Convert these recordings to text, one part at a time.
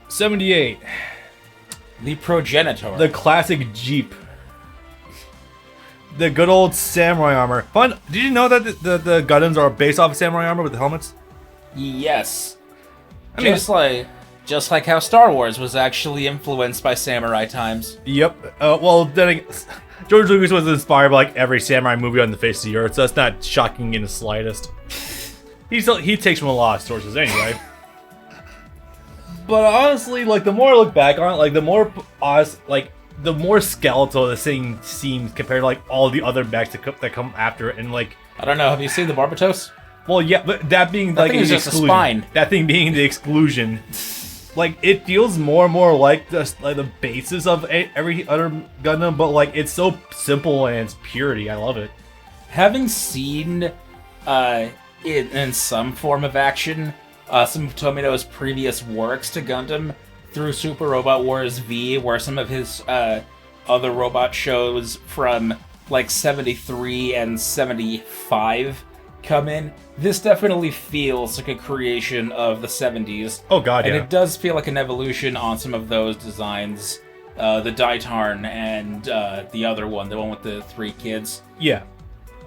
78. The progenitor. The classic Jeep. The good old samurai armor. Fun. Did you know that the Gundams are based off of samurai armor with the helmets? Yes. I mean, just like how Star Wars was actually influenced by samurai times. Yep. Well, then George Lucas was inspired by like every samurai movie on the face of the earth, so that's not shocking in the slightest. He takes from a lot of sources anyway. But honestly, like the more I look back on it, like the more skeletal the thing seems compared to like all the other mechs that come after it, and like I don't know. Have you seen the Barbatos? Well, yeah, but that being That like thing is the just a exclusion, spine. that thing being the exclusion, like it feels more and more like the basis of every other Gundam, but like it's so simple in its purity. I love it. Having seen it in some form of action, some of Tomino's previous works to Gundam through Super Robot Wars V, where some of his other robot shows from like 73 and 75 come in, this definitely feels like a creation of the 70s. Oh god, and yeah. it does feel like an evolution on some of those designs. The Daitarn and the other one, the one with the 3 kids. Yeah.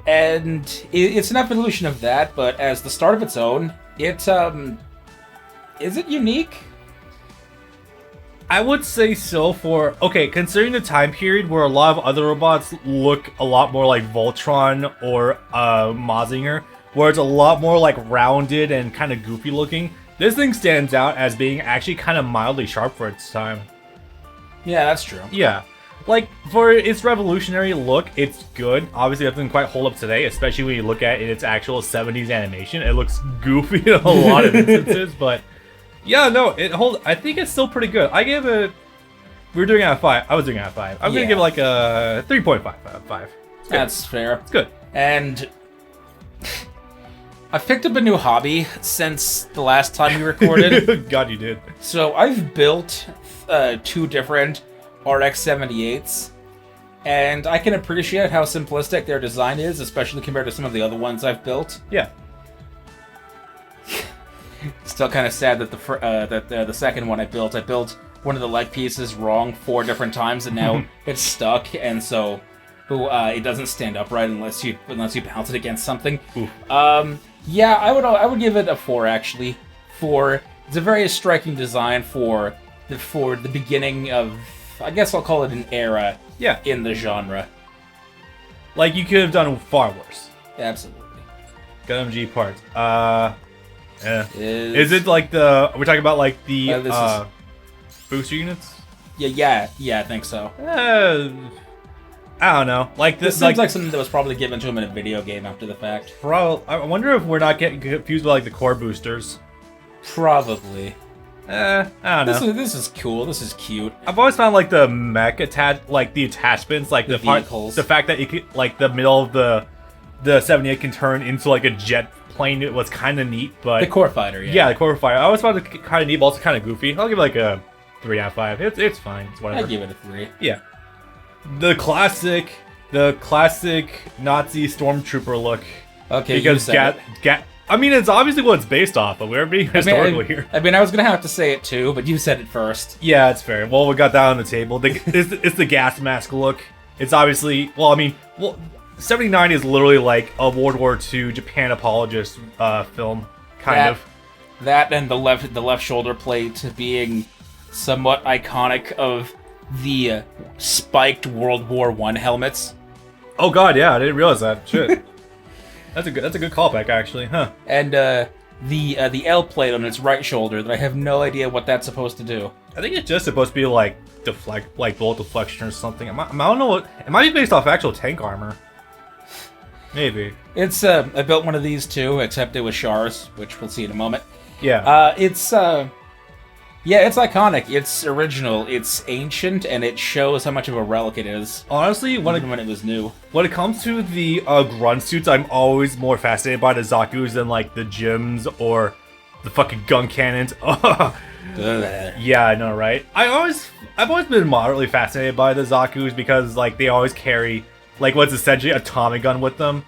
And it's an evolution of that, but as the start of its own, is it unique? I would say so considering the time period where a lot of other robots look a lot more like Voltron or Mazinger, where it's a lot more like rounded and kind of goofy looking, this thing stands out as being actually kind of mildly sharp for its time. Yeah, that's true. Yeah. Like, for its revolutionary look, it's good. Obviously, that doesn't quite hold up today, especially when you look at its actual 70s animation. It looks goofy in a lot of instances, but yeah, no, I think it's still pretty good. I gave it, we were doing it out of 5. I was doing it out of 5. I'm going to give it like a 3.5 out of 5. That's fair. It's good. And I've picked up a new hobby since the last time we recorded. God, you did. So I've built 2 different RX-78s, and I can appreciate how simplistic their design is, especially compared to some of the other ones I've built. Yeah. Still kind of sad that the second one I built one of the leg pieces wrong 4 different times, and now it's stuck, and so it doesn't stand upright unless you bounce it against something. Yeah, I would give it a 4 actually. It's a very striking design for the beginning of, I guess I'll call it an era. Yeah. In the genre. Like you could have done far worse. Absolutely. Gundam G parts. Is it like we're talking about like the booster units? Yeah, I think so. I don't know. Like this seems like something that was probably given to him in a video game after the fact. I wonder if we're not getting confused with like the core boosters. Probably. I don't know. This is cool. This is cute. I've always found like the mech the attachments, like the vehicles. The fact that you could, like the middle of the 78 can turn into like a jet plane. It was kind of neat, but the core fighter, yeah. Yeah, the core fighter. I always found it kind of neat, but also kind of goofy. I'll give it like a 3 out of 5. It's fine. It's whatever. I give it a 3. Yeah. The classic Nazi stormtrooper look. Okay, because I mean, it's obviously what it's based off of. We're being historical here. I mean, I was gonna have to say it too, but you said it first. Yeah, it's fair. Well, we got that on the table. It's the gas mask look. It's obviously 79 is literally like a World War II Japan apologist film, kind of. That and the left shoulder plate being somewhat iconic of the spiked World War I helmets. Oh god, yeah, I didn't realize that. Shit. That's a good callback, actually, huh? And the L plate on its right shoulder that I have no idea what that's supposed to do. I think it's just supposed to be like bullet deflection or something. I don't know what. It might be based off actual tank armor. Maybe. It's I built one of these too, except it was Char's, which we'll see in a moment. Yeah. It's iconic. It's original. It's ancient, and it shows how much of a relic it is. Honestly, when it was new. When it comes to the grunt suits, I'm always more fascinated by the Zaku's than like the Jims or the fucking gun cannons. Yeah, I know, right? I've always been moderately fascinated by the Zaku's because like they always carry like what's essentially a Tommy gun with them.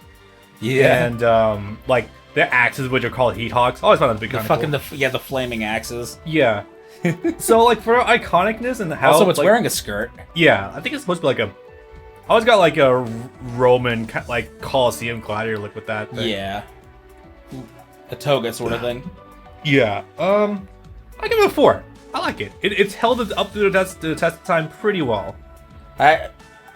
Yeah. And like the axes, which are called heat hawks. I always found that to be kind of cool. The flaming axes. Yeah. So, like, for iconicness and how... Also, it's like, wearing a skirt. Yeah, I think it's supposed to be like a... I always got like a Roman, like, Colosseum gladiator look with that thing. Yeah. A toga sort of thing. Yeah, I give it a 4. I like it. It's held up to the test of time pretty well.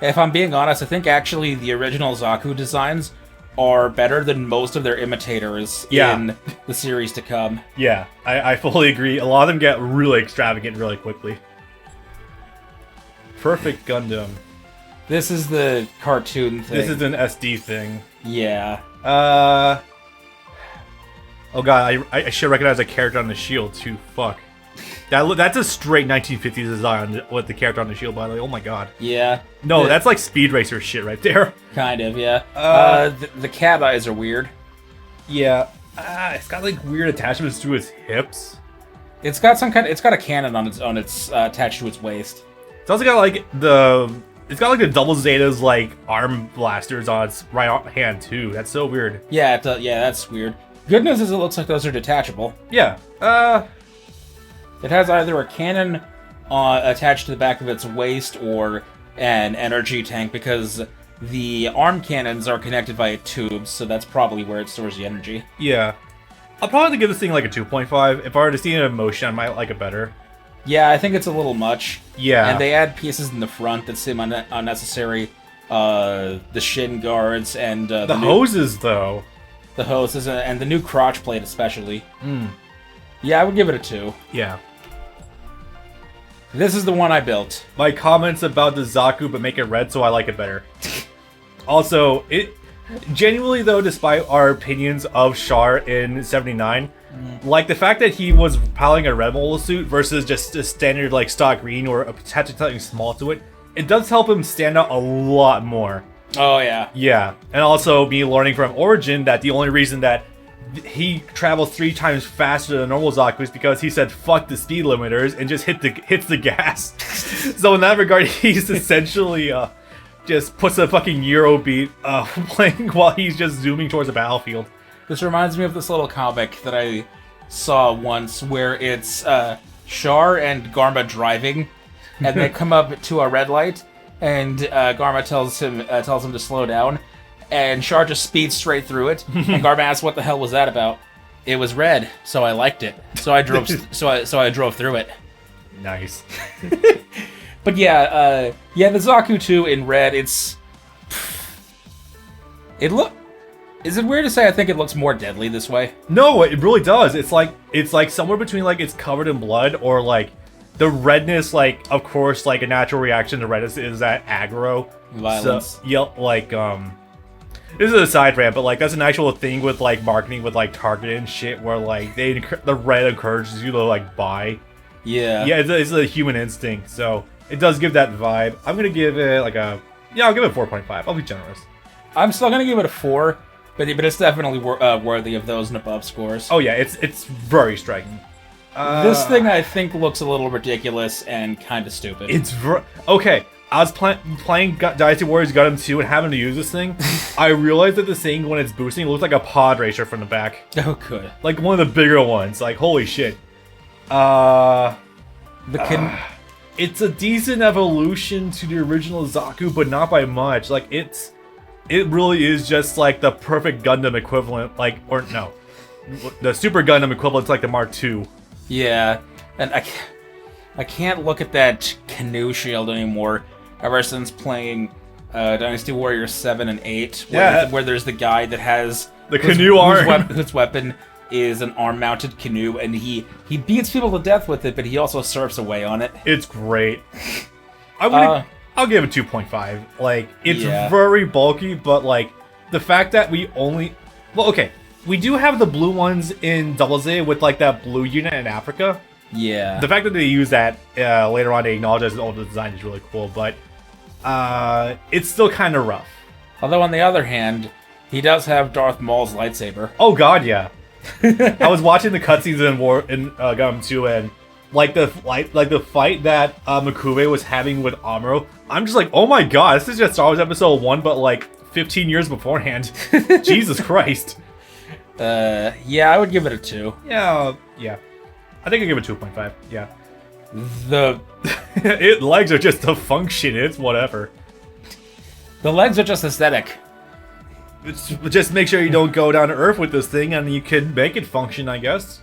If I'm being honest, I think actually the original Zaku designs are better than most of their imitators in the series to come. Yeah, I fully agree. A lot of them get really extravagant really quickly. Perfect Gundam. This is the cartoon thing. This is an SD thing. Yeah. Oh god, I should recognize a character on the shield too. Fuck. That's a straight 1950s design with the character on the shield, by the way. Oh my god. Yeah. No, that's like Speed Racer shit right there. Kind of, yeah. The cat eyes are weird. Yeah. It's got like weird attachments to its hips. It's got a cannon on its attached to its waist. It's also got like the double Zeta's like arm blasters on its right hand too. That's so weird. Yeah, that's weird. Good news is it looks like those are detachable. Yeah. It has either a cannon attached to the back of its waist or an energy tank, because the arm cannons are connected via tubes, so that's probably where it stores the energy. Yeah. I'll probably give this thing like a 2.5. If I were to see it in motion, I might like it better. Yeah, I think it's a little much. Yeah. And they add pieces in the front that seem unnecessary. The shin guards and the hoses, though. The hoses and the new crotch plate especially. Yeah, I would give it a 2. Yeah. This is the one I built. My comments about the Zaku, but make it red, so I like it better. Also, genuinely though, despite our opinions of Char in 79, like the fact that he was piloting a red mobile suit versus just a standard like stock green or attaching something small to it, it does help him stand out a lot more. Oh yeah. Yeah, and also me learning from Origin that the only reason that he travels 3 times faster than normal Zaku is because he said fuck the speed limiters and just hits the gas. So in that regard, he's essentially just puts a fucking Euro beat playing while he's just zooming towards the battlefield. This reminds me of this little comic that I saw once where it's Char and Garma driving, and they come up to a red light, and Garma tells him to slow down, and Char just speeds straight through it, and Garma asks what the hell was that about. It was red, so I liked it. So I drove so I drove through it. Nice. But yeah, the Zaku 2 in red, is it weird to say I think it looks more deadly this way? No, it really does. It's like somewhere between like it's covered in blood or like the redness, like of course like a natural reaction to redness is that aggro violence. So, yeah, like this is a side rant, but like that's an actual thing with like marketing with like Target and shit where like the red encourages you to like buy. Yeah. Yeah, it's a human instinct, so it does give that vibe. I'm gonna give it like I'll give it 4.5. I'll be generous. I'm still gonna give it a 4. But it's definitely worthy of those and above scores. Oh yeah, it's very striking. This thing I think looks a little ridiculous and kind of stupid. Okay. I was playing Dynasty Warriors Gundam 2 and having to use this thing. I realized that this thing, when it's boosting, it looks like a pod racer from the back. Oh, good. Like one of the bigger ones. Like holy shit. It's a decent evolution to the original Zaku, but not by much. Like it really is just like the perfect Gundam equivalent, like, or no, the Super Gundam equivalent to like the Mark II. Yeah, and I can't look at that canoe shield anymore. Ever since playing Dynasty Warriors 7 and 8, where there's the guy that has the canoe arm, whose weapon is an arm-mounted canoe, and he beats people to death with it, but he also surfs away on it. It's great. I'll give it 2.5. Like, it's very bulky, but like the fact that we do have the blue ones in Double Z with like that blue unit in Africa. Yeah. The fact that they use that later on to acknowledge as an older design is really cool, but it's still kind of rough. Although on the other hand, he does have Darth Maul's lightsaber. Oh god, yeah. I was watching the cutscenes in Gundam 2, and like the fight that Makube was having with Amuro, I'm just like, oh my god, this is just Star Wars Episode 1, but like 15 years beforehand. Jesus Christ. Yeah, I would give it a 2. Yeah. I think I'd give it 2.5. Yeah. The Legs are just a function. It's whatever. the legs are just aesthetic. Just make sure you don't go down to Earth with this thing, and you can make it function, I guess.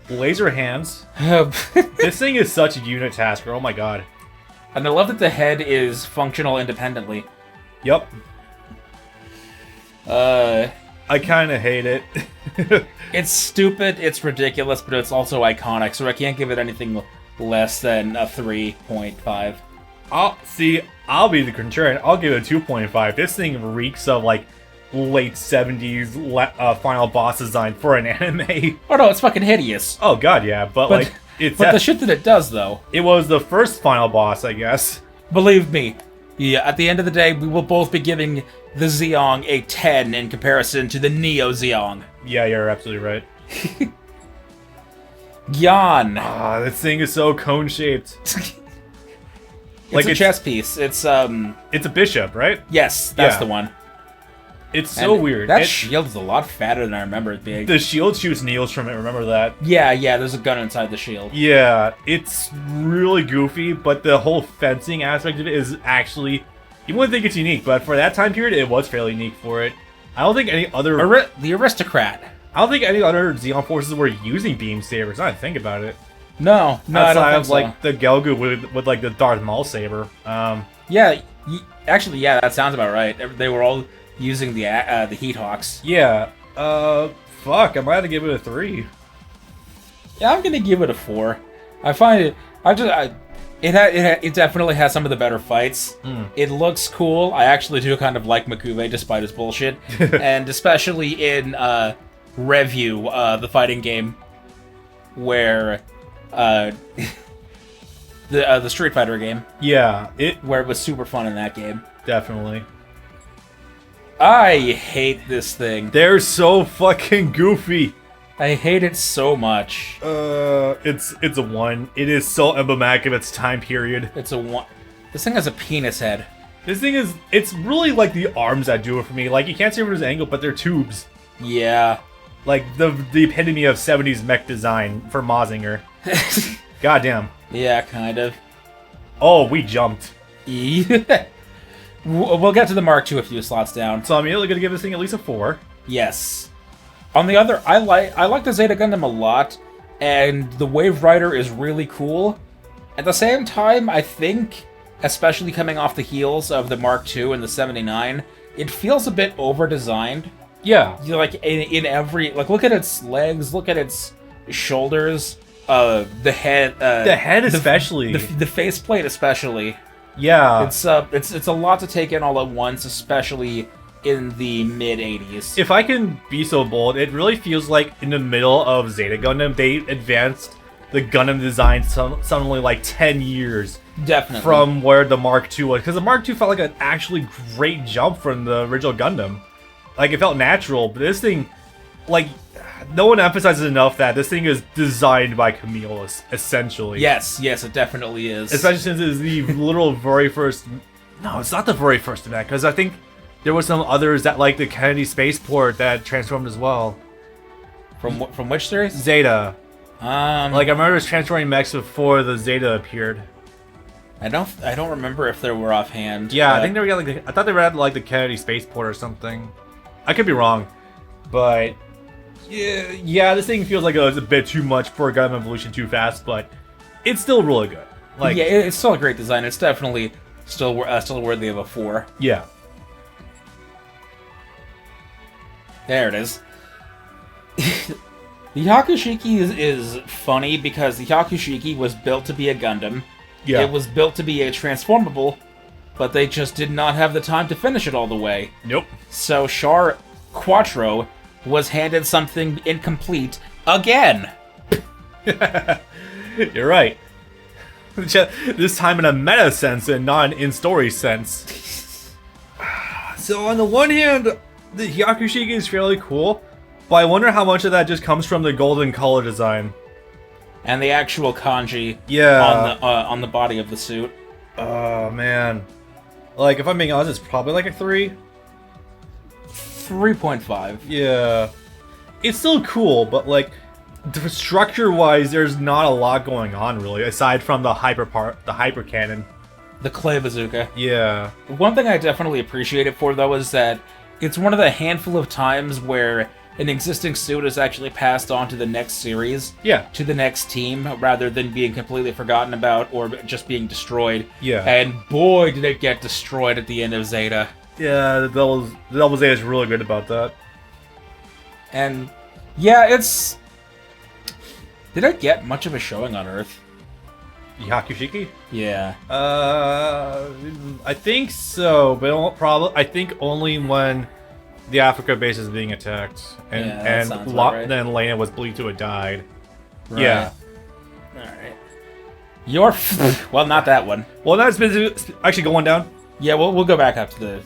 Laser hands. This thing is such a unit tasker. Oh my god. And I love that the head is functional independently. Yep. Uh, I kind of hate it. it's stupid, it's ridiculous, but it's also iconic, so I can't give it anything less than a 3.5. I'll be the contrarian. I'll give it a 2.5. This thing reeks of like late 70s final boss design for an anime. Oh no, it's fucking hideous. Oh god, yeah, but like it's the shit that it does though. It was the first final boss, I guess. Believe me. Yeah, at the end of the day, we will both be giving the Zeong a 10 in comparison to the Neo Zeong. Yeah, you're absolutely right. Yan. Ah, this thing is so cone-shaped. It's a chess piece. It's a bishop, right? Yes, that's the one. It's so weird. That shield is a lot fatter than I remember it being. The shield shoots needles from it, remember that? Yeah, there's a gun inside the shield. Yeah, it's really goofy, but the whole fencing aspect of it is actually... You wouldn't think it's unique, but for that time period, it was fairly unique for it. I don't think any other... The Aristocrat. I don't think any other Xeon forces were using beam sabers, now that I think about it. No, I don't think so. Like, the Gelgu with like, the Darth Maul saber. Actually, that sounds about right. They were all using the Heat Hawks. Yeah, fuck, I might have to give it a 3. Yeah, I'm gonna give it a 4. I find it... It definitely has some of the better fights. It looks cool. I actually do kind of like Makube despite his bullshit. And especially in Review, the fighting game, where... the Street Fighter game. Yeah, where it was super fun in that game. Definitely. I hate this thing. They're so fucking goofy. I hate it so much. It's a 1. It is so emblematic of its time period. It's a 1. This thing has a penis head. This thing is... It's really like the arms that do it for me. Like, you can't see from this angle, but they're tubes. Yeah. Like, the epitome of 70s mech design for Mazinger. Goddamn. Yeah, kind of. Oh, we jumped. We'll get to the Mark II a few slots down. So I'm immediately gonna give this thing at least a 4. Yes. On the other, I like the Zeta Gundam a lot, and the Wave Rider is really cool. At the same time, I think, especially coming off the heels of the Mark II and the 79, it feels a bit over-designed. Yeah. Like, in every... Like, look at its legs, look at its shoulders, the head... the head especially. The faceplate especially. Yeah. It's a lot to take in all at once, especially in the mid-80s. If I can be so bold, it really feels like in the middle of Zeta Gundam, they advanced the Gundam design suddenly like 10 years. Definitely. From where the Mark II was. Because the Mark II felt like an actually great jump from the original Gundam. Like, it felt natural, but this thing, like, no one emphasizes enough that this thing is designed by Camille, essentially. Yes, it definitely is. Especially since it is the literal very first... No, it's not the very first event, because I think there were some others that, like, the Kennedy Spaceport that transformed as well. From which series? Zeta. Like, I remember it was transforming mechs before the Zeta appeared. I don't remember if there were offhand. Yeah, I think they were like I thought they were at like the Kennedy Spaceport or something. I could be wrong, but yeah, this thing feels like it was a bit too much for Gundam Evolution too fast, but it's still really good. Like, yeah, it's still a great design. It's definitely still worthy of a 4. Yeah. There it is. The Hakushiki is funny because the Hakushiki was built to be a Gundam. Yeah. It was built to be a transformable, but they just did not have the time to finish it all the way. Nope. So Char Quattro was handed something incomplete again. You're right. This time in a meta sense and not in story sense. So on the one hand, the Hyakushiki is fairly cool, but I wonder how much of that just comes from the golden color design. And the actual kanji on the body of the suit. Oh, man. Like, if I'm being honest, it's probably like a 3. 3.5. Yeah. It's still cool, but like, structure-wise, there's not a lot going on really, aside from the hyper cannon. The clay bazooka. Yeah. One thing I definitely appreciate it for, though, is that it's one of the handful of times where an existing suit is actually passed on to the next series. Yeah. To the next team, rather than being completely forgotten about or just being destroyed. Yeah. And boy, did it get destroyed at the end of Zeta. Yeah, the Double Zeta is really good about that. And, yeah, it's... Did I get much of a showing on Earth? Yakushiki? Yeah. I think so, but I think only when the Africa base is being attacked, and Yeah, that sounds about right. then Lena was believed to have died. Right. Yeah. Alright. Your... well, not that one. Well, that's been actually going down. Yeah, we'll go back up to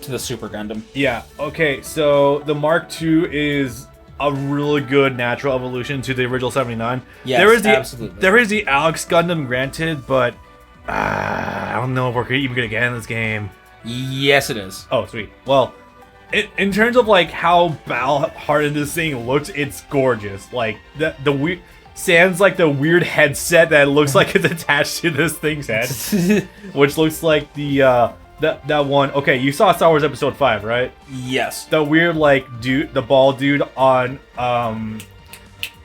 the Super Gundam. Yeah. Okay. So the Mark II is a really good natural evolution to the original 79. Yes, absolutely. There is the Alex Gundam, granted, but I don't know if we're even gonna get in this game. Yes, it is. Oh, sweet. Well, in terms of like how battle-hardened this thing looks, it's gorgeous. Like the weird. Sans like the weird headset that looks like it's attached to this thing's head, which looks like that one. Okay, you saw Star Wars Episode 5, right? Yes. The weird like the bald dude on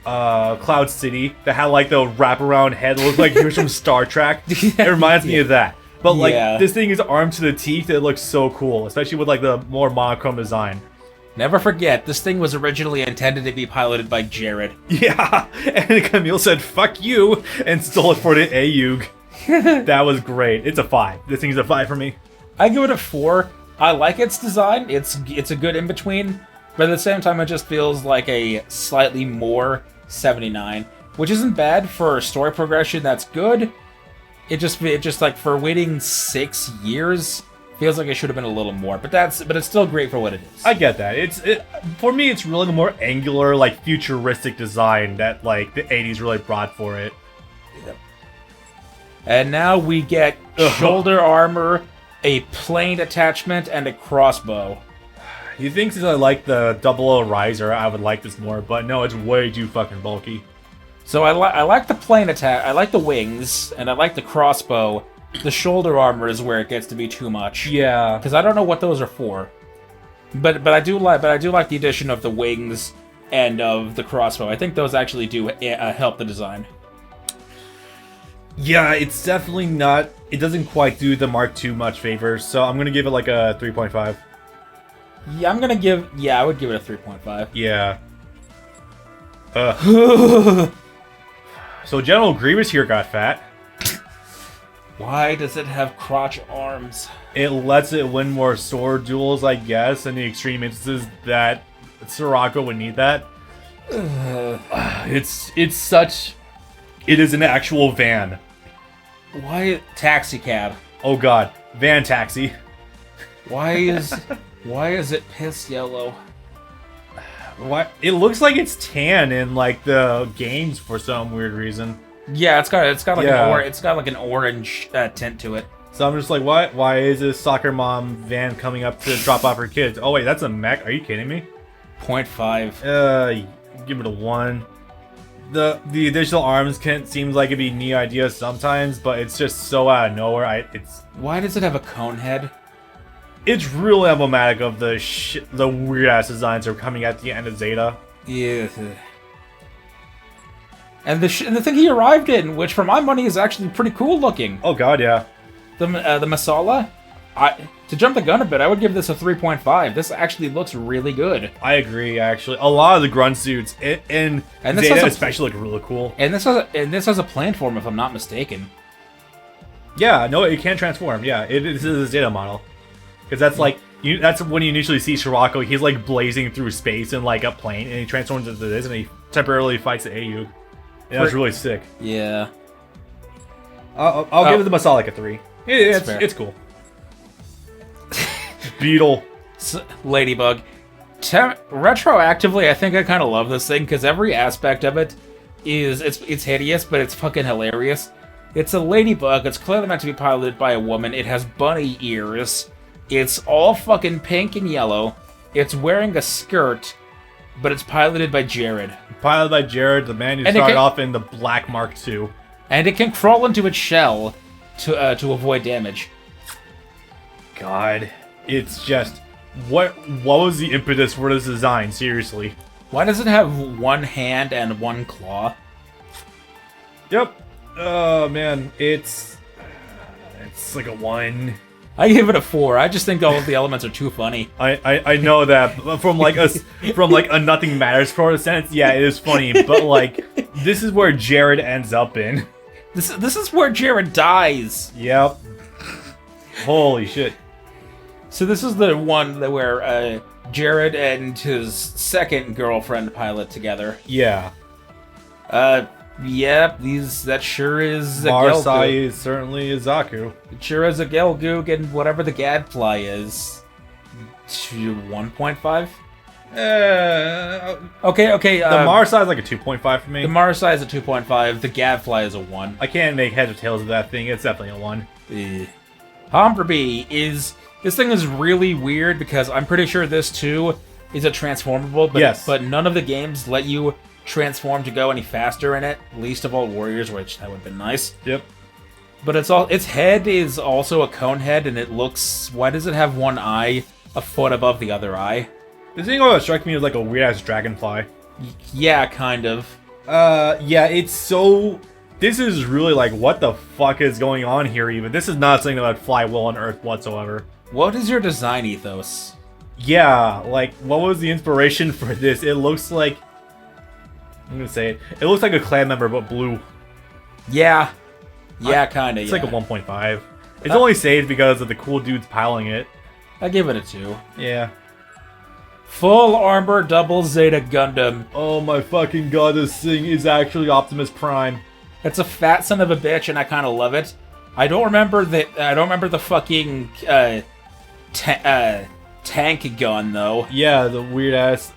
Cloud City that had like the wraparound head that looked like he was from Star Trek. It reminds me of that. But like this thing is armed to the teeth. It looks so cool, especially with like the more monochrome design. Never forget, this thing was originally intended to be piloted by Jared. Yeah, and Camille said, "Fuck you," and stole it for the AUG. That was great. It's a 5. This thing's a 5 for me. I give it a 4. I like its design. It's a good in-between, but at the same time, it just feels like a slightly more 79, which isn't bad for story progression. That's good. It just like for waiting 6 years. Feels like it should have been a little more, but it's still great for what it is. I get that. For me, it's really the more angular, like futuristic design that like the 80s really brought for it. Yep. And now we get shoulder armor, a plane attachment, and a crossbow. You think since I like the 00 riser, I would like this more, but no, it's way too fucking bulky. So I like the plane attack. I like the wings, and I like the crossbow. The shoulder armor is where it gets to be too much. Yeah, because I don't know what those are for. But I do like the addition of the wings and of the crossbow. I think those actually do help the design. Yeah, it's definitely not. It doesn't quite do the Mark II much favors, so I'm gonna give it like a 3.5. Yeah, I would give it a 3.5. Yeah. So General Grievous here got fat. Why does it have crotch arms? It lets it win more sword duels, I guess, in the extreme instances that Sirocco would need that. It's such... It is an actual van. Why taxi cab? Oh god, van taxi. Why is it piss yellow? What? It looks like it's tan in like the games for some weird reason. Yeah, it's got like an orange tint to it. So I'm just like, what? Why is this soccer mom van coming up to drop off her kids? Oh wait, that's a mech. Are you kidding me? 0.5. Give it a 1. The additional arms seems like it'd be a neat idea sometimes, but it's just so out of nowhere. Why does it have a cone head? It's really emblematic of the weird ass designs that are coming at the end of Zeta. Yeah. And the thing he arrived in, which for my money is actually pretty cool looking. Oh god, yeah. The Masala, to jump the gun a bit, I would give this a 3.5. This actually looks really good. I agree, actually. A lot of the grunt suits and Zeta especially look really cool. And this has a platform, if I'm not mistaken. Yeah, no, it can transform. Yeah, this is a Zeta model. Because that's like that's when you initially see Sirocco. He's like blazing through space in like a plane, and he transforms into this, and he temporarily fights the AUG. Yeah, that's really sick. Yeah. I'll give it the Masala a 3. It's cool. Beetle. Ladybug. Retroactively, I think I kind of love this thing because every aspect of it it's hideous, but it's fucking hilarious. It's a ladybug. It's clearly meant to be piloted by a woman. It has bunny ears. It's all fucking pink and yellow. It's wearing a skirt. but it's piloted by Jared. Piloted by Jared, the man who And started off in the Black Mark II. And it can crawl into its shell to avoid damage. God, it's just... What was the impetus for this design, seriously? Why does it have one hand and one claw? Yep. Oh, man, it's like a 1. I give it a 4. I just think all of the elements are too funny. I know that from like a nothing matters sort of sense. Yeah, it is funny, but like this is where Jared ends up in. This is where Jared dies. Yep. Holy shit. So this is the one that where Jared and his second girlfriend pilot together. Yeah. Yeah, that sure is a Marsai is certainly Izaku. It sure is a Gelgoog, and whatever the gadfly is. 1.5? Okay. The Marsai is like a 2.5 for me. The Marsai is a 2.5. The gadfly is a 1. I can't make heads or tails of that thing. It's definitely a 1. Humberby is... This thing is really weird because I'm pretty sure this too is a transformable, but, yes. But none of the games let you transform to go any faster in it, least of all Warriors, which that would have been nice. Yep. But its head is also a cone head, and it looks... Why does it have one eye a foot above the other eye? This thing always struck me as like a weird-ass dragonfly. Yeah, kind of. Yeah, it's so... This is really like, what the fuck is going on here even? This is not something that would fly well on Earth whatsoever. What is your design ethos? Yeah, like, what was the inspiration for this? It looks like... I'm gonna say it. It looks like a clan member, but blue. Yeah. Yeah, kinda, It's yeah. like a 1.5. It's only saved because of the cool dudes piling it. I give it a 2. Yeah. Full armor double Zeta Gundam. Oh my fucking god, this thing is actually Optimus Prime. It's a fat son of a bitch, and I kind of love it. I don't remember the fucking tank gun though. Yeah, the weird ass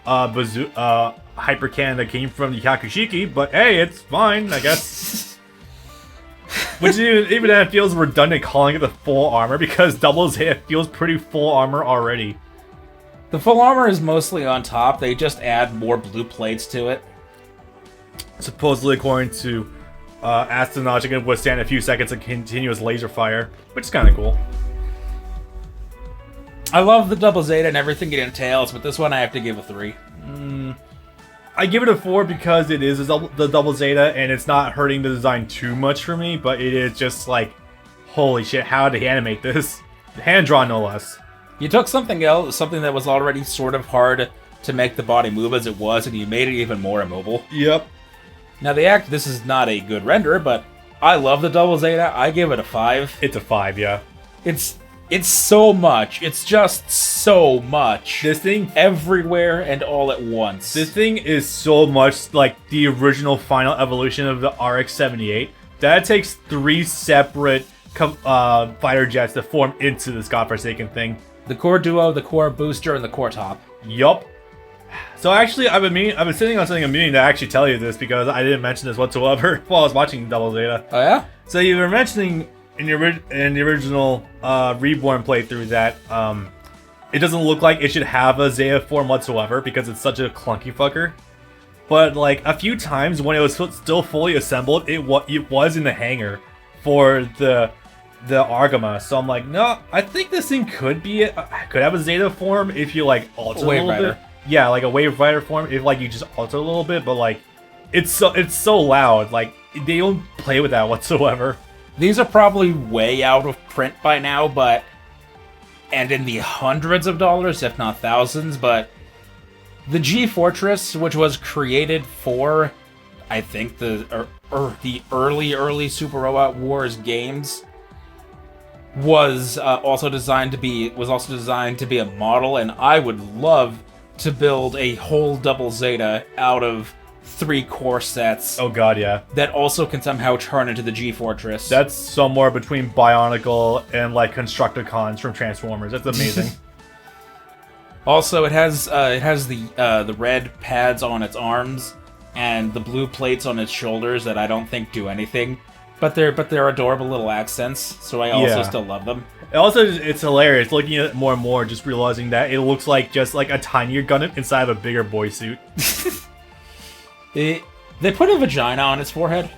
hyper cannon that came from the Yakushiki, but hey, it's fine, I guess. Which even then it feels redundant calling it the full armor because Double Zeta feels pretty full armor already. The full armor is mostly on top. They just add more blue plates to it. Supposedly, according to astronauts, it can withstand a few seconds of continuous laser fire, which is kind of cool. I love the Double Zeta and everything it entails, but this one I have to give a 3. I give it a 4 because it is the Double Zeta, and it's not hurting the design too much for me, but it is just like, holy shit, how did they animate this? Hand-drawn, no less. You took something else, something that was already sort of hard to make the body move as it was, and you made it even more immobile. Yep. Now, this is not a good render, but I love the Double Zeta. I give it a 5. It's a 5, yeah. It's so much. It's just so much. This thing... Everywhere and all at once. This thing is so much like the original final evolution of the RX-78 that it takes 3 separate fighter jets to form into this godforsaken thing. The core duo, the core booster, and the core top. Yup. So actually, I've been sitting on something I'm meaning to actually tell you this because I didn't mention this whatsoever while I was watching Double Zeta. Oh yeah? So you were mentioning in the original Reborn playthrough that it doesn't look like it should have a Zeta form whatsoever because it's such a clunky fucker. But like a few times when it was still fully assembled, it was in the hangar for the Argama. So I'm like, no, I think this thing could have a Zeta form if you like alter a little bit. Yeah, like a Wave Rider form if like you just alter a little bit. But like, it's so loud. Like they don't play with that whatsoever. These are probably way out of print by now, and in the hundreds of dollars, if not thousands, but the G Fortress, which was created for, I think, the early Super Robot Wars games, was also designed to be a model, and I would love to build a whole Double Zeta out of 3 core sets. Oh god, yeah. That also can somehow turn into the G Fortress. That's somewhere between Bionicle and like Constructicons from Transformers. That's amazing. Also, it has the red pads on its arms and the blue plates on its shoulders that I don't think do anything. But they're adorable little accents, so I also Yeah. still love them. Also, it's hilarious looking at it more and more, just realizing that it looks like just like a tinier Gundam inside of a bigger boy suit. They put a vagina on its forehead.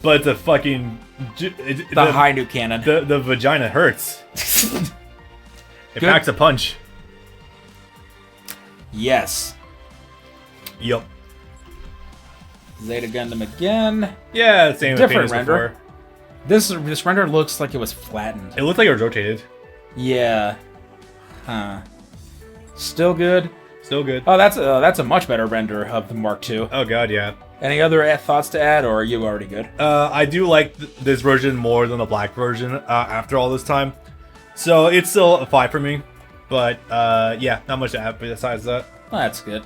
But it's a fucking... The high new cannon. The vagina hurts. It Good. packs a punch. Yes. Yup. Zeta Gundam again. Yeah, same Different as render. before. This render looks like it was flattened. It looked like it was rotated. Yeah. Huh. Still good. Still good. Oh, that's a much better render of the Mark II. Oh god, yeah. Any other thoughts to add, or are you already good? I do like this version more than the black version after all this time. So it's still a 5 for me. But yeah, not much to add besides that. Oh, that's good.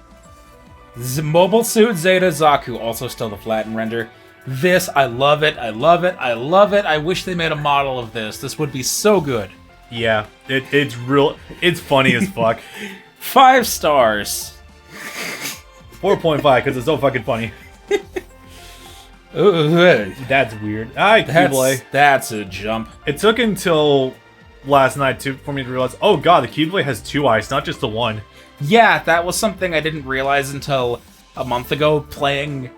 Mobile Suit Zeta Zaku, also still the flattened render. This, I love it, I love it, I love it. I wish they made a model of this. This would be so good. Yeah, it's real. It's funny as fuck. 5 stars. 4.5 because it's so fucking funny. Ooh, That's weird. Keyblade. that's a jump. It took until last night for me to realize, oh god, the Keyblade has 2 eyes, not just the one. Yeah, that was something I didn't realize until a month ago playing,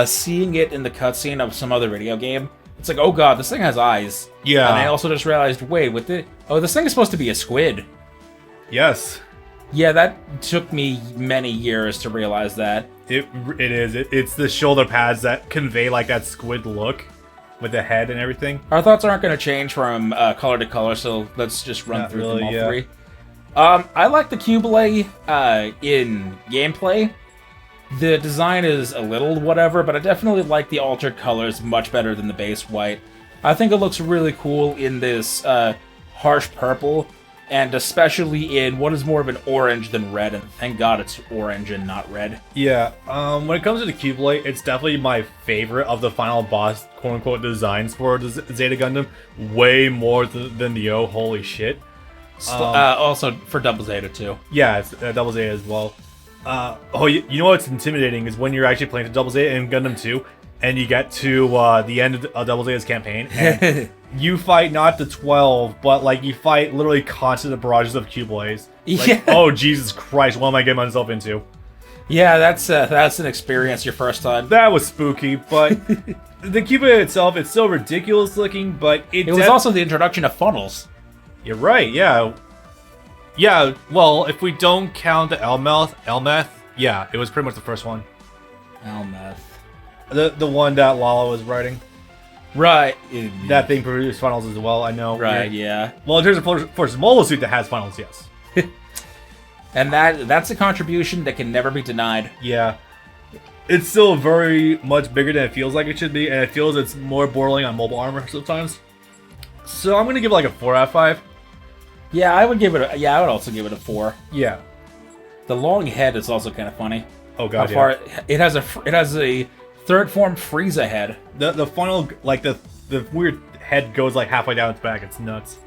seeing it in the cutscene of some other video game. It's like, oh god, this thing has eyes. Yeah. And I also just realized, wait, this thing is supposed to be a squid. Yes. Yeah, that took me many years to realize that. It is. It's the shoulder pads that convey like that squid look with the head and everything. Our thoughts aren't going to change from color to color, so let's just run Not through really, them all yeah. 3. I like the Keyblade in gameplay. The design is a little whatever, but I definitely like the altered colors much better than the base white. I think it looks really cool in this harsh purple, and especially in what is more of an orange than red, and thank god it's orange and not red. Yeah, when it comes to the Keyblade, it's definitely my favorite of the final boss, quote-unquote, designs for the Zeta Gundam. Way more than the O, holy shit. Also for Double Zeta too. Yeah, it's Double Zeta as well. You know what's intimidating is when you're actually playing the Double Zeta in Gundam 2, and you get to the end of Double Zeta's campaign, and you fight not the 12, but like you fight literally constant barrages of Keyblades. Like, Yeah. oh Jesus Christ, what am I getting myself into? Yeah, that's an experience your first time. That was spooky, but the Keyblade itself, it's still ridiculous looking, but It was also the introduction of funnels. You're right, yeah. Yeah, well, if we don't count the Elmeth, yeah, it was pretty much the first one. Elmeth. The one that Lala was writing. Right. That thing produced funnels as well, I know. Right, yeah. Well, in terms of Force's mobile suit that has funnels, yes. And that's a contribution that can never be denied. Yeah. It's still very much bigger than it feels like it should be, and it feels it's more bordering on mobile armor sometimes. So I'm gonna give it like a 4 out of 5. Yeah, I would also give it a 4. Yeah. The long head is also kind of funny. Oh god, How far yeah. it has a third form Frieza head. The funnel, like the weird head goes like halfway down its back. It's nuts.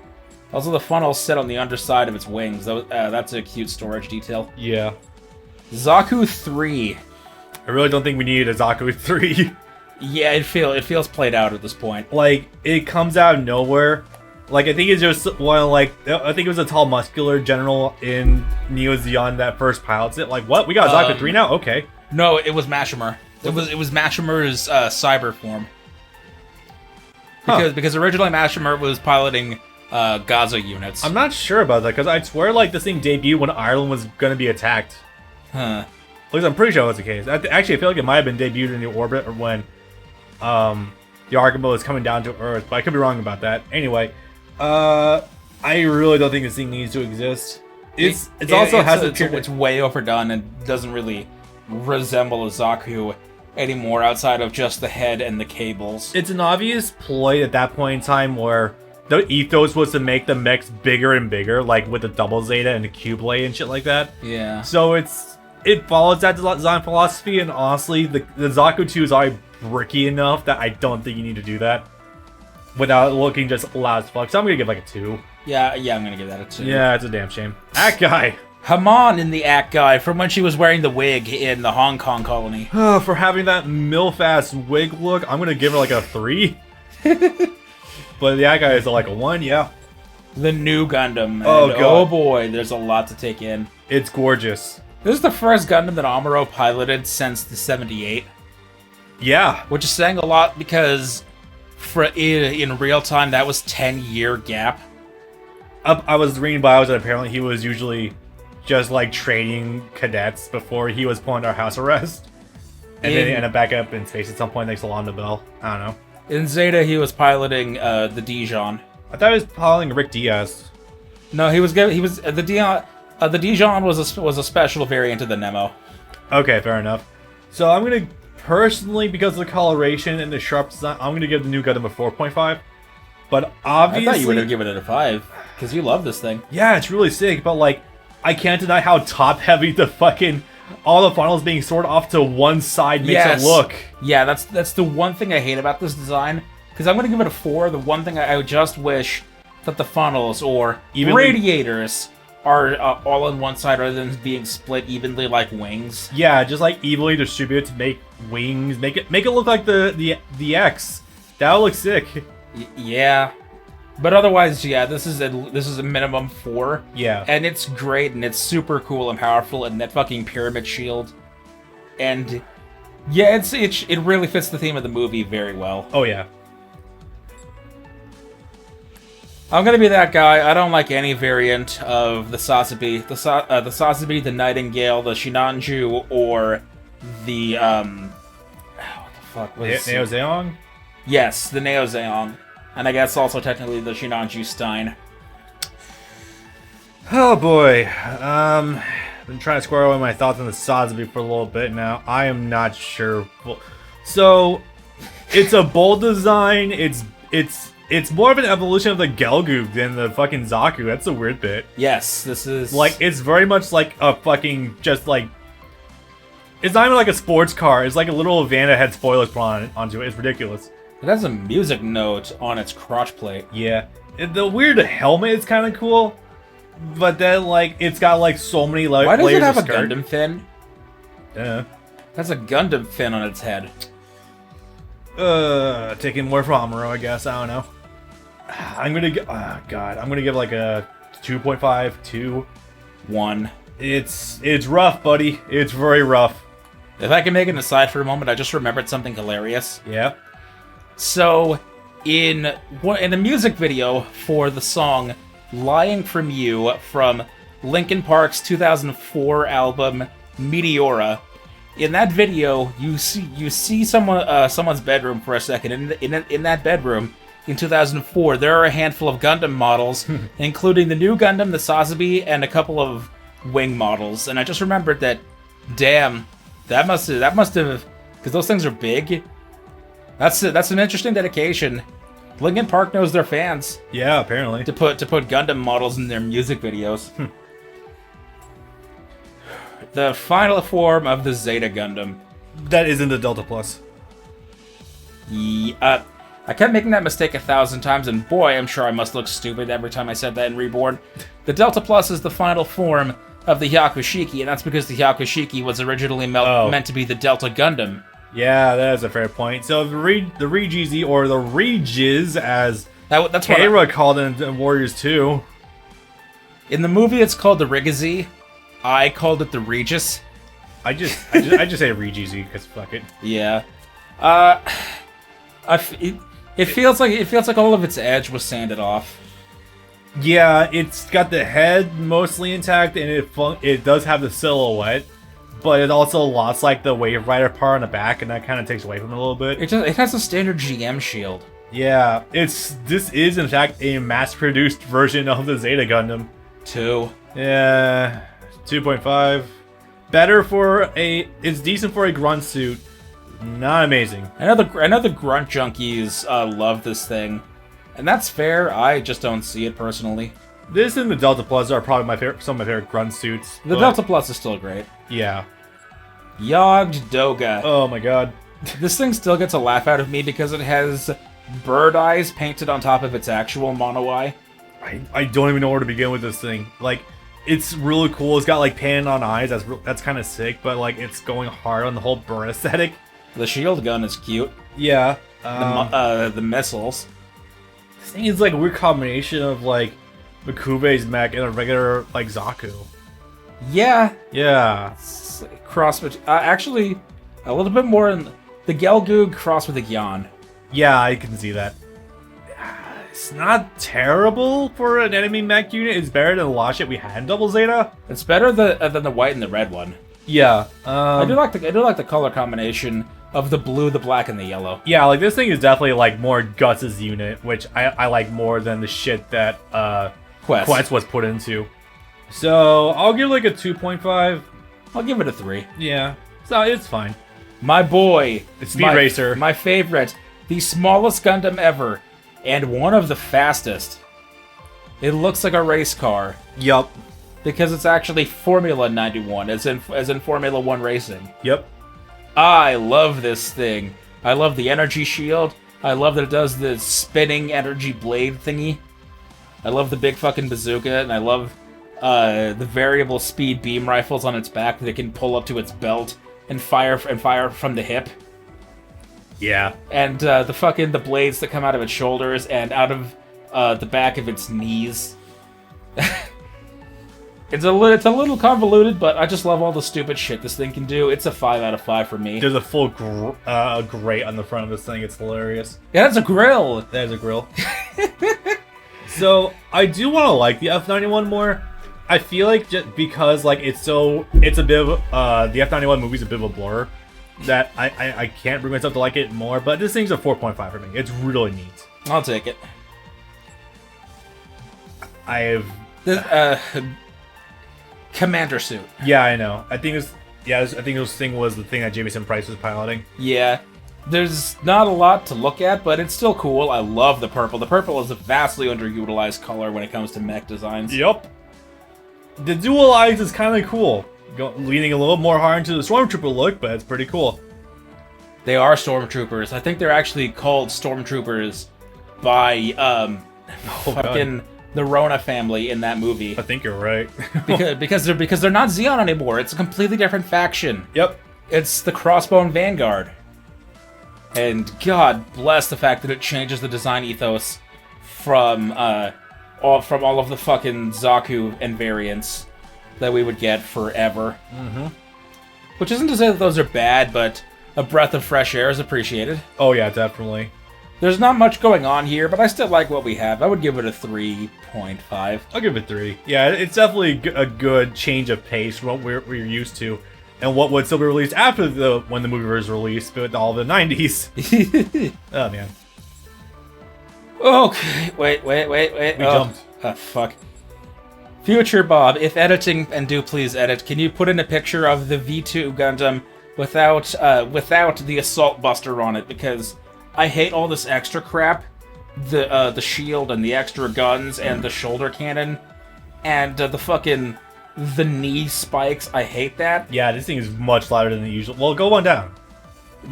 Also, the funnel set on the underside of its wings. That's a cute storage detail. Yeah. Zaku 3. I really don't think we need a Zaku 3. Yeah, it feels played out at this point. Like, it comes out of nowhere. Like, I think it's just one, like, I think it was a tall, muscular general in Neo Zeon that first pilots it. Like, what? We got Zaku 3 now? Okay. No, it was Mashimer. It was Mashimer's cyber form. Because originally Mashimer was piloting Gaza units. I'm not sure about that, because I'd swear, like, this thing debuted when Ireland was going to be attacked. Huh. At least I'm pretty sure that was the case. Actually, I feel like it might have been debuted in the orbit or when the Archibald was coming down to Earth, but I could be wrong about that. Anyway, I really don't think this thing needs to exist. It's way overdone and doesn't really resemble a Zaku anymore outside of just the head and the cables. It's an obvious ploy at that point in time where the ethos was to make the mechs bigger and bigger, like with the Double Zeta and the Keyblade and shit like that. Yeah. So it follows that design philosophy, and honestly, the Zaku 2 is already bricky enough that I don't think you need to do that without looking just loud as fuck. So I'm gonna give like a 2. Yeah, I'm gonna give that a 2. Yeah, it's a damn shame. That guy. Haman in the Act Guy from when she was wearing the wig in the Hong Kong colony. For having that MILF-ass wig look, I'm gonna give her like a 3. But that guy is like a 1, yeah. The new Gundam. Oh, and God. oh boy, there's a lot to take in. It's gorgeous. This is the first Gundam that Amuro piloted since the 78, Yeah. which is saying a lot because in real time that was 10-year gap. I was reading bios that apparently he was usually just like training cadets before he was put under house arrest. And then he ended up back up in space at some point next to Londa Bell. I don't know. In Zeta, he was piloting the Dijon. I thought he was piloting Rick Diaz. No, the Dijon. The Dijon was a special variant of the Nemo. Okay, fair enough. So I'm gonna personally, because of the coloration and the sharp design, I'm gonna give the new Gundam a 4.5. But obviously, I thought you would have given it a 5 because you love this thing. Yeah, it's really sick. But like, I can't deny how top heavy the fucking all the funnels being sorted off to one side makes it look. Yeah, that's the one thing I hate about this design. Because I'm gonna give it a 4. The one thing I would just wish that the funnels or radiators are all on one side rather than being split evenly like wings. Yeah, just like evenly distributed to make wings, make it look like the X. That would look sick. Yeah, but otherwise, yeah, this is a minimum 4. Yeah, and it's great and it's super cool and powerful and that fucking pyramid shield, and yeah, it really fits the theme of the movie very well. Oh yeah. I'm gonna be that guy. I don't like any variant of the Sazabi, the Sazabi, the Nightingale, the Shinanju, or the what the fuck was Neo Zeong? Yes, the Neo Zeong, and I guess also technically the Shinanju Stein. Oh boy. I've been trying to square away my thoughts on the Sazabi for a little bit now. I am not sure. So, it's a bold design. It's more of an evolution of the Gelgoog than the fucking Zaku. That's a weird bit. Yes, this is... Like, it's very much like a fucking, just like... It's not even like a sports car. It's like a little van that had spoilers put onto it. It's ridiculous. It has a music note on its crotch plate. Yeah. The weird helmet is kind of cool. But then, like, it's got, like, so many layers of skirt. Why does it have a Gundam fin? Yeah. That's a Gundam fin on its head. Taking more from Amuro, I guess. I don't know. I'm gonna give... Oh, God. I'm gonna give, like, a 2.5, 2. 1. It's rough, buddy. It's very rough. If I can make an aside for a moment, I just remembered something hilarious. Yeah. So, in a music video for the song Lying From You from Linkin Park's 2004 album Meteora, in that video, you see someone's bedroom for a second. In that bedroom, in 2004, there are a handful of Gundam models, including the new Gundam, the Sazabi, and a couple of wing models. And I just remembered that, damn, that must have, because those things are big. That's an interesting dedication. Linkin Park knows their fans. Yeah, apparently. To put Gundam models in their music videos. The final form of the Zeta Gundam. That isn't the Delta Plus. Yeah, I kept making that mistake 1,000 times, and boy, I'm sure I must look stupid every time I said that in Reborn. The Delta Plus is the final form of the Hyakushiki, and that's because the Hyakushiki was originally meant to be the Delta Gundam. Yeah, that is a fair point. So the Regizi, or the Regiz, as that's Keira called it in Warriors 2. In the movie, it's called the Rigazi. I called it the Regis. I just say Regizi because fuck it. Yeah. It feels like all of its edge was sanded off. Yeah, it's got the head mostly intact, and it does have the silhouette, but it also lost like the Wave Rider part on the back, and that kind of takes away from it a little bit. It has a standard GM shield. Yeah, this is in fact a mass-produced version of the Zeta Gundam. 2. Yeah, 2.5. Better for it's decent for a grunt suit. Not amazing. I know the grunt junkies love this thing, and that's fair. I just don't see it personally. This and the Delta Plus are probably some of my favorite grunt suits. The Delta Plus is still great. Yeah. Yogg Doga. Oh my god. This thing still gets a laugh out of me because it has bird eyes painted on top of its actual mono eye. I don't even know where to begin with this thing. Like, it's really cool. It's got like pan on eyes. That's kind of sick, but like it's going hard on the whole burn aesthetic. The shield gun is cute. Yeah. The missiles. This thing is like a weird combination of like Mikube's mech and a regular like Zaku. Yeah. Yeah. Cross with actually a little bit more in the Gelgoog cross with the Gyan. Yeah, I can see that. It's not terrible for an enemy mech unit. It's better than the lot shit we had in Double Zeta. It's better than the white and the red one. Yeah. I do like the color combination of the blue, the black, and the yellow. Yeah, like this thing is definitely like more Guts' unit, which I like more than the shit that Quest was put into. So I'll give like a 2.5. I'll give it a 3. Yeah, so it's fine. My boy, The Speed Racer, my favorite, the smallest Gundam ever, and one of the fastest. It looks like a race car. Yup. Because it's actually Formula 91, as in Formula 1 racing. Yep. I love this thing. I love the energy shield. I love that it does the spinning energy blade thingy. I love the big fucking bazooka, and I love the variable speed beam rifles on its back that it can pull up to its belt and fire from the hip. Yeah. And the blades that come out of its shoulders and out of the back of its knees. It's a little convoluted, but I just love all the stupid shit this thing can do. It's a 5 out of 5 for me. There's a full grate on the front of this thing. It's hilarious. Yeah, that's a grill. That is a grill. So I do want to like the F91 more. I feel like just because like it's a bit of the F91 movie's a bit of a blur that I can't bring myself to like it more. But this thing's a 4.5 for me. It's really neat. I'll take it. Commander suit. Yeah, I know. I think this thing was the thing that Jameson Price was piloting. Yeah. There's not a lot to look at, but it's still cool. I love the purple. The purple is a vastly underutilized color when it comes to mech designs. Yup. The dual eyes is kind of cool. Leaning a little more hard into the Stormtrooper look, but it's pretty cool. They are Stormtroopers. I think they're actually called Stormtroopers by fucking the Rona family in that movie. I think you're right. because they're not Xeon anymore. It's a completely different faction. Yep. It's the Crossbone Vanguard. And God bless the fact that it changes the design ethos from all of the fucking Zaku and variants that we would get forever. Mm-hmm. Which isn't to say that those are bad, but a breath of fresh air is appreciated. Oh yeah, definitely. There's not much going on here, but I still like what we have. I would give it a 3.5. I'll give it 3. Yeah, it's definitely a good change of pace from what we're used to, and what would still be released after when the movie was released, with all the 90s. Oh man. Okay, wait. We jumped. Oh, fuck. Future Bob, if editing, and do please edit, can you put in a picture of the V2 Gundam without the Assault Buster on it? Because I hate all this extra crap. The shield and the extra guns and the shoulder cannon and the knee spikes. I hate that. Yeah, this thing is much louder than the usual. Well, go one down.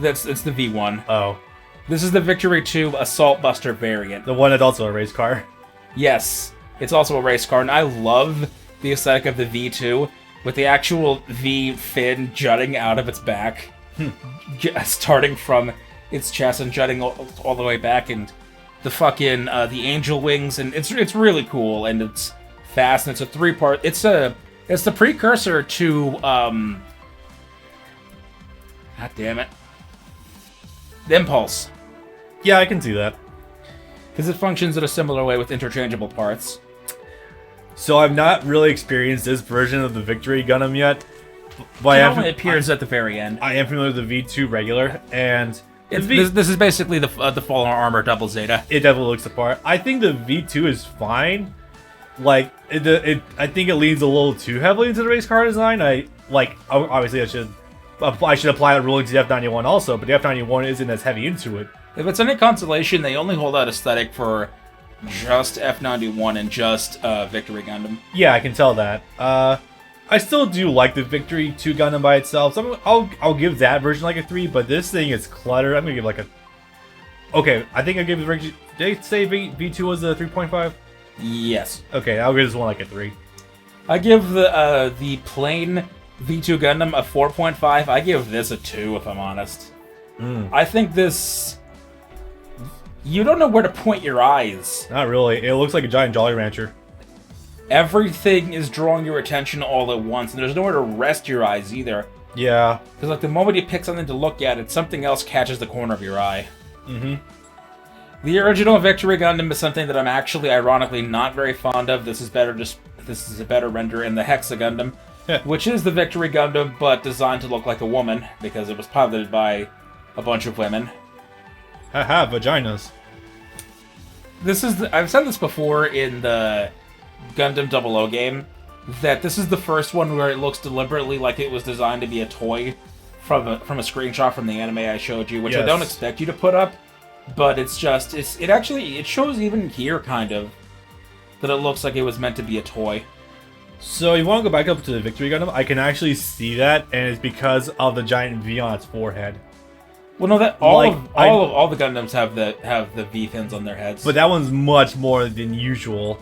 It's the V1. Oh. This is the Victory 2 Assault Buster variant. The one that's also a race car. Yes, it's also a race car, and I love the aesthetic of the V2 with the actual V fin jutting out of its back, starting from its chest and jutting all the way back, and the fucking the angel wings, and it's really cool, and it's fast, and it's a 3-part. It's the precursor to God damn it, the Impulse. Yeah, I can see that. Because it functions in a similar way with interchangeable parts. So I've not really experienced this version of the Victory Gundam yet. But It only appears at the very end. I am familiar with the V2 regular, and this is basically the Fallen Armor Double Zeta. it definitely looks the part. I think the V2 is fine. Like I think it leans a little too heavily into the race car design. Obviously I should apply that ruling to the F91 also, but the F91 isn't as heavy into it. If it's any consolation, they only hold that aesthetic for just F91 and just Victory Gundam. Yeah, I can tell that. I still do like the Victory 2 Gundam by itself, so I'll give that version like a 3, but this thing is cluttered. I'm gonna give like a... Okay, I think I gave the... Did they say V2 was a 3.5? Yes. Okay, I'll give this one like a 3. I give the plain V2 Gundam a 4.5. I give this a 2, if I'm honest. I think this You don't know where to point your eyes. Not really. It looks like a giant Jolly Rancher. Everything is drawing your attention all at once, and there's nowhere to rest your eyes either. Yeah. Because like the moment you pick something to look at, it something else catches the corner of your eye. Mm-hmm. The original Victory Gundam is something that I'm actually, ironically, not very fond of. This is a better render in the Hexa Gundam, which is the Victory Gundam, but designed to look like a woman because it was piloted by a bunch of women. Haha, vaginas. I've said this before in the Gundam 00 game, that this is the first one where it looks deliberately like it was designed to be a toy from a screenshot from the anime I showed you, which I don't expect you to put up. But it shows even here, kind of, that it looks like it was meant to be a toy. So you want to go back up to the Victory Gundam? I can actually see that, and it's because of the giant V on its forehead. Well, no, that all the Gundams have the V fins on their heads. But that one's much more than usual.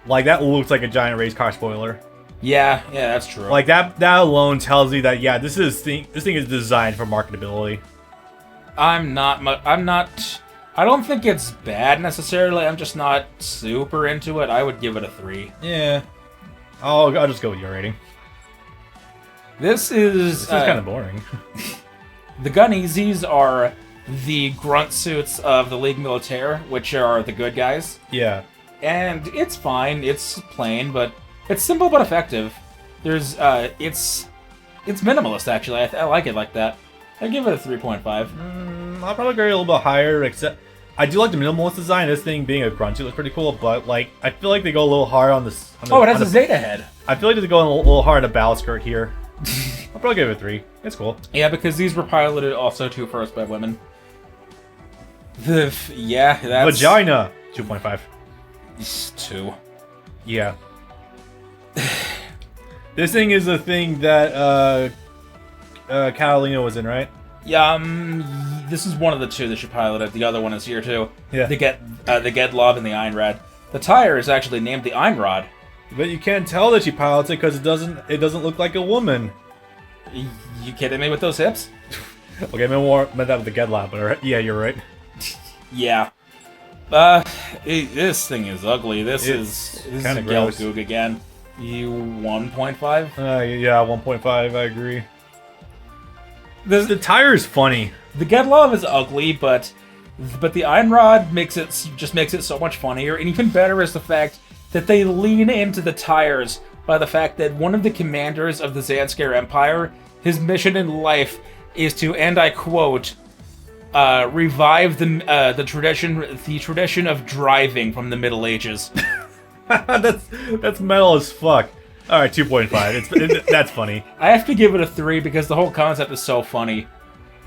Like, that looks like a giant race car spoiler. Yeah, that's true. Like, that alone tells me that, yeah, this thing is designed for marketability. I don't think it's bad necessarily. I'm just not super into it. I would give it a 3. Yeah. I'll just go with your rating. This is kind of boring. The Gun-Easies are the grunt suits of the Ligue Militaire, which are the good guys. Yeah. And it's fine. It's plain, but it's simple but effective. It's minimalist, actually. I like it like that. I give it a 3.5. I'll probably go a little bit higher, except I do like the minimalist design. This thing being a grunt suit looks pretty cool, but like I feel like they go a little hard on this. It has a Zeta head. I feel like they go a little hard on the battle skirt here. I'll probably give it a 3. It's cool. Yeah, because these were piloted also too first by women. That's Vagina 2.5. 2. Yeah. This thing is a thing that Catalina was in, right? Yeah, this is one of the two that she piloted. The other one is here too. Yeah. The Gedlov and the Einrad. The tire is actually named the Einrad. But you can't tell that she pilots it because it doesn't look like a woman. You kidding me with those hips? Okay, I meant that with the Gedlab, but yeah, you're right. Yeah. This thing is ugly. This is kind of gross. Gelgoog again. You 1.5? Yeah, 1.5. I agree. The tire is funny. The Gedlov is ugly, but the Einrad makes it so much funnier. And even better is the fact that they lean into the tires by the fact that one of the commanders of the Zanskar Empire, his mission in life is to, and I quote, revive the tradition of driving from the Middle Ages. that's metal as fuck. All right, 2.5. That's funny. I have to give it a 3 because the whole concept is so funny.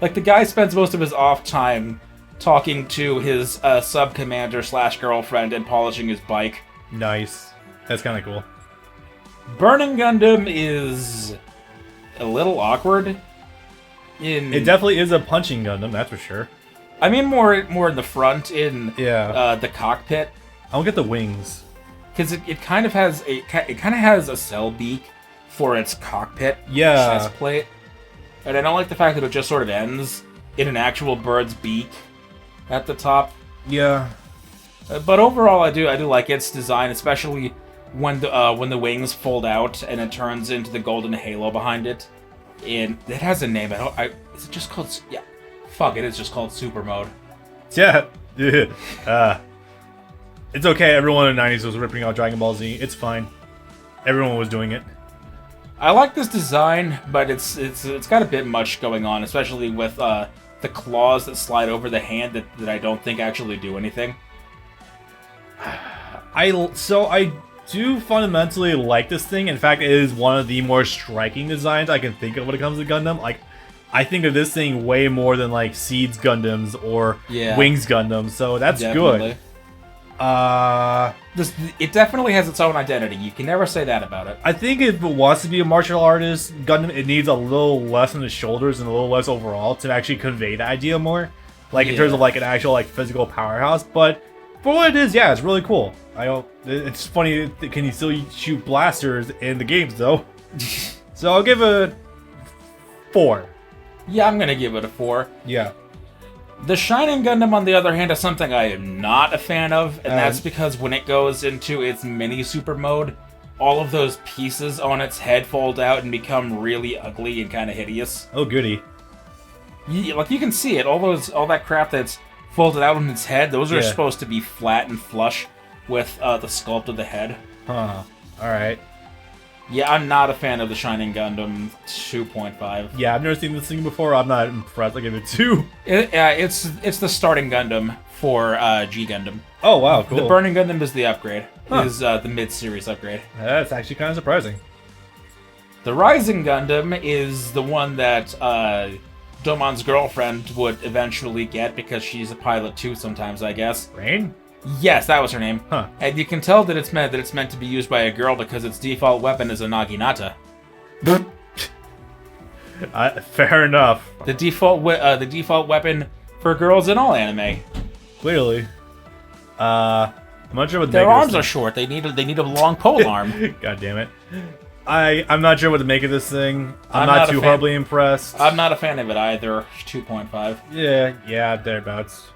Like, the guy spends most of his off time talking to his sub-commander / girlfriend and polishing his bike. Nice. That's kind of cool. Burning Gundam is a little awkward. It definitely is a punching Gundam, that's for sure. I mean, more in the front, in the cockpit. I don't get the wings. Because it kind of has a cell beak for its cockpit chest plate, and I don't like the fact that it just sort of ends in an actual bird's beak at the top. Yeah, but overall, I do like its design, especially when the wings fold out and it turns into the golden halo behind it. And it has a name. Is it just called? Yeah, fuck it. It's just called Super Mode. Yeah. It's okay, everyone in the 90s was ripping out Dragon Ball Z. It's fine. Everyone was doing it. I like this design, but it's got a bit much going on, especially with the claws that slide over the hand that I don't think actually do anything. I do fundamentally like this thing. In fact, it is one of the more striking designs I can think of when it comes to Gundam. Like, I think of this thing way more than like Seeds Gundams or Wings Gundams, so that's definitely good. It definitely has its own identity. You can never say that about it. I think if it wants to be a martial artist Gundam, it needs a little less on the shoulders and a little less overall to actually convey the idea more. Like, in terms of like an actual like physical powerhouse. But for what it is, yeah, it's really cool. It's funny, can you still shoot blasters in the games though? So I'll give it a 4. Yeah, I'm gonna give it a 4. Yeah. The Shining Gundam, on the other hand, is something I am not a fan of, and that's because when it goes into its mini super mode, all of those pieces on its head fold out and become really ugly and kind of hideous. Oh, goody. Like, you can see it. All that crap that's folded out on its head, those are supposed to be flat and flush with the sculpt of the head. Huh. Alright. Yeah, I'm not a fan of the Shining Gundam 2.5. Yeah, I've never seen this thing before. I'm not impressed. I give it 2. It's the starting Gundam for G Gundam. Oh, wow, cool. The Burning Gundam is the upgrade. Is the mid-series upgrade. That's actually kind of surprising. The Rising Gundam is the one that Domon's girlfriend would eventually get because she's a pilot too sometimes, I guess. Rain? Yes, that was her name. Huh. And you can tell that it's meant to be used by a girl because its default weapon is a Naginata. Fair enough. The default weapon for girls in all anime. Clearly. I'm not sure what their arms are short. They need a long pole arm. God damn it. I'm not sure what to make of this thing. I'm not too horribly impressed. I'm not a fan of it either. 2.5. Yeah, thereabouts.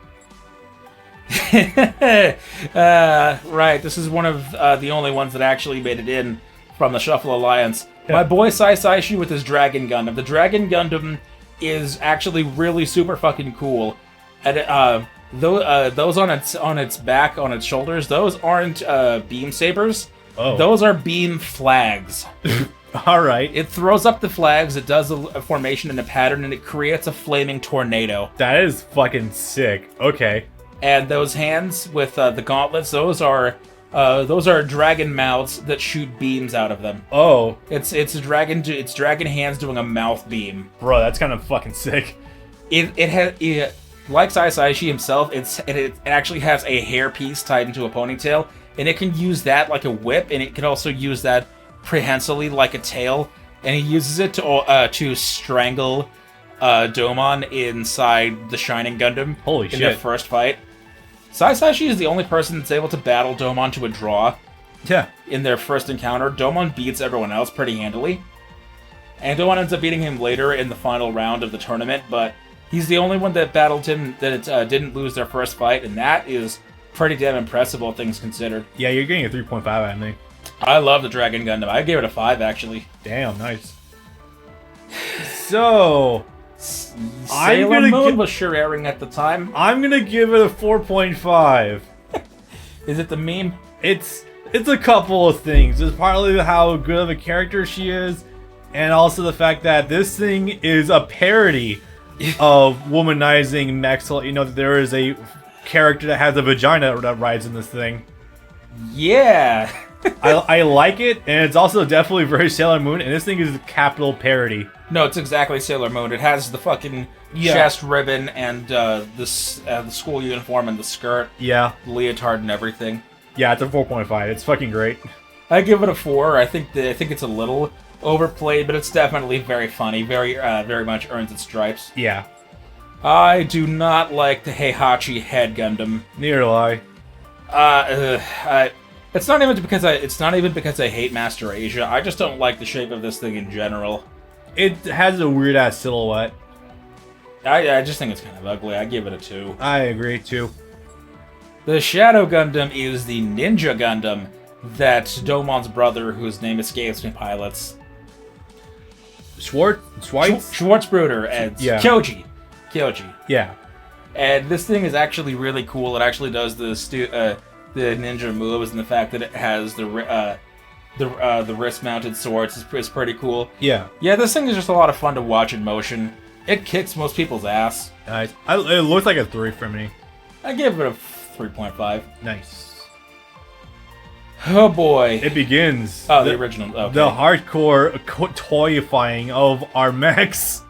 Right, this is one of the only ones that actually made it in from the Shuffle Alliance. Yeah. My boy Sai Saishu with his Dragon Gundam. The Dragon Gundam is actually really super fucking cool. And those on its back, on its shoulders, those aren't beam sabers. Oh. Those are beam flags. Alright. It throws up the flags, it does a formation and a pattern, and it creates a flaming tornado. That is fucking sick. Okay. And those hands with the gauntlets, those are dragon mouths that shoot beams out of them. Oh. It's dragon hands doing a mouth beam. Bro, that's kind of fucking sick. It like Sai Saishi himself, it actually has a hairpiece tied into a ponytail, and it can use that like a whip, and it can also use that prehensily like a tail, and he uses it to strangle Domon inside the Shining Gundam. Holy shit. In their first fight. Sai Saishi is the only person that's able to battle Domon to a draw. Yeah. In their first encounter. Domon beats everyone else pretty handily. And Domon ends up beating him later in the final round of the tournament, but he's the only one that battled him that didn't lose their first fight, and that is pretty damn impressive, all things considered. Yeah, you're getting a 3.5 out of me. I love the Dragon Gundam. I gave it a 5, actually. Damn, nice. So... Sailor Moon was sure airing at the time. I'm gonna give it a 4.5. Is it the meme? It's a couple of things. It's partly how good of a character she is, and also the fact that this thing is a parody of womanizing mechs. You know, there is a character that has a vagina that rides in this thing. Yeah. I like it, and it's also definitely very Sailor Moon, and this thing is a capital parody. No, it's exactly Sailor Moon. It has the fucking chest ribbon and the school uniform and the skirt. Yeah. The leotard and everything. Yeah, it's a 4.5. It's fucking great. I give it a 4. I think it's a little overplayed, but it's definitely very funny. Very much earns its stripes. Yeah. I do not like the Heihachi head Gundam. Neither do I. It's not even because I hate Master Asia. I just don't like the shape of this thing in general. It has a weird ass silhouette. I just think it's kind of ugly. I give it a 2. I agree too. The Shadow Gundam is the Ninja Gundam that Domon's brother, whose name escapes me, pilots. Schwarzbruder and Kyoji. Yeah. And this thing is actually really cool. It actually does the ninja moves, and the fact that it has the wrist-mounted swords is pretty cool. Yeah. Yeah, this thing is just a lot of fun to watch in motion. It kicks most people's ass. Nice. It looks like a 3 for me. I give it a 3.5. Nice. Oh boy. It begins. Oh, the original. Okay. The hardcore toyifying of our mechs.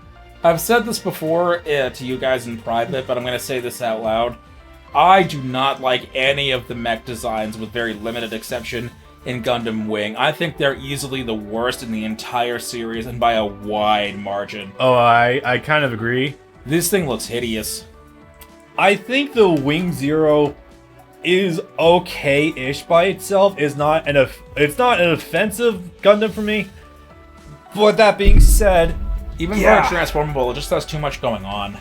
I've said this before to you guys in private, but I'm going to say this out loud. I do not like any of the mech designs, with very limited exception, in Gundam Wing. I think they're easily the worst in the entire series, and by a wide margin. Oh, I kind of agree. This thing looks hideous. I think the Wing Zero is okay-ish by itself. It's not an offensive Gundam for me. But that being said, even though it's transformable, it just has too much going on.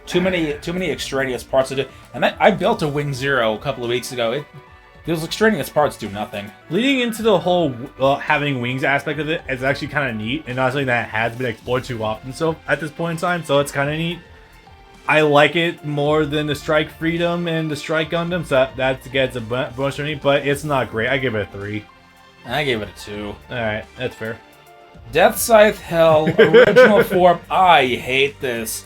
Too many extraneous parts to do. And I built a Wing Zero a couple of weeks ago. Those extraneous parts do nothing. Leading into the whole having wings aspect of it is actually kind of neat, and not something that has been explored too often so at this point in time, so it's kind of neat. I like it more than the Strike Freedom and the Strike Gundam, so that gets a bonus for me, but it's not great. I give it a 3. I gave it a 2. Alright, that's fair. Death Scythe Hell, original form. I hate this.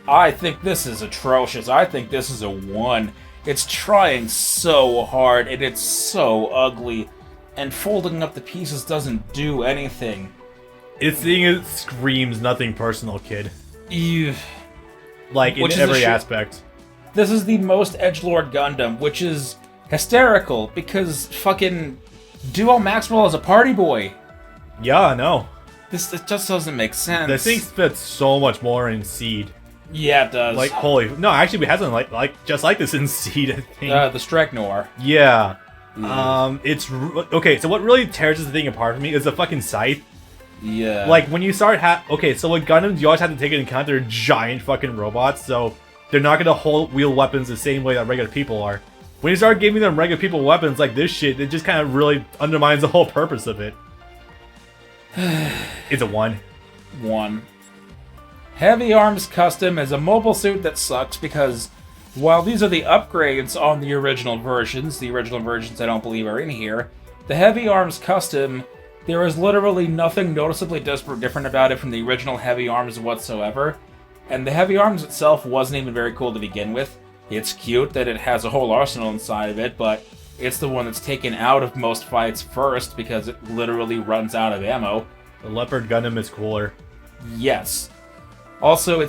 I think this is atrocious. I think this is a 1. It's trying so hard, and it's so ugly. And folding up the pieces doesn't do anything. It's seeing it screams nothing personal, kid. Ew. Like, in every aspect. This is the most edgelord Gundam, which is hysterical, because fucking Duo Maxwell is a party boy. Yeah, I know. It just doesn't make sense. The thing fits so much more in Seed. Yeah, it does. Like, holy... No, actually, we have something just like this in Seed, I think. The Strike Noir. Yeah. It's... Okay, so what really tears this thing apart for me is the fucking scythe. Yeah. Like, when you start okay, so with Gundams, you always have to take into account they're giant fucking robots, so they're not gonna wield weapons the same way that regular people are. When you start giving them regular people weapons like this shit, it just kind of really undermines the whole purpose of it. It's a 1. 1. Heavy Arms Custom is a mobile suit that sucks because while these are the upgrades on the original versions I don't believe are in here, the Heavy Arms Custom, there is literally nothing noticeably different about it from the original Heavy Arms whatsoever, and the Heavy Arms itself wasn't even very cool to begin with. It's cute that it has a whole arsenal inside of it, but it's the one that's taken out of most fights first because it literally runs out of ammo. The Leopard Gundam is cooler. Yes. Also,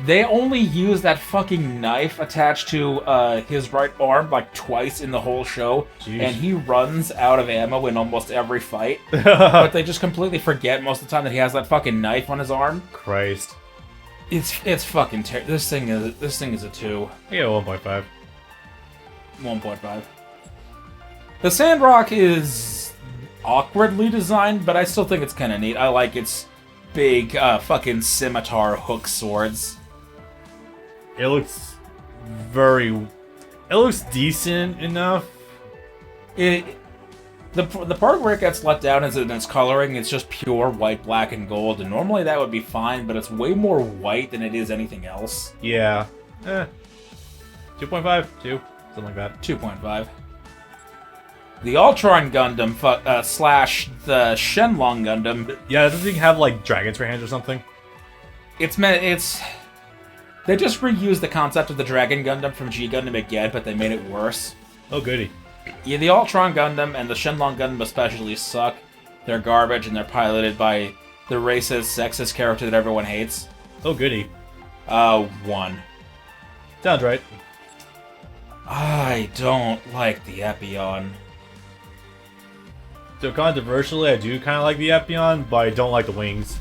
they only use that fucking knife attached to his right arm like twice in the whole show, Jeez. And he runs out of ammo in almost every fight. But they just completely forget most of the time that he has that fucking knife on his arm. Christ. It's fucking terrible. This thing is a 2. Yeah, 1.5. 1.5. The Sandrock is awkwardly designed, but I still think it's kind of neat. I like its big fucking scimitar hook swords. It looks decent enough. The part where it gets let down is in its coloring. It's just pure white, black, and gold, and normally that would be fine, but it's way more white than it is anything else. Yeah. 2.5? 2? Something like that. 2.5. The Ultron Gundam slash the Shenlong Gundam. Yeah, doesn't it have like dragons for hands or something? They just reused the concept of the Dragon Gundam from G Gundam again, but they made it worse. Oh, goody. Yeah, the Ultron Gundam and the Shenlong Gundam especially suck. They're garbage and they're piloted by the racist, sexist character that everyone hates. Oh, goody. 1. Sounds right. I don't like the Epion. So controversially, I do kind of like the Epion, but I don't like the wings.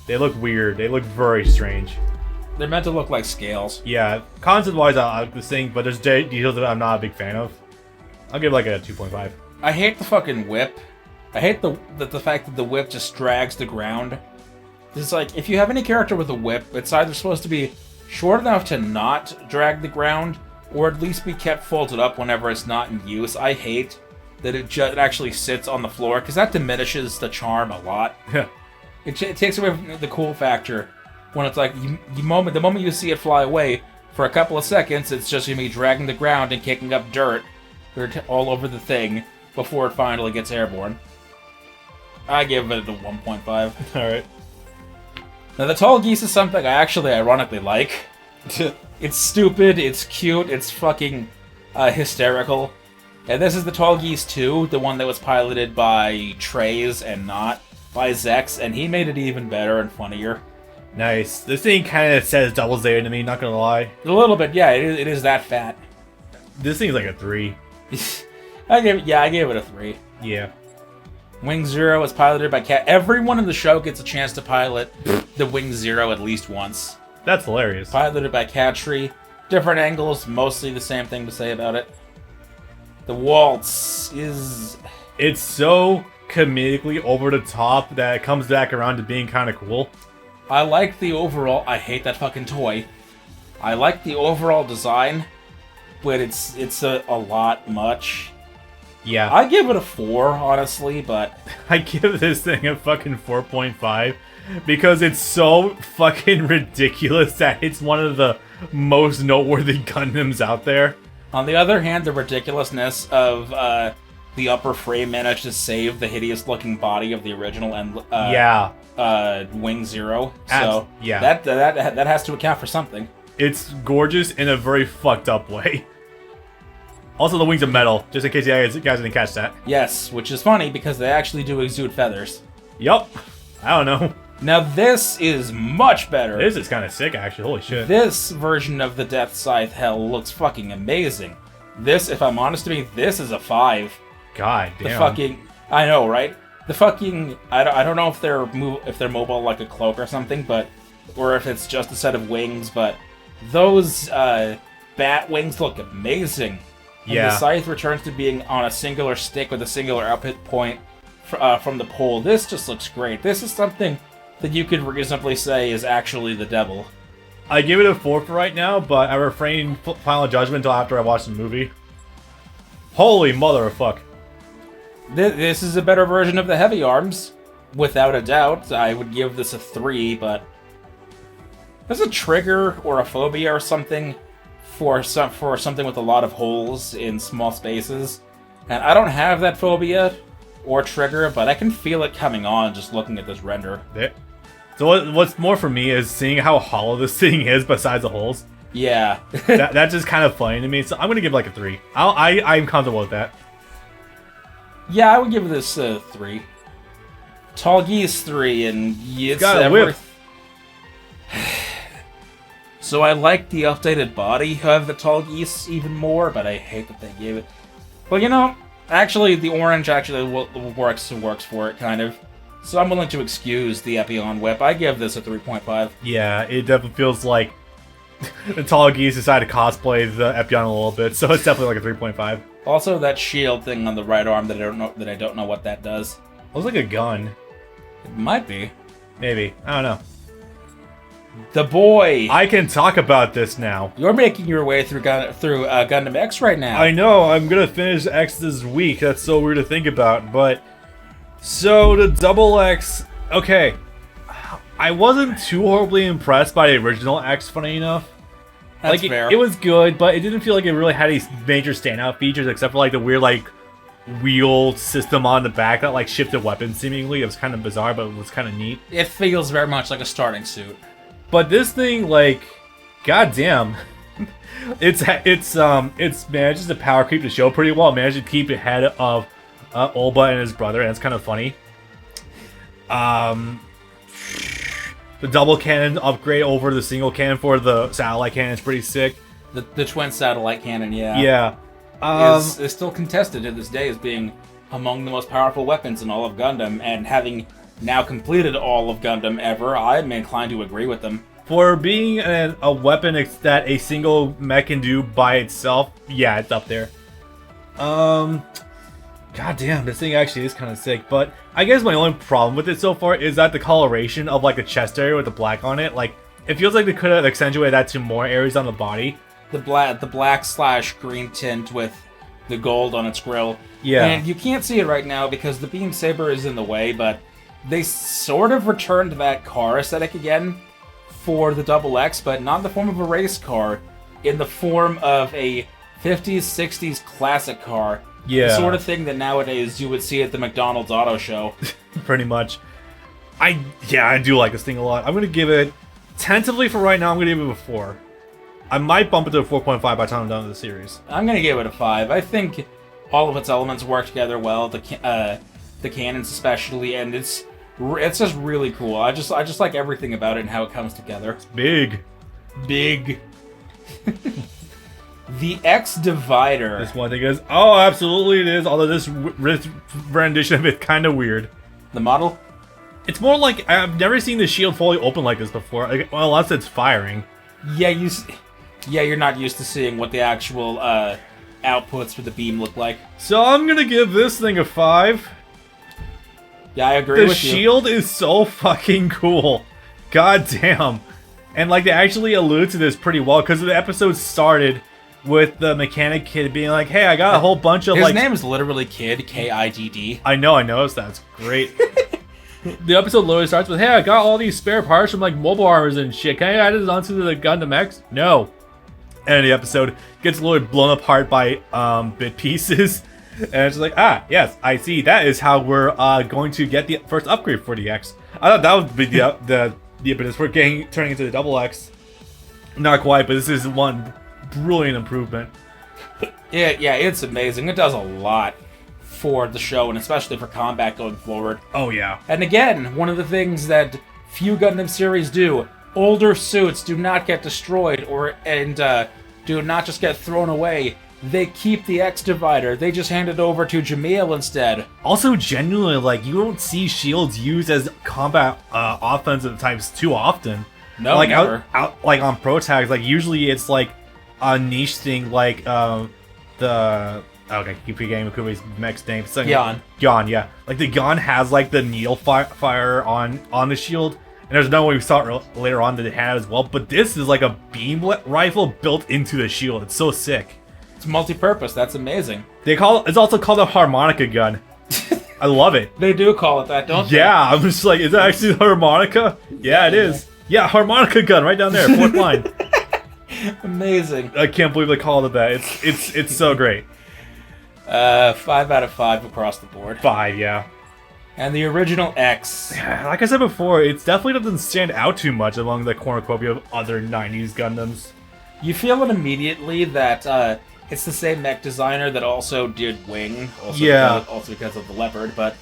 They look weird. They look very strange. They're meant to look like scales. Yeah, concept-wise, I like this thing, but there's details that I'm not a big fan of. I'll give it like a 2.5. I hate the fucking whip. I hate the fact that the whip just drags the ground. It's like, if you have any character with a whip, it's either supposed to be short enough to not drag the ground, or at least be kept folded up whenever it's not in use. I hate that it actually sits on the floor, because that diminishes the charm a lot. It takes away from the cool factor. When it's like, the moment you see it fly away, for a couple of seconds, it's just going to be dragging the ground and kicking up dirt all over the thing before it finally gets airborne. I give it a 1.5. Alright. Now, the Tall Geese is something I actually ironically like. It's stupid, it's cute, it's fucking hysterical. And this is the Tall Geese 2, the one that was piloted by Trey's and not by Zex, and he made it even better and funnier. Nice. This thing kind of says double Zeta to me, not gonna lie. A little bit, yeah, it is that fat. This thing's like a 3. I gave it a 3. Yeah. Wing Zero is piloted by Cat. Everyone in the show gets a chance to pilot the Wing Zero at least once. That's hilarious. Piloted by Cattree. Different angles, mostly the same thing to say about it. The waltz is... It's so comedically over the top that it comes back around to being kind of cool. I like the overall... I hate that fucking toy. I like the overall design, but it's a lot much. Yeah. I give it a 4, honestly, but... I give this thing a fucking 4.5 because it's so fucking ridiculous that it's one of the most noteworthy Gundams out there. On the other hand, the ridiculousness of the upper frame managed to save the hideous-looking body of the original and Wing Zero. So yeah, that has to account for something. It's gorgeous in a very fucked up way. Also, the wings are metal, just in case you guys didn't catch that. Yes, which is funny because they actually do exude feathers. Yup. I don't know. Now this is much better. This is kind of sick, actually. Holy shit. This version of the Death Scythe Hell looks fucking amazing. This, if I'm honest to me, this is a 5. God damn. The fucking... I know, right? The fucking... I don't know if they're mobile like a cloak or something, but... Or if it's just a set of wings, but... Those, bat wings look amazing. And the scythe returns to being on a singular stick with a singular output point from the pole. This just looks great. This is something that you could reasonably say is actually the devil. I give it a 4 for right now, but I refrain final judgment until after I watch the movie. Holy mother of fuck. This is a better version of the heavy arms, without a doubt. I would give this a 3, but there's a trigger or a phobia or something for something with a lot of holes in small spaces, and I don't have that phobia or trigger, but I can feel it coming on just looking at this render. So what's more for me is seeing how hollow this thing is besides the holes. Yeah. That's just kind of funny to me, so I'm gonna give it like a 3. I'm comfortable with that. Yeah, I would give this a 3. Tall Geese 3, and it's got a whip. So I like the updated body of the Tall Geese even more, but I hate that they gave it. Well, you know, actually, the orange actually works for it, kind of. So I'm willing to excuse the Epion whip. I give this a 3.5. Yeah, it definitely feels like the Tall Geese decided to cosplay the Epion a little bit, so it's definitely like a 3.5. Also, that shield thing on the right arm that I don't know what that does. It looks like a gun. It might be. Maybe. I don't know. The boy! I can talk about this now. You're making your way through Gundam X right now. I know, I'm gonna finish X this week. That's so weird to think about, but... So, the Double X... Okay. I wasn't too horribly impressed by the original X, funny enough. That's like, fair. It was good, but it didn't feel like it really had any major standout features, except for like the weird, like, wheel system on the back that like shifted weapons seemingly. It was kind of bizarre, but it was kind of neat. It feels very much like a starting suit. But this thing, like, goddamn, it's manages to power creep the show pretty well. It managed to keep ahead of Olba and his brother, and it's kind of funny. The double cannon upgrade over the single cannon for the satellite cannon is pretty sick. The twin satellite cannon, yeah. Yeah. Is still contested to this day as being among the most powerful weapons in all of Gundam, and having now completed all of Gundam ever, I'm inclined to agree with them. For being a weapon that a single mech can do by itself, yeah, it's up there. God damn, this thing actually is kind of sick, but I guess my only problem with it so far is that the coloration of like the chest area with the black on it, like, it feels like they could have accentuated that to more areas on the body. The black/green tint with the gold on its grill. Yeah. And you can't see it right now because the beam saber is in the way, but they sort of returned that car aesthetic again for the Double X, but not in the form of a race car, in the form of a 50s, 60s classic car. Yeah. The sort of thing that nowadays you would see at the McDonald's auto show. Pretty much. I do like this thing a lot. I'm going to give it, tentatively for right now, I'm going to give it a 4. I might bump it to a 4.5 by the time I'm done with the series. I'm going to give it a 5. I think all of its elements work together well, the cannons especially, and it's just really cool. I just like everything about it and how it comes together. It's big. Big. The X Divider. This one thing is, oh, absolutely it is, although this rendition of it's kind of weird. The model? It's more like, I've never seen the shield fully open like this before, like, well, unless it's firing. Yeah, you're not used to seeing what the actual outputs for the beam look like. So I'm gonna give this thing a 5. Yeah, I agree with you. The shield is so fucking cool. God damn. And like they actually allude to this pretty well because the episode started with the mechanic kid being like, "Hey, I got a whole bunch of His like." name is literally Kid, Kidd. I know, I noticed that. It's great. The episode literally starts with, "Hey, I got all these spare parts from like mobile armors and shit. Can I add this onto the Gundam Mechs?" No. And the episode gets literally blown apart by bit pieces. And it's like, yes, I see. That is how we're going to get the first upgrade for the X. I thought that would be the impetus for turning into the double X. Not quite, but this is one brilliant improvement. Yeah, it's amazing. It does a lot for the show, and especially for combat going forward. Oh, yeah. And again, one of the things that few Gundam series do, older suits do not get destroyed and do not just get thrown away. They keep the X divider. They just hand it over to Jamil instead. Also, genuinely, like, you don't see shields used as combat offensive types too often. No, like never. Like on pro tags, like usually it's like a niche thing, like the okay, keep forgetting Kubri's Mech's name. Gyan, yeah. Like the Gyan has like the needle fire on the shield, and there's no way we saw it later on that it had as well. But this is like a beam rifle built into the shield. It's so sick. It's multi-purpose. That's amazing. It's also called a harmonica gun. I love it. They do call it that, don't they? Yeah, I'm just like, is that actually a harmonica? Yeah, it is. Yeah, harmonica gun right down there, 4th line. Amazing. I can't believe they called it that. It's so great. 5 out of 5 across the board. 5, yeah. And the original X. Like I said before, it definitely doesn't stand out too much among the cornucopia of other 90s Gundams. You feel it immediately that it's the same mech designer that also did Wing, also because of the Leopard, but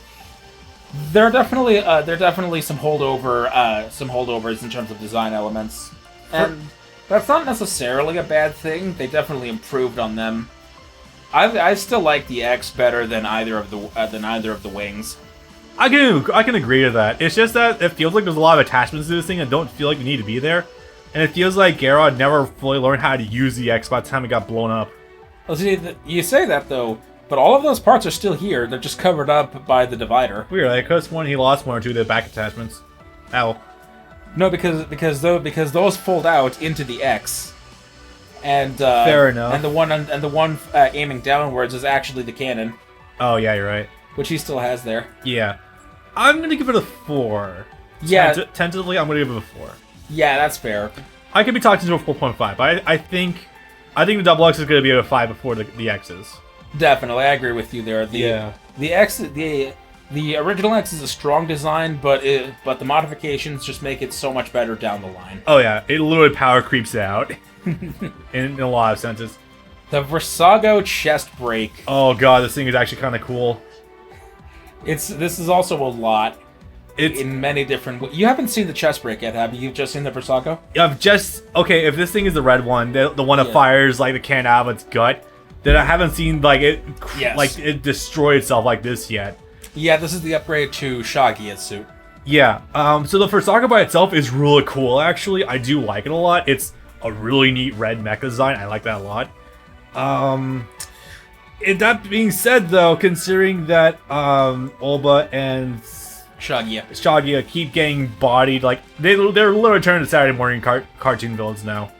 there are definitely some holdovers in terms of design elements, and that's not necessarily a bad thing. They definitely improved on them. I still like the X better than either of the Wings. I can agree to that. It's just that it feels like there's a lot of attachments to this thing that don't feel like they need to be there, and it feels like Garrod never fully learned how to use the X by the time it got blown up. Well, see, you say that though, but all of those parts are still here. They're just covered up by the divider. Weird. I could have sworn he lost one or two of the back attachments. Ow. No, because those fold out into the X, and fair enough. And the one aiming downwards is actually the cannon. Oh yeah, you're right. Which he still has there. Yeah, I'm gonna give it a 4. Yeah, tentatively, I'm gonna give it a 4. Yeah, that's fair. I could be talking to a 4.5, but I think the double X is gonna be a 5 before the X's. Definitely, I agree with you there. The original X is a strong design, but the modifications just make it so much better down the line. Oh yeah, it literally power creeps out in a lot of senses. The Versago chest break. Oh god, this thing is actually kind of cool. This is also a lot. It's in many different ways. You haven't seen the chest break yet, have you? You've just seen the Versago? Okay, if this thing is the red one, the one that fires like the cannon out of its gut, then I haven't seen like it destroy itself like this yet. Yeah, this is the upgrade to Shagia's suit. Yeah, so the Versago by itself is really cool, actually. I do like it a lot. It's a really neat red mech design. I like that a lot. That being said, though, considering that Olba and Shagia keep getting bodied, like they're literally turning to Saturday morning cartoon villains now.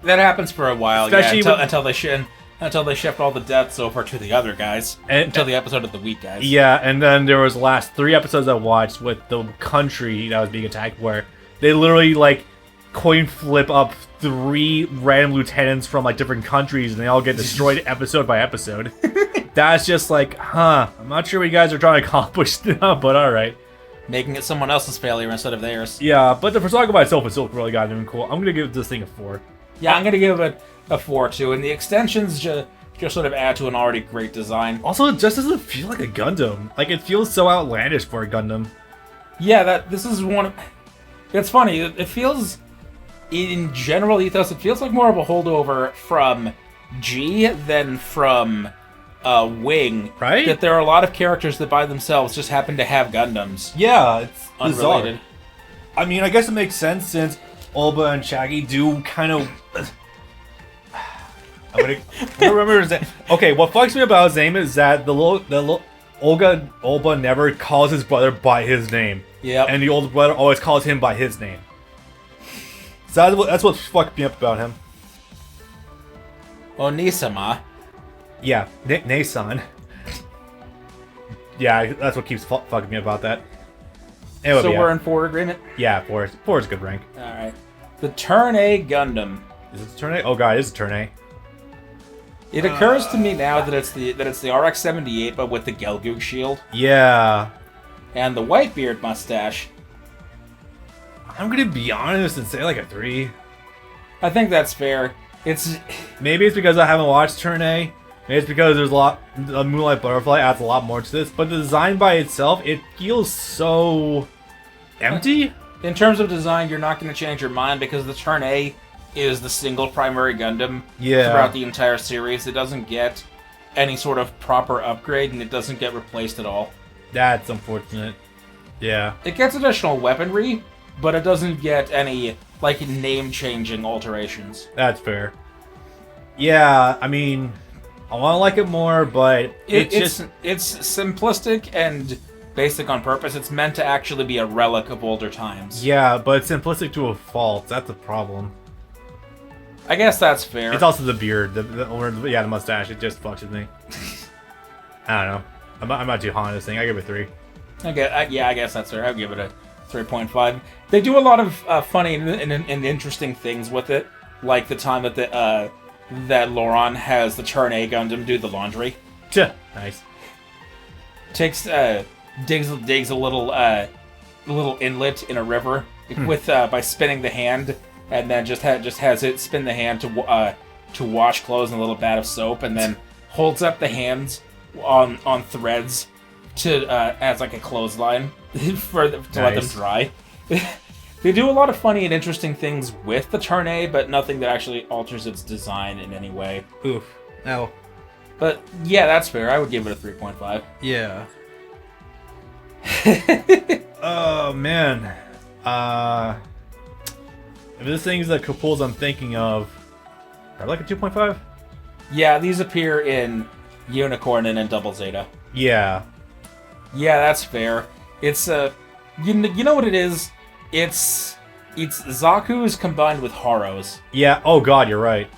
That happens for a while, especially until they shift all the deaths over to the other guys, until the episode of the week guys. Yeah, and then there was the last 3 episodes I watched with the country that was being attacked, where they literally like coin flip up 3 random lieutenants from like different countries, and they all get destroyed episode by episode. That's just like, I'm not sure what you guys are trying to accomplish now, but all right. Making it someone else's failure instead of theirs. Yeah, but the Versago by itself is still really goddamn cool. I'm gonna give this thing a 4. Yeah, I'm gonna give it a 4 too, and the extensions just sort of add to an already great design. Also, it just doesn't feel like a Gundam. Like, it feels so outlandish for a Gundam. Yeah, this is one. It's funny. It feels, in general ethos, it feels like more of a holdover from G than from Wing. Right? That there are a lot of characters that by themselves just happen to have Gundams. Yeah, it's unrelated. Bizarre. I mean, I guess it makes sense since Olba and Shaggy do kind of. I'm gonna remember his name. Okay, what fucks me about his name is that Olba never calls his brother by his name. Yeah. And the older brother always calls him by his name. So that's what fucked me up about him. Onisama. Yeah, Nason. Yeah, that's what keeps fucking me about that. Anyway, So we're in 4 agreement? Yeah, 4. 4 is a good rank. Alright. The Turn A Gundam. Is it Turn A? Oh god, it is Turn A. It occurs to me now that it's the RX-78, but with the Gelgoog shield. Yeah. And the Whitebeard mustache. I'm gonna be honest and say like a 3. I think that's fair. Maybe it's because I haven't watched Turn A. Maybe it's because there's a lot. The Moonlight Butterfly adds a lot more to this, but the design by itself, it feels so empty. In terms of design, you're not going to change your mind because the Turn A is the single primary Gundam throughout the entire series. It doesn't get any sort of proper upgrade, and it doesn't get replaced at all. That's unfortunate. Yeah. It gets additional weaponry, but it doesn't get any, like, name-changing alterations. That's fair. Yeah, I mean, I want to like it more, but it's simplistic and basic on purpose. It's meant to actually be a relic of older times. Yeah, but it's simplistic to a fault. That's a problem. I guess that's fair. It's also the beard, the mustache. It just fucks with me. I don't know. I'm not too hot on this thing. I give it a 3. I guess that's fair. I'll give it a 3.5. They do a lot of funny and interesting things with it, like the time that that Laurent has the Turn A Gundam do the laundry. Nice. Digs a little inlet in a river with by spinning the hand, and then just has it spin the hand to wash clothes in a little vat of soap, and then holds up the hands on threads to as like a clothesline to let them dry. They do a lot of funny and interesting things with the Turn A, but nothing that actually alters its design in any way. Oof. No. But yeah, that's fair. I would give it a 3.5. Yeah. Oh man. If this thing's the Kapools I'm thinking of, I like a 2.5. Yeah, these appear in Unicorn and in Double Zeta. Yeah. Yeah, that's fair. It's you know what it is? It's Zaku's combined with Haro's. Yeah. Oh god, you're right.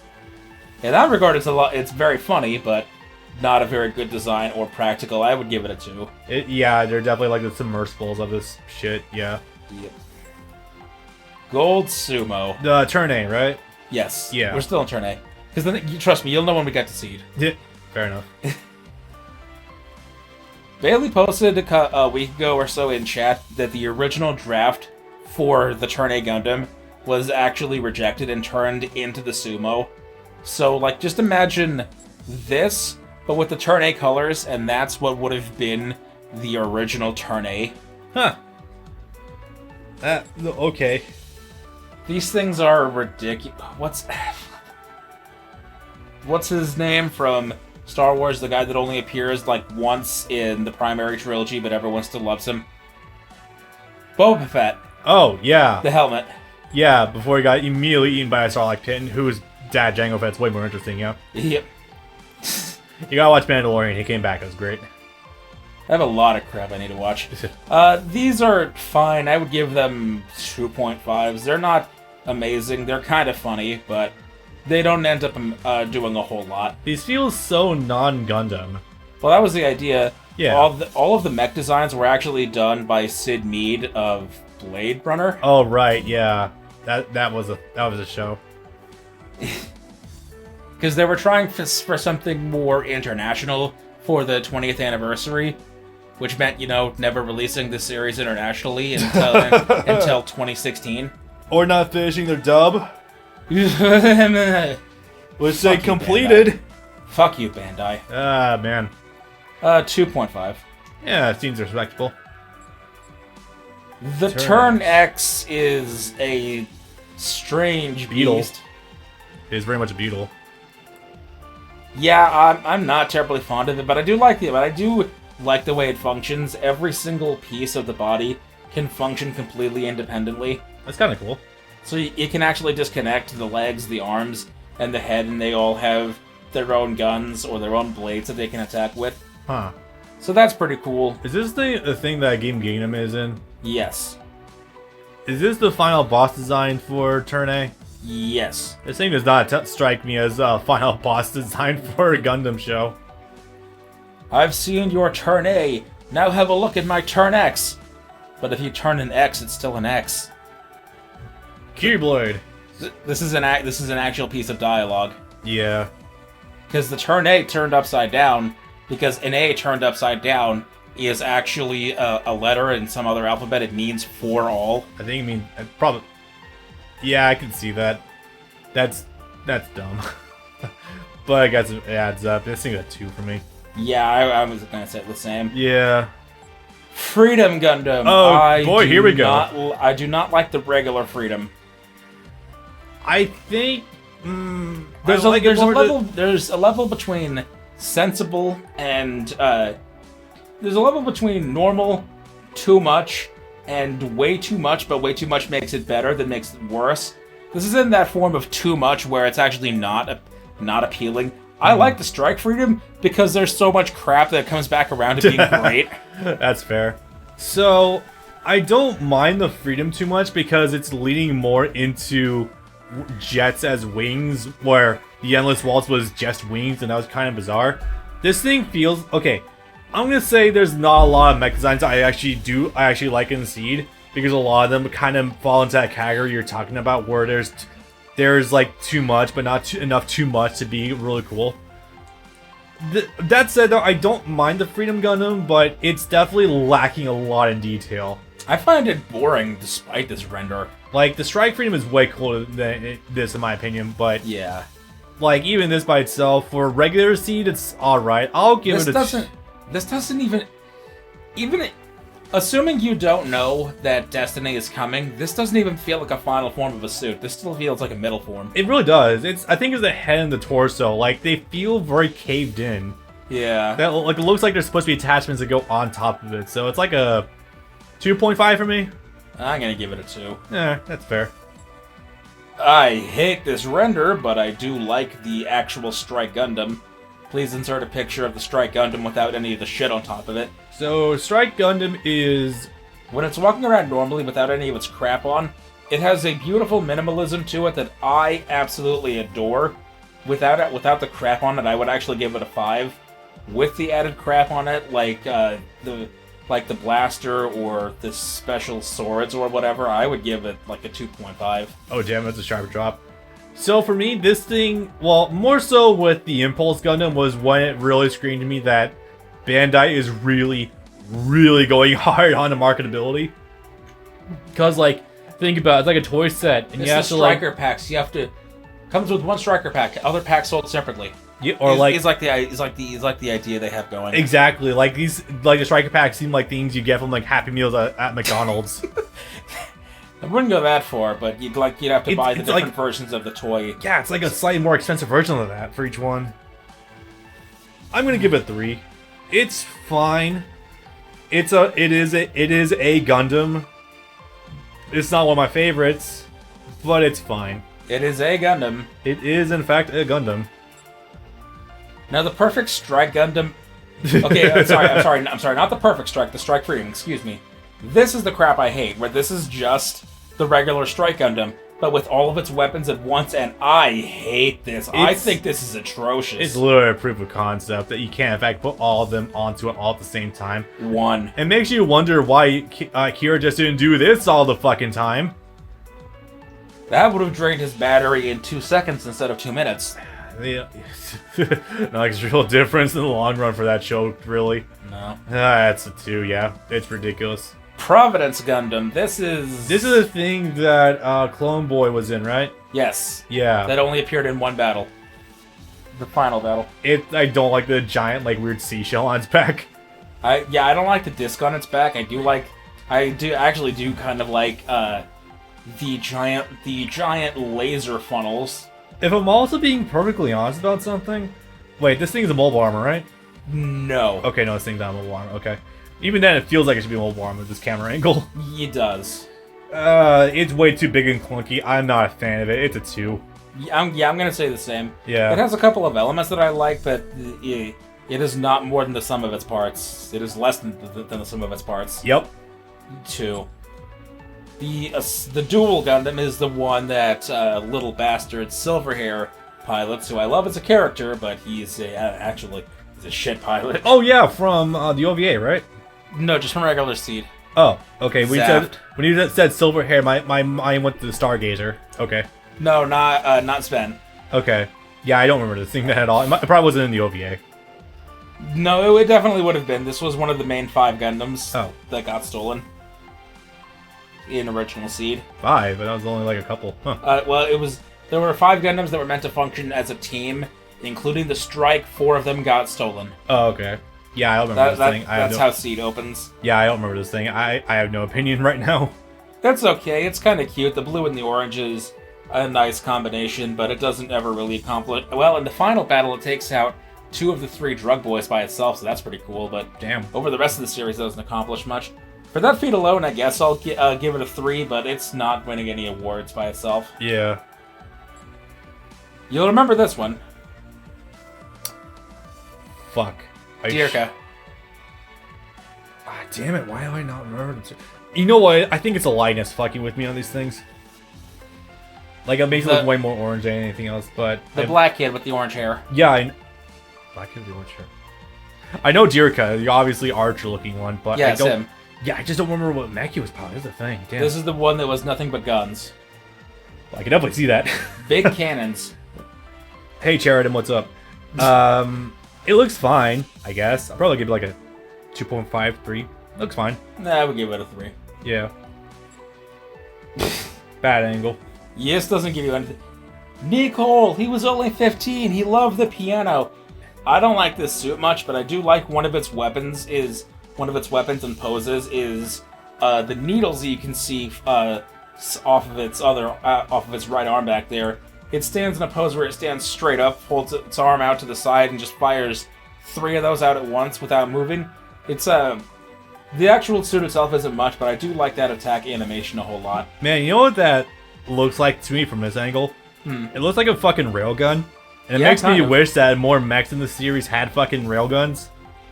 In that regard, it's very funny, but not a very good design or practical. I would give it a 2. Yeah, they're definitely like the submersibles of this shit. Yeah. Yep. Gold Sumo. The Turn A, right? Yes. Yeah. We're still in Turn A. Because then, trust me, you'll know when we get to Seed. Yeah. Fair enough. Bailey posted a week ago or so in chat that the original draft for the Turn A Gundam was actually rejected and turned into the Sumo. So, like, just imagine this, but with the Turn A colors, and that's what would have been the original Turn A. Huh. Okay. These things are ridiculous. What's his name from Star Wars? The guy that only appears like once in the primary trilogy, but everyone still loves him. Boba Fett. Oh yeah. The helmet. Yeah. Before he got immediately eaten by a Sarlacc pit, whose dad Jango Fett's way more interesting. Yeah. Yep. You gotta watch Mandalorian. He came back. It was great. I have a lot of crap I need to watch. These are fine. I would give them 2.5s. They're not amazing. They're kind of funny, but they don't end up doing a whole lot. These feel so non-Gundam. Well, that was the idea. Yeah. All of the mech designs were actually done by Sid Mead of Blade Runner. Oh right, yeah. That was a show. Because they were trying for something more international for the 20th anniversary, which meant, never releasing the series internationally until 2016. Or not finishing their dub. Which they completed. Fuck you, Bandai. Ah, man. 2.5. Yeah, it seems respectable. The Turn X is a strange beetle. beast. It is very much a beetle. Yeah, I'm not terribly fond of it, but I do like it. But I do like the way it functions. Every single piece of the body can function completely independently. That's kind of cool. So you can actually disconnect the legs, the arms, and the head, and they all have their own guns or their own blades that they can attack with. Huh. So that's pretty cool. Is this the thing that Game Gundam is in? Yes. Is this the final boss design for Turn A? Yes. This thing does not strike me as a final boss design for a Gundam show. I've seen your Turn A. Now have a look at my Turn X. But if you turn an X, it's still an X. Keyblade. This is an actual piece of dialogue. Yeah. Because the Turn A turned upside down, because an A turned upside down is actually a letter in some other alphabet. It means for all. I think it means probably. Yeah, I can see that. That's dumb. But I guess it adds up. This thing's a 2 for me. Yeah, I was gonna say the same. Yeah. Freedom Gundam. Oh boy, here we go. I do not like the regular Freedom. I think there's a level between sensible and there's a level between normal, too much, and way too much, but way too much makes it better that makes it worse. This is in that form of too much where it's actually not appealing. I like the Strike Freedom because there's so much crap that comes back around to being great. That's fair. So, I don't mind the Freedom too much because it's leaning more into jets as wings, where the Endless Waltz was just wings, and that was kind of bizarre. This thing feels... Okay, I'm gonna say there's not a lot of mech designs I actually like in Seed, because a lot of them kind of fall into that category you're talking about, where there's like too much, but not enough too much to be really cool. That said, though, I don't mind the Freedom Gundam, but it's definitely lacking a lot in detail. I find it boring despite this render. Like, the Strike Freedom is way cooler than this, in my opinion, but... Yeah. Like, even this by itself, for regular Seed, it's alright. I'll give it a... This doesn't even... Assuming you don't know that Destiny is coming, this doesn't even feel like a final form of a suit. This still feels like a middle form. It really does. I think it's the head and the torso. Like, they feel very caved in. Yeah. Like, it looks like there's supposed to be attachments that go on top of it, so it's like a 2.5 for me. I'm gonna give it a 2. Yeah, that's fair. I hate this render, but I do like the actual Strike Gundam. Please insert a picture of the Strike Gundam without any of the shit on top of it. So, Strike Gundam is... When it's walking around normally without any of its crap on, it has a beautiful minimalism to it that I absolutely adore. Without the crap on it, I would actually give it a 5. With the added crap on it, like the blaster or the special swords or whatever, I would give it like a 2.5. Oh damn, that's a sharp drop. So for me, this thing, well, more so with the Impulse Gundam, was when it really screamed to me that Bandai is really, really going hard on the marketability. Because, like, think about it, it's like a toy set, and it's you have to, striker packs. You have to... Comes with one striker pack. Other packs sold separately. Yeah, or like it's like the idea they have going. Exactly, like the striker packs seem like things you get from like Happy Meals at McDonald's. I wouldn't go that far, but you'd have to buy the different versions of the toy. Yeah, it's like a slightly more expensive version of that for each one. I'm gonna give it a 3. It's fine. It is a Gundam. It's not one of my favorites, but it's fine. It is a Gundam. It is in fact a Gundam. Now the perfect Strike Gundam. Okay, I'm sorry. Not the perfect Strike. The Strike Freedom. Excuse me. This is the crap I hate, where this is just the regular Strike Gundam, but with all of its weapons at once, and I hate this. I think this is atrocious. It's literally a proof of concept that you can, in fact, put all of them onto it all at the same time. It makes you wonder why Kira just didn't do this all the fucking time. That would have drained his battery in 2 seconds instead of 2 minutes. Yeah. No actual difference in the long run for that show, really. No. That's a 2, yeah. It's ridiculous. Providence Gundam. This is a thing that Clone Boy was in, right? Yes. Yeah. That only appeared in one battle. The final battle. I don't like the giant, like, weird seashell on its back. I don't like the disc on its back. I actually do kind of like the giant laser funnels. If I'm also being perfectly honest about something... Wait, this thing's a mobile armor, right? No. Okay, no, this thing's not a mobile armor, okay. Even then, it feels like it should be a mobile armor with this camera angle. It does. It's way too big and clunky. I'm not a fan of it. It's a 2. Yeah, I'm gonna say the same. Yeah. It has a couple of elements that I like, but it is not more than the sum of its parts. It is less than the sum of its parts. Yep. 2. The dual Gundam is the one that little bastard Silverhair pilots, who I love as a character, but he's actually a shit pilot. Oh yeah, from the OVA, right? No, just from regular Seed. Oh, okay. When Zaft. you said silver hair, my mind went to the Stargazer. Okay. No, not Sven. Okay. Yeah, I don't remember this thing at all. It probably wasn't in the OVA. No, it definitely would have been. This was one of the main 5 Gundams Oh. that got stolen in original Seed. 5, but that was only like a couple. Huh. Well, there were 5 Gundams that were meant to function as a team, including the Strike. 4 of them got stolen. Oh, okay. Yeah, I don't remember this thing. That's how Seed opens. Yeah, I don't remember this thing. I have no opinion right now. That's okay. It's kind of cute. The blue and the orange is a nice combination, but it doesn't ever really accomplish. Well, in the final battle, it takes out 2 of the 3 drug boys by itself, so that's pretty cool. But Damn. over the rest of the series, it doesn't accomplish much. For that feat alone, I guess I'll give it a 3, but it's not winning any awards by itself. Yeah. You'll remember this one. Fuck. Dirka. Ah, damn it. Why do I not remember this? You know what? I think it's a Linus fucking with me on these things. Like, it makes it look way more orange than anything else, but... The black kid with the orange hair. Yeah, Black kid with the orange hair. I know Dirka, the obviously Archer-looking one, but Yeah, I don't... him. Yeah, I just don't remember what mech he was piloting. That's the thing. Damn. This is the one that was nothing but guns. I can definitely see that. Big cannons. Hey, Sheridan, what's up? It looks fine, I guess. I'll probably give it like a 2.5, 3. Looks fine. Nah, I would give it a 3. Yeah. Bad angle. Yes doesn't give you anything. Nicole, he was only 15. He loved the piano. I don't like this suit much, but I do like one of its weapons and poses is the needles that you can see off of its right arm back there. It stands in a pose where it stands straight up, holds its arm out to the side, and just fires 3 of those out at once without moving. It's the actual suit itself isn't much, but I do like that attack animation a whole lot. Man, you know what that looks like to me from this angle? It looks like a fucking railgun. And it makes me wish that more mechs in the series had fucking railguns.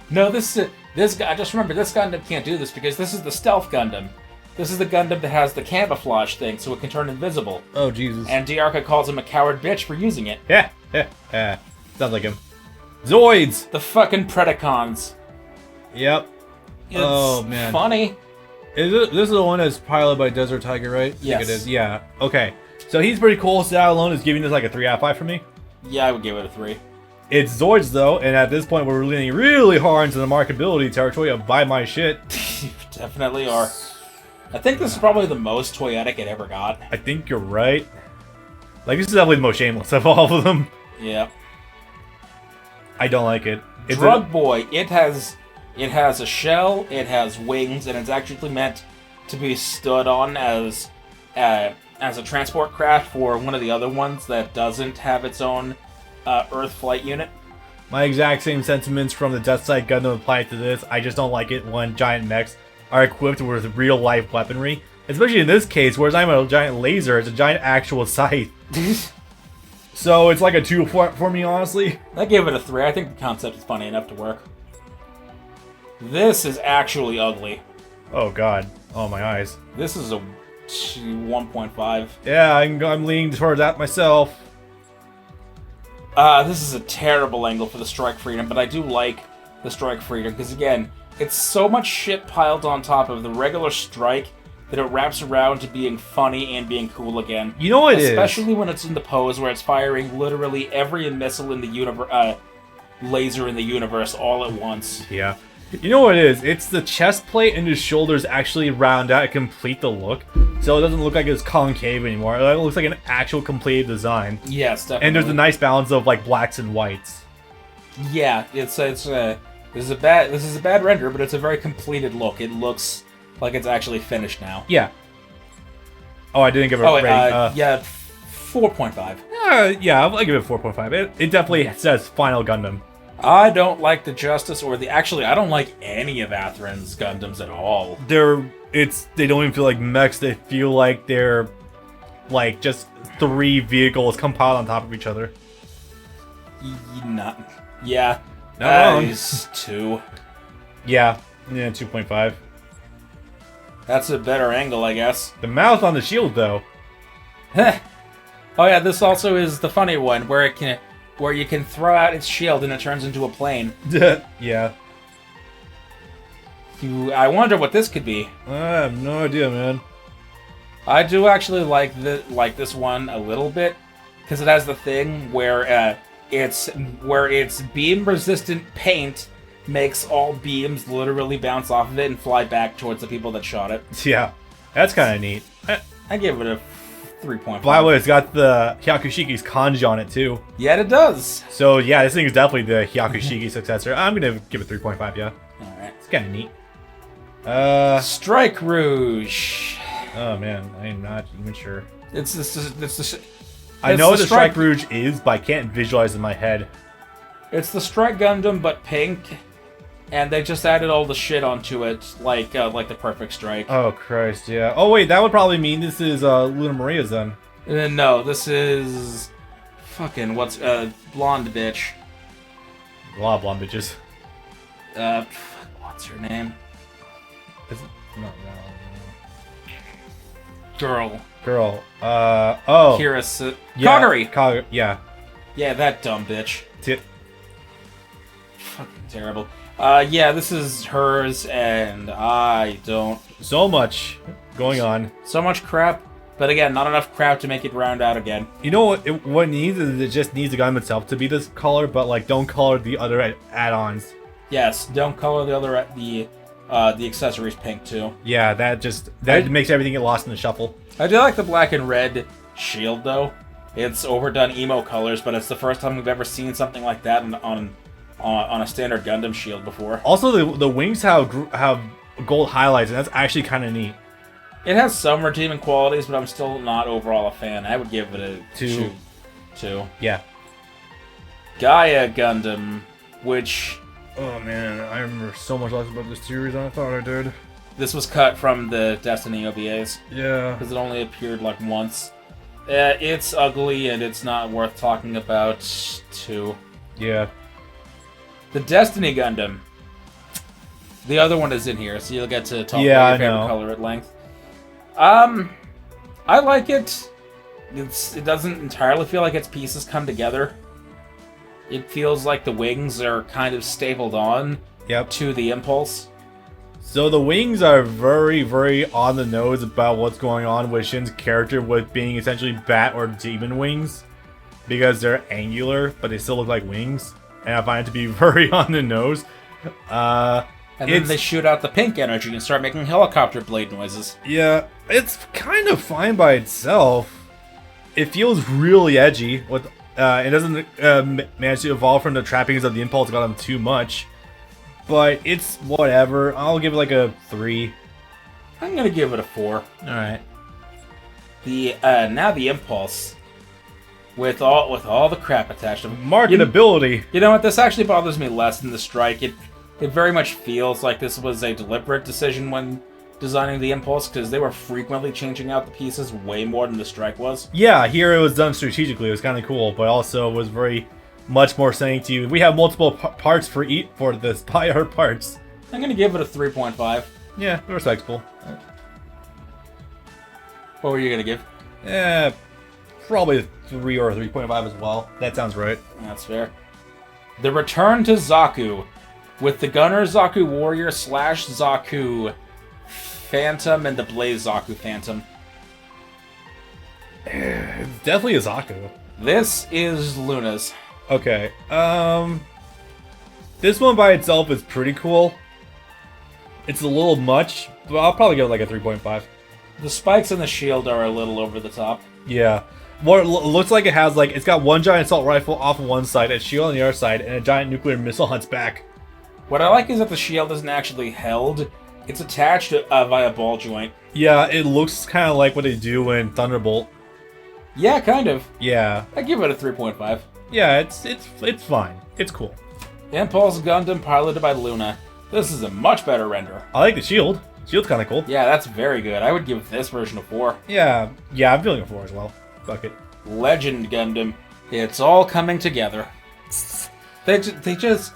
No, this guy. Just remember, this Gundam can't do this because this is the stealth Gundam. This is the Gundam that has the camouflage thing, so it can turn invisible. Oh, Jesus. And Diarca calls him a coward bitch for using it. Yeah. Sounds like him. Zoids! The fucking Predacons. Yep. It's man. funny. This is the one that's piloted by Desert Tiger, right? I Yes. think it is. Yeah. Okay. So he's pretty cool, so that alone is giving this like a 3 out of 5 for me. Yeah, I would give it a 3. It's Zoids, though, and at this point, we're leaning really hard into the marketability territory of buy my shit. You definitely are. I think this is probably the most toyetic it ever got. I think you're right. Like, this is definitely the most shameless of all of them. Yeah. I don't like it. It's Drug Boy, it has a shell, it has wings, and it's actually meant to be stood on as a transport craft for one of the other ones that doesn't have its own Earth flight unit. My exact same sentiments from the Death Side Gundam apply to this. I just don't like it when giant mechs are equipped with real-life weaponry. Especially in this case, whereas I'm a giant laser, it's a giant actual scythe. So it's like a 2 for me, honestly. I gave it a 3. I think the concept is funny enough to work. This is actually ugly. Oh god. Oh, my eyes. This is a 1.5. Yeah, I'm leaning towards that myself. This is a terrible angle for the Strike Freedom, but I do like the Strike Freedom, because again, it's so much shit piled on top of the regular Strike that it wraps around to being funny and being cool again. You know what it is? Especially when it's in the pose where it's firing literally every missile in the universe, laser in the universe all at once. Yeah. You know what it is? It's the chest plate and his shoulders actually round out and complete the look. So it doesn't look like it's concave anymore. It looks like an actual completed design. Yes, definitely. And there's a nice balance of like blacks and whites. Yeah, this is a bad render, but it's a very completed look. It looks like it's actually finished now. Yeah. Oh, I didn't give it a rating. Yeah, 4.5. Yeah, I'll give it 4.5. It definitely says Final Gundam. I don't like the Justice or the... Actually, I don't like any of Atheron's Gundams at all. They don't even feel like mechs. They feel like they're like just 3 vehicles compiled on top of each other. Yeah. Not wrong. Is 2. Yeah, 2.5. That's a better angle, I guess. The mouth on the shield, though. Oh yeah, this also is the funny one where you can throw out its shield and it turns into a plane. Yeah. I wonder what this could be. I have no idea, man. I do actually like this one a little bit because it has the thing where its beam-resistant paint makes all beams literally bounce off of it and fly back towards the people that shot it. Yeah, that's kind of neat. I give it a 3.5. By the way, it's got the Hyakushiki's kanji on it, too. Yeah, it does. So, yeah, this thing is definitely the Hyakushiki successor. I'm going to give it 3.5, yeah. Alright. It's kind of neat. Strike Rouge. Oh, man, I'm not even sure. I know what the Strike Rouge is, but I can't visualize it in my head. It's the Strike Gundam, but pink. And they just added all the shit onto it, like the Perfect Strike. Oh, Christ, yeah. Oh, wait, that would probably mean this is Luna Maria's then. No, this is... Fucking, blonde bitch. A lot of blonde bitches. What's her name? Is it? No. Girl. Oh. Kira... Yeah, Kagari! Yeah. Yeah, that dumb bitch. Tip. Fucking terrible. Yeah, this is hers, and I don't... So much going on. So much crap, but again, not enough crap to make it round out again. You know what? What it needs is it just needs the Gundam itself to be this color, but like don't color the other add-ons. Yes, don't color the accessories pink too. Yeah, that makes everything get lost in the shuffle. I do like the black and red shield though. It's overdone emo colors, but it's the first time we've ever seen something like that on a standard Gundam shield before. Also, the wings have gold highlights, and that's actually kind of neat. It has some redeeming qualities, but I'm still not overall a fan. I would give it a 2. Yeah. Gaia Gundam, which... Oh man, I remember so much less about this series than I thought I did. This was cut from the Destiny OVAs. Yeah. Because it only appeared like once. It's ugly, and it's not worth talking about, too. Yeah. The Destiny Gundam. The other one is in here, so you'll get to talk about your favorite color at length. I like it. It doesn't entirely feel like its pieces come together. It feels like the wings are kind of stapled on to the impulse. So the wings are very, very on the nose about what's going on with Shin's character with being essentially bat or demon wings. Because they're angular, but they still look like wings. And I find it to be very on the nose. And then they shoot out the pink energy and start making helicopter blade noises. Yeah, it's kind of fine by itself. It feels really edgy. It doesn't manage to evolve from the trappings of the Impulse Gundam too much. But it's whatever. I'll give it like a 3. I'm gonna give it a 4. Alright. Now the Impulse. With all the crap attached to it. Marketability. You know what? This actually bothers me less than the Strike. It very much feels like this was a deliberate decision when designing the Impulse, because they were frequently changing out the pieces way more than the Strike was. Yeah, here it was done strategically. It was kind of cool, but also was very much more saying to you, we have multiple parts for this. Buy our parts. I'm gonna give it a 3.5. Yeah, respectable. What were you gonna give? Probably a 3 or a 3.5 as well. That sounds right. That's fair. The Return to Zaku, with the Gunner Zaku Warrior / Zaku Phantom and the Blaze Zaku Phantom. It's definitely a Zaku. This is Luna's. Okay. This one by itself is pretty cool. It's a little much, but I'll probably give it like a 3.5. The spikes and the shield are a little over the top. Yeah. What it looks like it has, like, it's got one giant assault rifle off of one side, a shield on the other side, and a giant nuclear missile on its back. What I like is that the shield isn't actually held. It's attached via ball joint. Yeah, it looks kind of like what they do in Thunderbolt. Yeah, kind of. Yeah. I give it a 3.5. Yeah, it's fine. It's cool. Impulse Gundam piloted by Luna. This is a much better render. I like the shield. Shield's kind of cool. Yeah, that's very good. I would give this version a 4. Yeah, I'm feeling a 4 as well. Fuck it. Legend Gundam. It's all coming together. They just...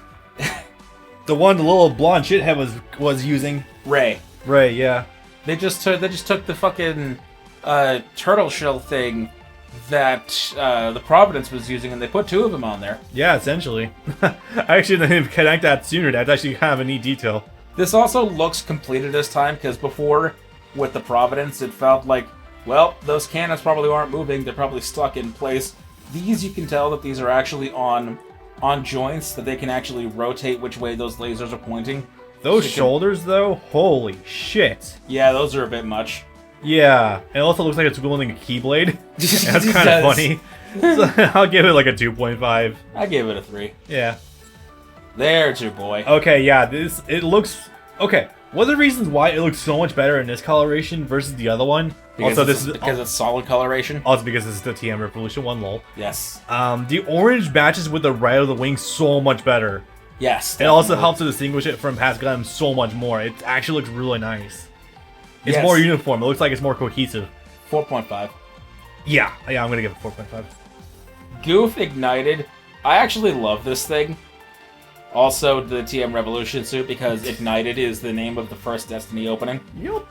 The one the little blonde shithead was using. Ray. Ray, yeah. They just took the fucking turtle shell thing that the Providence was using, and they put 2 of them on there. Yeah, essentially. I actually didn't even connect that sooner. That's actually kind of a neat detail. This also looks completed this time, because before, with the Providence, it felt like, well, those cannons probably aren't moving. They're probably stuck in place. These, you can tell that these are actually on joints, that they can actually rotate which way those lasers are pointing. Those shoulders, though, holy shit. Yeah, those are a bit much. Yeah, it also looks like it's wielding a Keyblade. That's kind of funny. So I'll give it like a 2.5. I give it a 3. Yeah. There's your boy. Okay, yeah, it looks... Okay, what are the reasons why it looks so much better in this coloration versus the other one? Because it's solid coloration. Also because this is the TM Revolution 1, lol. Yes. The orange matches with the red of the wing so much better. Yes. Definitely. It also helps to distinguish it from past Gundam so much more. It actually looks really nice. It's more uniform. It looks like it's more cohesive. 4.5. Yeah, I'm gonna give it 4.5. Goof Ignited. I actually love this thing. Also, the TM Revolution suit, because Ignited is the name of the first Destiny opening. Yup.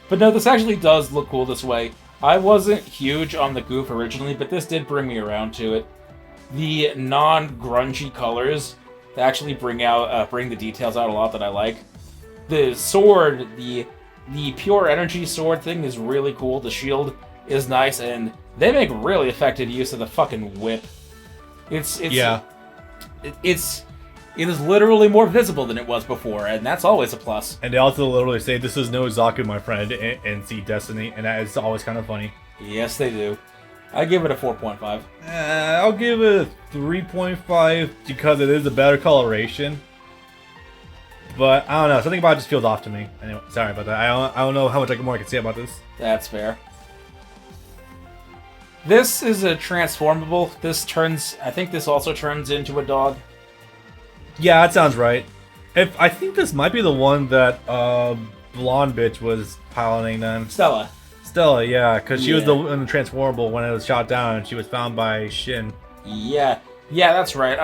But no, this actually does look cool this way. I wasn't huge on the Goof originally, but this did bring me around to it. The non-grungy colors actually bring the details out a lot that I like. The sword, the pure energy sword thing is really cool. The shield is nice, and they make really effective use of the fucking whip. It is literally more visible than it was before, and that's always a plus. And they also literally say, "This is no Zaku, my friend," and see Destiny, and that is always kind of funny. Yes, they do. I give it a 4.5. I'll give it a 3.5 because it is a better coloration. But I don't know, something about it just feels off to me. Anyway, sorry about that. I don't know how much more I can say about this. That's fair. This is a transformable. I think this also turns into a dog. Yeah, that sounds right. I think this might be the one that blonde bitch was piloting then. Stella, yeah, because she was the transformable when it was shot down, and she was found by Shin. Yeah, that's right.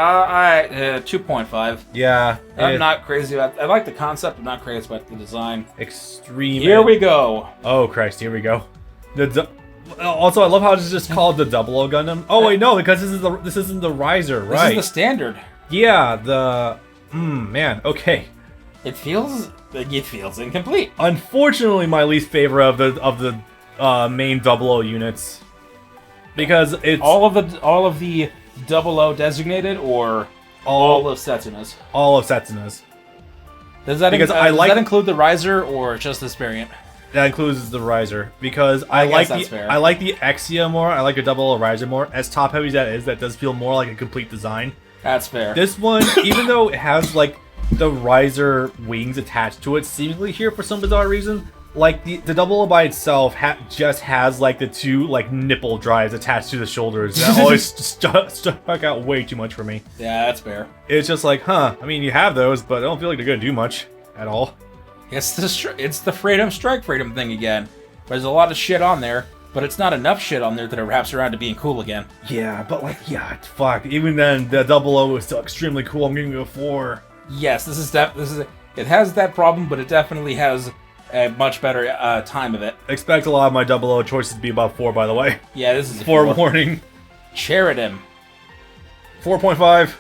2.5. Yeah. I'm not crazy about... I like the concept, I'm not crazy about the design. Extreme. Here we go. Oh, Christ, here we go. Also, I love how it's just called the 00 Gundam. Oh, wait, no, because this isn't the riser, right? This is the standard. Yeah, man, okay. It feels incomplete. Unfortunately, my least favorite of the main 00 units, because it's all of the 00 designated, or all of Setsuna's. All of Setsuna's. Does that include the riser or just this variant? That includes the riser, because I like the Exia more. I like the 00 riser more. As top heavy as that is, that does feel more like a complete design. That's fair. This one, even though it has like the riser wings attached to it, seemingly here for some bizarre reason, like the 00 by itself just has like the 2 like nipple drives attached to the shoulders. That always stuck out way too much for me. Yeah, that's fair. It's just like, I mean, you have those, but I don't feel like they're gonna do much at all. It's the Freedom Strike Freedom thing again. There's a lot of shit on there, but it's not enough shit on there that it wraps around to being cool again. Yeah, but like, fuck. Even then, the 00 is still extremely cool. I'm giving it a 4. Yes, it has that problem, but it definitely has a much better time of it. Expect a lot of my 00 choices to be about 4, by the way. Yeah, this is a forewarning. Cheridim. 4.5.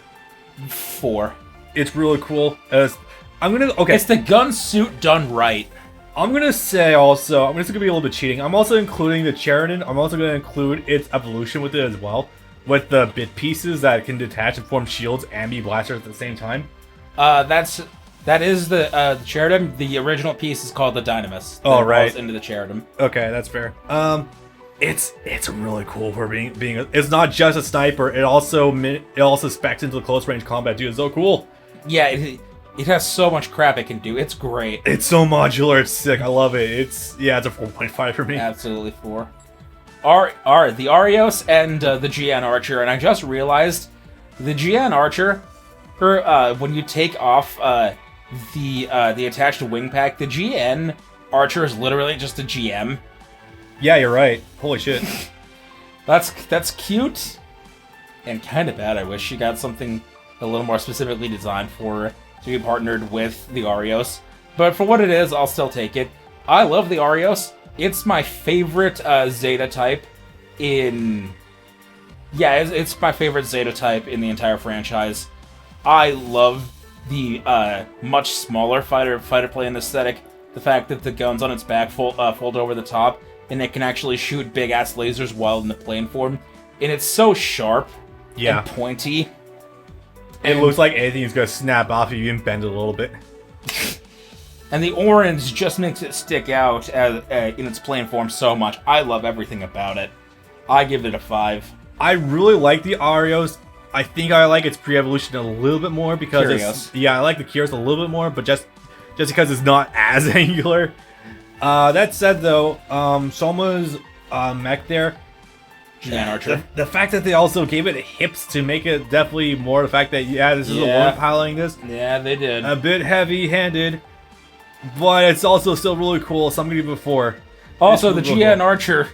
4. It's really cool. It's the gun suit done right. I'm gonna say also, I'm just gonna be a little bit cheating. I'm also including the Cheridim. I'm also gonna include its evolution with it as well, with the bit pieces that can detach and form shields and be blasters at the same time. That is the Cheridim. The original piece is called the Dynamis. Oh, right. Into the Cheridim. Okay, that's fair. It's really cool for being it's not just a sniper. It also specs into the close range combat, dude. It's so cool. Yeah, it has so much crap it can do. It's great. It's so modular. It's sick. I love it. It's a 4.5 for me. Absolutely 4. The Arios and the GN Archer, and I just realized the GN Archer, when you take off the attached wing pack, the GN Archer is literally just a GM. Yeah, you're right. Holy shit. That's cute and kind of bad. I wish she got something a little more specifically designed for her to be partnered with the Arios. But for what it is, I'll still take it. I love the Arios. It's my favorite Zeta type in... Yeah, it's my favorite Zeta type in the entire franchise. I love the much smaller fighter plane aesthetic. The fact that the guns on its back fold over the top, and it can actually shoot big-ass lasers while in the plane form. And it's so sharp and pointy. It looks like anything's going to snap off if you even bend it a little bit. And the orange just makes it stick out in its plane form so much. I love everything about it. I give it a 5. I really like the Arios. I think I like its pre-evolution a little bit more because it's... Yeah, I like the Kyrios a little bit more, but just because it's not as angular. That said, though, Soma's mech there... Giant Archer. The fact that they also gave it hips to make it definitely more the fact that, this is a woman piloting this. Yeah, they did. A bit heavy-handed, but it's also still really cool. Something before. Also, the Giant Archer...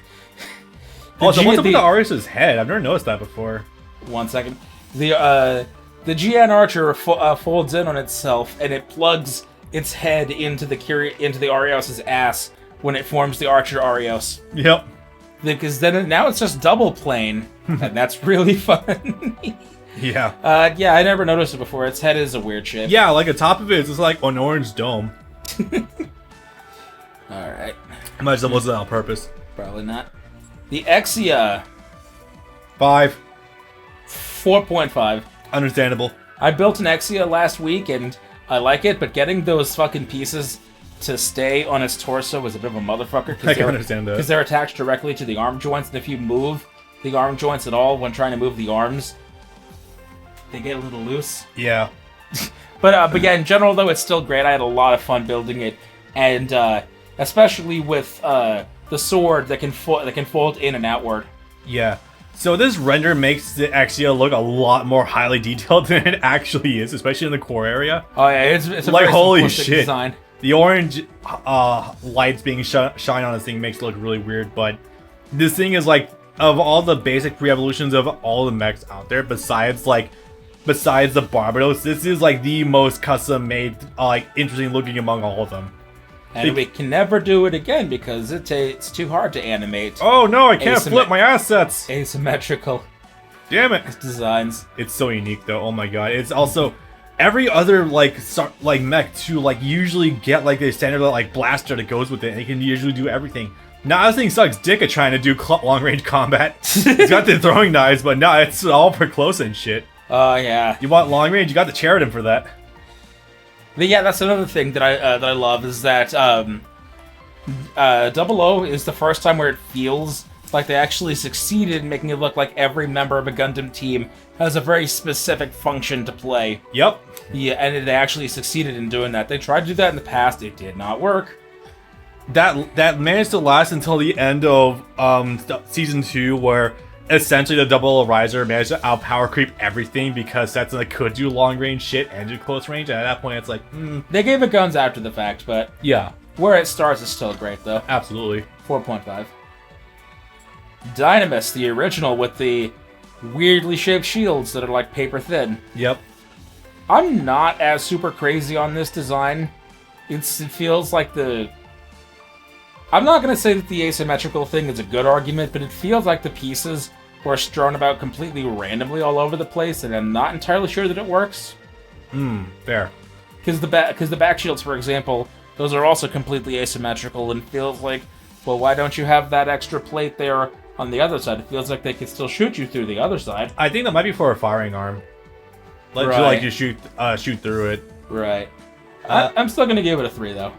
Also, what's up with the Arios' head? I've never noticed that before. 1 second. The Giant Archer folds in on itself, and it plugs its head into the Arios' ass when it forms the Archer Arios. Yep. Because then now it's just double plane, and that's really fun. Yeah. Yeah, I never noticed it before. Its head is a weird shape. Yeah, like the top of it is just like an orange dome. Alright. I might as well was that on purpose. Probably not. The Exia. 5. 4.5. Understandable. I built an Exia last week, and I like it, but getting those fucking pieces to stay on its torso was a bit of a motherfucker. I can understand that. Because they're attached directly to the arm joints, and if you move the arm joints at all when trying to move the arms, they get a little loose. Yeah. But yeah, in general, though, it's still great. I had a lot of fun building it, and especially with the sword that can fold in and outward. Yeah. So this render makes the Exia look a lot more highly detailed than it actually is, especially in the core area. Oh yeah, it's a like very holy simplistic shit. design. The orange lights being shine on this thing makes it look really weird, but this thing is like, of all the basic pre-evolutions of all the mechs out there, besides the Barbados, this is like the most custom made, like interesting looking among all of them. And we can never do it again because it's too hard to animate. Oh no, I can't flip my assets! Asymmetrical. Damn it! Designs. It's so unique though, oh my god. It's also... Every other like mech to like usually get like the standard like blaster that goes with it, and it can usually do everything. Now this thing sucks dick at trying to do long range combat. It's got the throwing knives, but no, it's all for close and shit. Oh yeah. You want long range? You got the Cheriton for that. But yeah, that's another thing that I love is that 00 is the first time where it feels like they actually succeeded in making it look like every member of a Gundam team has a very specific function to play. Yep. Yeah, and they actually succeeded in doing that. They tried to do that in the past. It did not work. That managed to last until the end of season 2, where essentially the double riser managed to outpower creep everything because Setsuna could do long range shit and do close range, and at that point it's like, They gave it guns after the fact, but yeah. Where it starts is still great, though. Absolutely. 4.5. Dynamis, the original with the weirdly shaped shields that are like paper thin. Yep. I'm not as super crazy on this design. It feels like the... I'm not going to say that the asymmetrical thing is a good argument, but it feels like the pieces were strewn about completely randomly all over the place, and I'm not entirely sure that it works. Fair. Because the back shields, for example, those are also completely asymmetrical, and feels like, well, why don't you have that extra plate there on the other side? It feels like they could still shoot you through the other side. I think that might be for a firing arm. You shoot through it. Right. I'm still gonna give it a 3 though.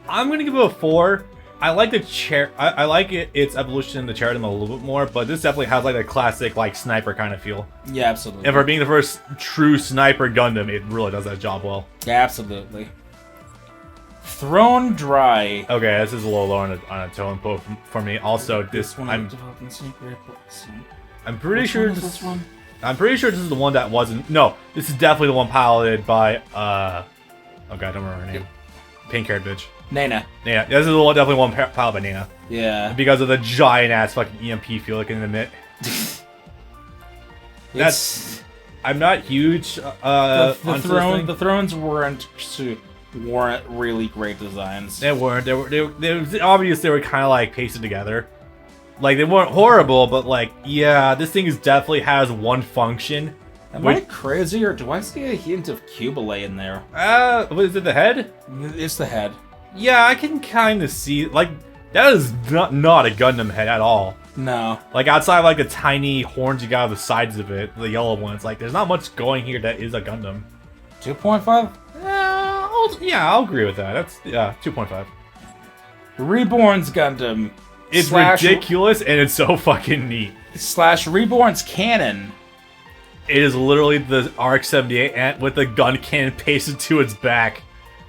I'm gonna give it a 4. I like the chair. I like its evolution in the Cheriton a little bit more, but this definitely has like a classic like sniper kind of feel. Yeah, absolutely. And for being the first true sniper Gundam, it really does that job well. Yeah, absolutely. Thrown Dry. Okay, this is a little low on a tone for me. Also, this one I'm pretty sure this one. I'm pretty sure this is the one that wasn't. No, this is definitely the one piloted by. Oh god, I don't remember her name. Pink-haired bitch. Nana. Nana. This is the one, definitely one piloted by Nana. Yeah. Because of the giant ass fucking EMP field I can admit. I'm not huge. The Thrones weren't weren't really great designs. They weren't. They was obvious they were kind of like pasted together. Like they weren't horrible, but like yeah, this thing definitely has one function. Am I crazy, or do I see a hint of Cubile in there? What is it? The head? It's the head. Yeah, I can kind of see like that is not a Gundam head at all. No. Like outside of like the tiny horns you got on the sides of it, the yellow ones, like there's not much going here that is a Gundam. 2.5? I'll agree with that. That's 2.5. Reborn's Gundam. It's ridiculous and it's so fucking neat. / Reborn's cannon. It is literally the RX-78 ant with the gun cannon pasted to its back.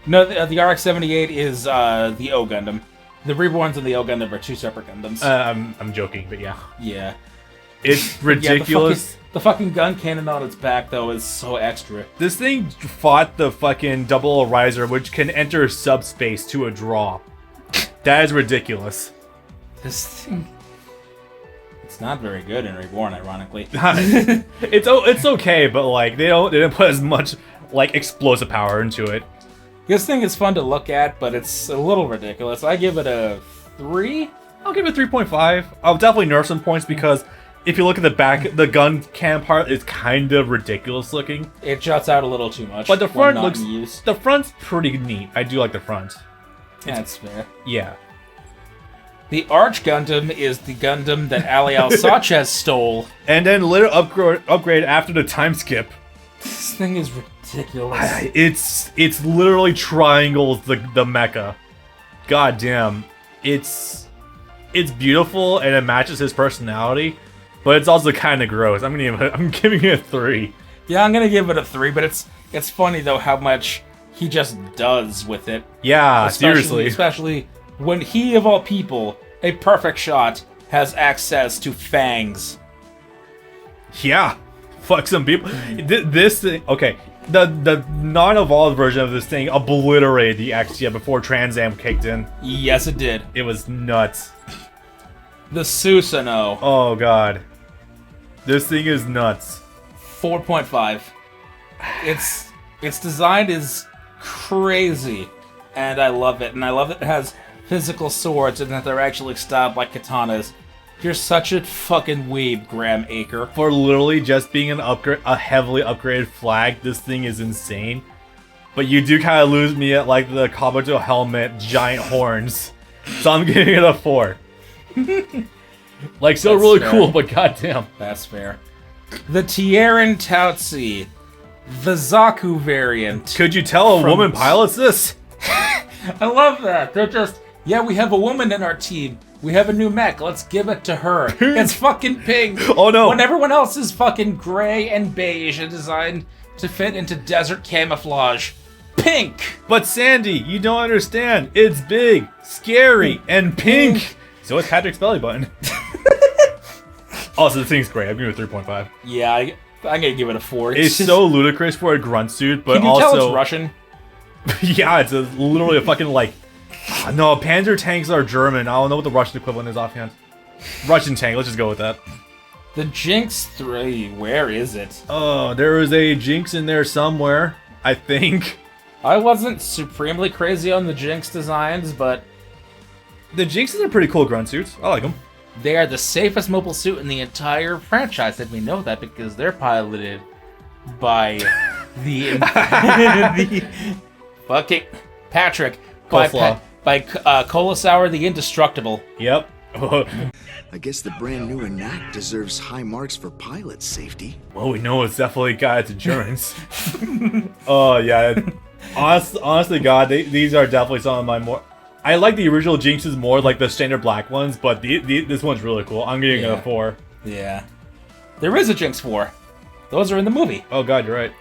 No, the RX-78 is the O Gundam. The Reborns and the O Gundam are two separate Gundams. I'm joking, but yeah. Yeah. It's ridiculous. The fucking gun cannon on its back, though, is so extra. This thing fought the fucking Double Riser, which can enter subspace to a draw. That is ridiculous. This thing... It's not very good in Reborn, ironically. It's okay, but like they didn't put as much like explosive power into it. This thing is fun to look at, but it's a little ridiculous. I give it a 3. I'll give it 3.5. I'll definitely nerf some points because if you look at the back, the gun cam part is kind of ridiculous looking. It juts out a little too much. But the front looks. The front's pretty neat. I do like the front. That's fair. Yeah. The Arch Gundam is the Gundam that Alial Sanchez stole. And then later upgrade after the time skip. This thing is ridiculous. It's literally triangles the mecha. God damn. It's beautiful and it matches his personality, but it's also kind of gross. I'm giving it a 3. Yeah, I'm gonna give it a 3, but it's funny though how much he just does with it. Yeah, seriously. Especially when he, of all people, a perfect shot, has access to fangs. Yeah, fuck some people. This thing, okay. The non-evolved version of this thing obliterated the Exia before Trans Am kicked in. Yes, it did. It was nuts. The Susanoo. Oh god, this thing is nuts. 4.5. Its design is crazy, and I love it. And I love that it has physical swords and that they're actually styled like katanas. You're such a fucking weeb, Graham Acre. For literally just being a heavily upgraded flag, this thing is insane. But you do kind of lose me at like the Kabuto helmet, giant horns. So I'm giving it a 4. Like, still really cool, but goddamn. That's fair. The Tieran Tautsi. The Zaku variant. Could you tell a woman pilots this? I love that. They're just, yeah, we have a woman in our team. We have a new mech. Let's give it to her. It's fucking pink. Oh no. When everyone else is fucking gray and beige and designed to fit into desert camouflage. Pink. But Sandy, you don't understand. It's big, scary, and pink. So it's Patrick's belly button. Also, the thing's great. I'm giving it 3.5. Yeah, I'm gonna give it a 4. It's so ludicrous for a grunt suit, but Can you also tell it's Russian? yeah, it's literally a fucking like. No, Panzer tanks are German. I don't know what the Russian equivalent is offhand. Russian tank. Let's just go with that. The Jinx 3. Where is it? Oh, there is a Jinx in there somewhere. I think. I wasn't supremely crazy on the Jinx designs, but the Jinxes are pretty cool grunt suits. I like them. They are the safest mobile suit in the entire franchise, and we know that because they're piloted by the fucking Patrick by Colasauer the Indestructible. Yep. I guess the brand new Enact deserves high marks for pilot safety. Well, we know it's definitely got its endurance. Oh yeah. Honestly, God, these are definitely some of my more. I like the original Jinxes more, like the standard black ones, but this one's really cool. I'm giving it a 4. Yeah. There is a Jinx 4. Those are in the movie. Oh god, you're right.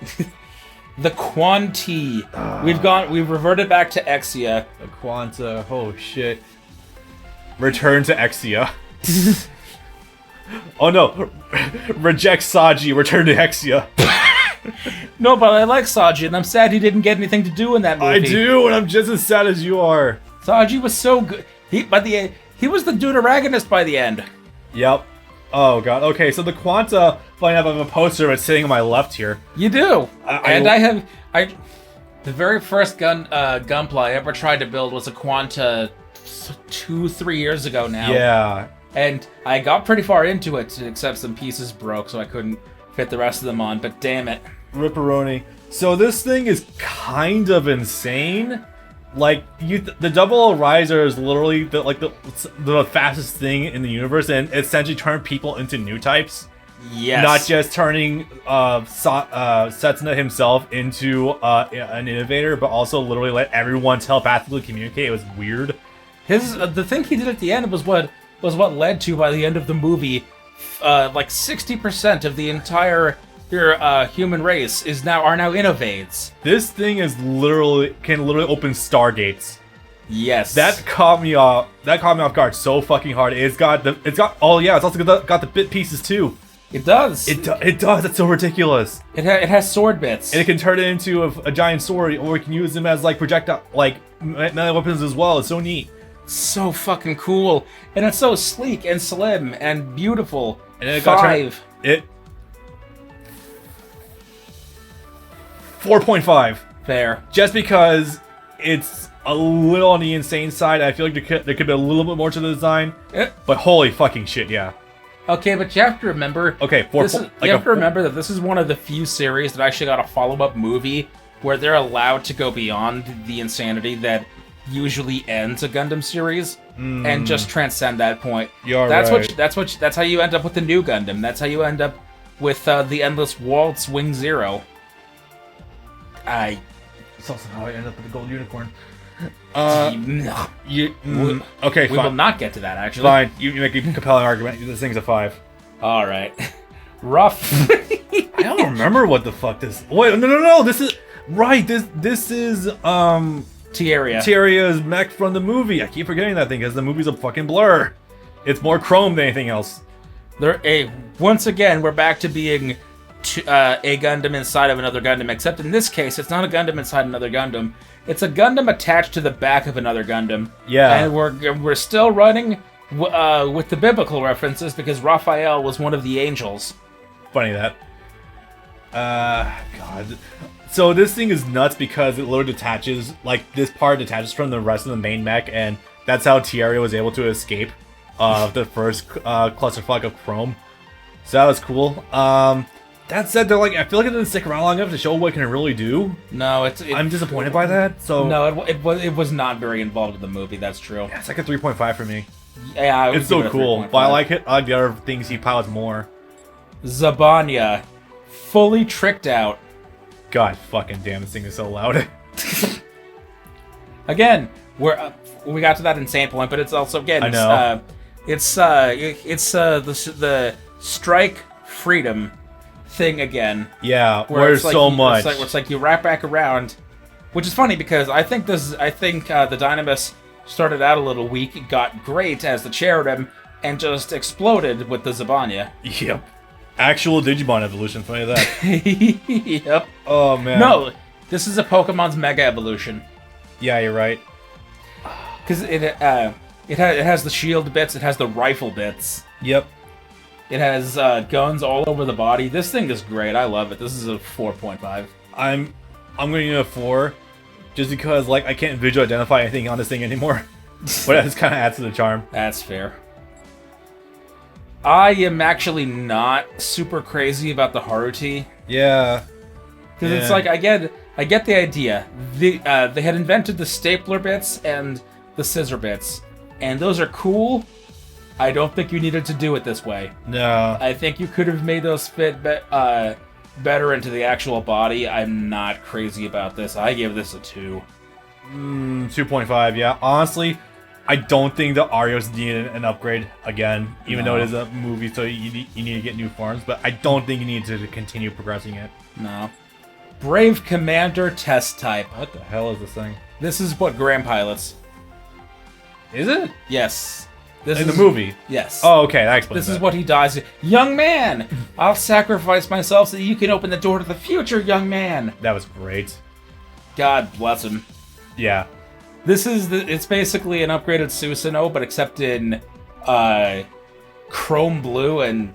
The Quanti. We've reverted back to Exia. The Quanta. Oh shit. Return to Exia. Oh no. Reject Saji. Return to Exia. No, but I like Saji, and I'm sad he didn't get anything to do in that movie. I do, and I'm just as sad as you are. Saji was so good. He was the deuteragonist by the end. Yep. Oh god. Okay, so the Quanta, funny enough, I have a poster of it sitting on my left here. You do. The very first Gunpla I ever tried to build was a Quanta 2-3 years ago now. Yeah. And I got pretty far into it, except some pieces broke, so I couldn't fit the rest of them on, but damn it. Ripperoni. So this thing is kind of insane. Like, the double riser is literally the fastest thing in the universe, and essentially turn people into new types. Yes. Not just turning Setsuna himself into an innovator, but also literally let everyone telepathically communicate. It was weird. The thing he did at the end was what led to, by the end of the movie, like 60% of the entire human race are now innovades. This thing can literally open stargates. Yes. That caught me off guard so fucking hard. It's also got the bit pieces too. It does. It does. It's so ridiculous. It has sword bits. And it can turn it into a giant sword, or it can use them as like projectile, like melee weapons as well. It's so neat. So fucking cool, and it's so sleek and slim and beautiful. And then it 4.5. Fair. Just because it's a little on the insane side. I feel like there could be a little bit more to the design. But holy fucking shit, yeah. Okay, but you have to remember. Okay, you have to remember that this is one of the few series that actually got a follow-up movie where they're allowed to go beyond the insanity that usually ends a Gundam series and just transcend that point. That's how you end up with the new Gundam. That's how you end up with the Endless Waltz Wing Zero. It's also how I end up with the gold unicorn. Okay, fine. We will not get to that, actually. Fine, you make a compelling argument. This thing's a 5. All right. Rough. I don't remember what the fuck this. Wait, no. This is right. This is Tieria's mech from the movie. I keep forgetting that thing because the movie's a fucking blur. It's more chrome than anything else. Once again, we're back to being a Gundam inside of another Gundam, except in this case, it's not a Gundam inside another Gundam. It's a Gundam attached to the back of another Gundam. Yeah. And we're still running with the biblical references because Raphael was one of the angels. Funny that. God. So this thing is nuts because it literally detaches, like, this part detaches from the rest of the main mech, and that's how Tieria was able to escape the first clusterfuck of chrome. So that was cool. That said, I feel like it didn't stick around long enough to show what it can really do. No, I'm disappointed by that. So no, it was not very involved in the movie. That's true. Yeah, it's like a 3.5 for me. Yeah, it's so cool, but I like it. I like the other things he pilots more. Zabanya, fully tricked out. God fucking damn, this thing is so loud. Again, we got to that insane point, but it's also I know. It's the strike freedom thing again. Yeah, where it's so much. It's like you wrap back around, which is funny because I think the Dynamis started out a little weak, got great as the Cherubim, and just exploded with the Zabanya. Yep. Actual Digimon evolution, funny that. Yep. Oh man. No, this is a Pokemon's Mega Evolution. Yeah, you're right. Because it has the shield bits, it has the rifle bits. Yep. It has guns all over the body. This thing is great. I love it. This is a 4.5. I'm going to give it a 4, just because I can't visually identify anything on this thing anymore. But that just kind of adds to the charm. That's fair. I am actually not super crazy about the Haruti. Yeah. Because it's like I get the idea. They had invented the stapler bits and the scissor bits, and those are cool. I don't think you needed to do it this way. No. I think you could have made those fit better into the actual body. I'm not crazy about this. I give this a 2. 2.5, yeah. Honestly, I don't think the Arios needed an upgrade again, even though it is a movie, so you need to get new forms, but I don't think you need to continue progressing it. No. Brave Commander Test Type. What the hell is this thing? This is what Graham pilots. Is it? Yes. In the movie? Yes. Oh, okay, that explains This is what he dies. Young man! I'll sacrifice myself so that you can open the door to the future, young man! That was great. God bless him. Yeah. It's basically an upgraded Susanoo, but except in chrome blue, and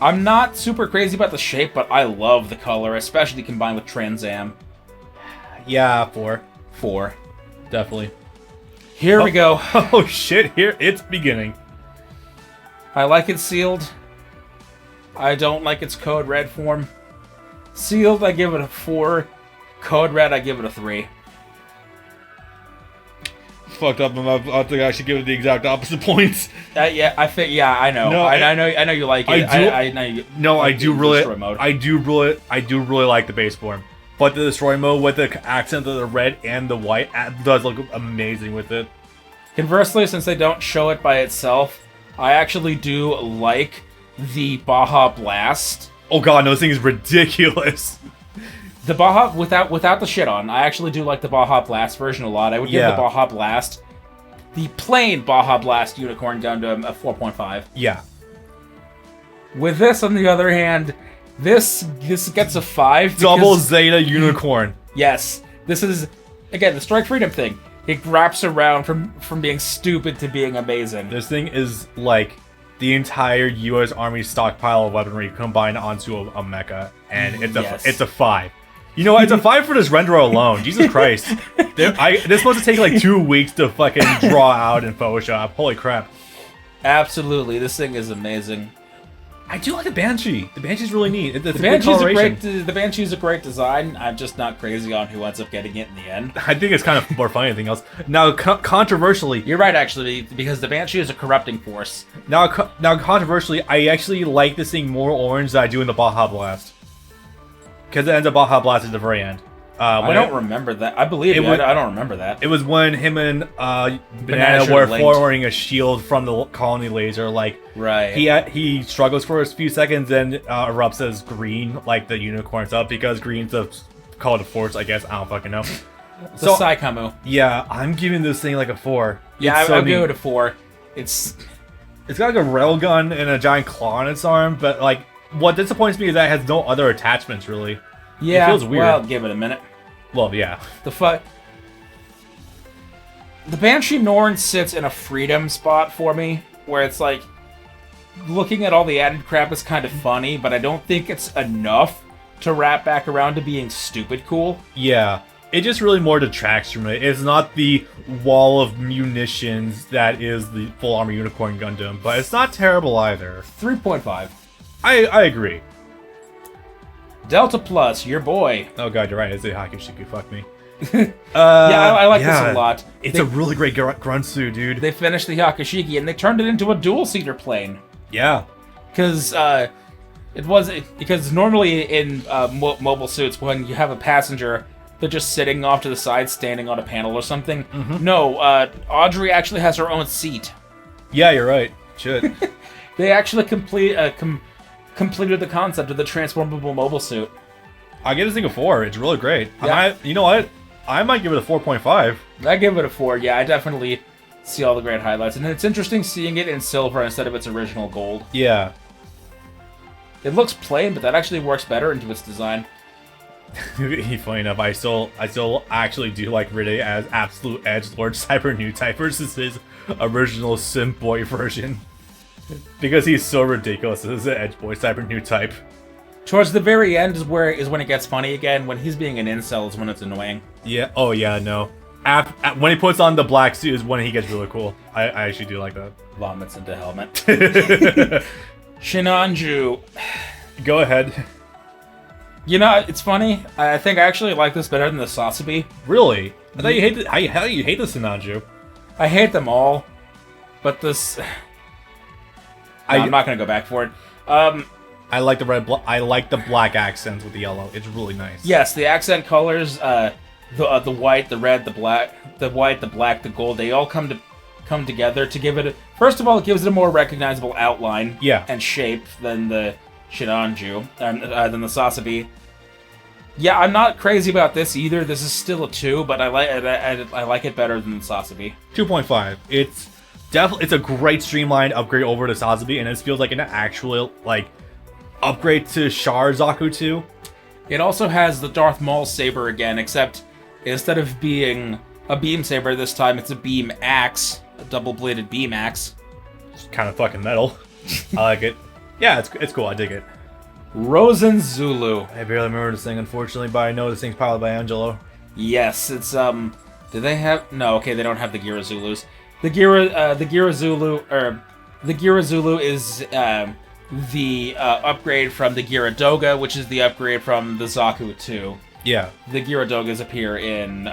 I'm not super crazy about the shape, but I love the color, especially combined with Trans Am. Yeah, 4. 4. Definitely. Here we go. Oh shit, here it's beginning. I like it sealed. I don't like its code red form. Sealed, I give it a 4. Code red, I give it a 3. Fucked up. I think I should give it the exact opposite points. Yeah, I think. Yeah, I know. No, I know you like it. I know you. No, like I do the really. destroy mode. I do really like the base form, but the destroy mode with the accent of the red and the white does look amazing with it. Conversely, since they don't show it by itself, I actually do like the Baja Blast. Oh god, no, this thing is ridiculous. The Baja without the shit on, I actually do like the Baja Blast version a lot. I would give the Baja Blast, the plain Baja Blast Unicorn Gundam, a 4.5. Yeah. With this, on the other hand, this gets a 5. Double Zeta Unicorn. Yes, this is again the Strike Freedom thing. It wraps around from being stupid to being amazing. This thing is like the entire U.S. Army stockpile of weaponry combined onto a mecha, and it's a 5. You know what? It's a 5 for this renderer alone. Jesus Christ. This is supposed to take like 2 weeks to fucking draw out in Photoshop. Holy crap. Absolutely, this thing is amazing. I do like the Banshee. The Banshee's really neat. The Banshee is a great design. I'm just not crazy on who ends up getting it in the end. I think it's kind of more funny than anything else. Now, controversially... You're right, actually, because the Banshee is a corrupting force. Now, controversially, I actually like this thing more orange than I do in the Baja Blast. Because it ends up Baja Blast at the very end. I don't remember that. I believe it. I don't remember that. It was when him and Banana were forwarding a shield from the colony laser. Like, right. He struggles for a few seconds, then erupts as green, like the unicorn's up, because green's the called a force, I guess. I don't fucking know. The Saikamu. Yeah, I'm giving this thing like a 4. Yeah, I'll give it a 4. It's got like a railgun and a giant claw on its arm, but like, what disappoints me is that it has no other attachments, really. Yeah, it feels weird. Well, give it a minute. Well, yeah. The Banshee Norn sits in a freedom spot for me, where it's like, looking at all the added crap is kind of funny, but I don't think it's enough to wrap back around to being stupid cool. Yeah. It just really more detracts from it. It's not the wall of munitions that is the Full Armor Unicorn Gundam, but it's not terrible either. 3.5. I agree. Delta Plus, your boy. Oh god, you're right. It's a Hakushiki. Fuck me. Yeah, I like this a lot. It's a really great grunt suit, dude. They finished the Hakushiki and they turned it into a dual-seater plane. Yeah. Because normally in mobile suits, when you have a passenger, they're just sitting off to the side, standing on a panel or something. Mm-hmm. No, Audrey actually has her own seat. Yeah, you're right. Should. They actually completed the concept of the transformable mobile suit. I give this thing a 4. It's really great. Yeah. You know what? I might give it a 4.5. I give it a 4. Yeah, I definitely see all the great highlights, and it's interesting seeing it in silver instead of its original gold. Yeah. It looks plain, but that actually works better into its design. Funny enough, I still actually do like Ridley as absolute edgelord cyber new type versus his original simp boy version. Because he's so ridiculous as an edge boy cyber new type. Towards the very end is when it gets funny again. When he's being an incel is when it's annoying. Yeah. Oh yeah. No. When he puts on the black suit is when he gets really cool. I actually do like that. Vomits into helmet. Shinanju. Go ahead. You know, it's funny. I think I actually like this better than the Sasabi. Really? I thought you hate the. How do you hate the Sinanju? I hate them all, but this. I'm not gonna go back for it. I like the red. I like the black accents with the yellow. It's really nice. Yes, the accent colors, the white, the red, the black, the gold. They all come together to give it. First of all, it gives it a more recognizable outline. Yeah. And shape than the Shinanju, than the Sasabi. Yeah, I'm not crazy about this either. This is still a 2, but I like it better than the Sasabi. 2.5. It's a great streamlined upgrade over to Sasabi, and it feels like an actual upgrade to Char Zaku 2. It also has the Darth Maul saber again, except instead of being a beam saber this time, it's a beam axe, a double-bladed beam axe. It's kind of fucking metal. I like it. Yeah, it's cool. I dig it. Rosen Zulu. I barely remember this thing, unfortunately, but I know this thing's piloted by Angelo. Yes, it's do they have no, okay, they don't have the Gira Zulus. The Gira Zulu is the upgrade from the Gira Doga, which is the upgrade from the Zaku 2. Yeah. The Gira Dogas appear in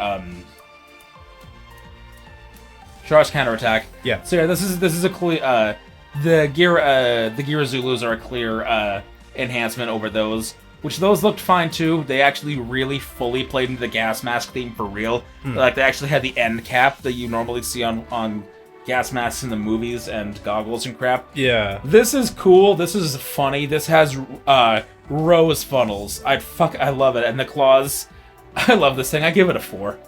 Charge Counterattack. Yeah. So yeah, this is a clear the Gira Zulus are a clear enhancement over those, which those looked fine too. They actually really fully played into the gas mask theme for real. Like they actually had the end cap that you normally see on gas masks in the movies and goggles and crap. Yeah. This is cool. This is funny. This has rose funnels. I love it. And the claws. I love this thing. I give it a 4.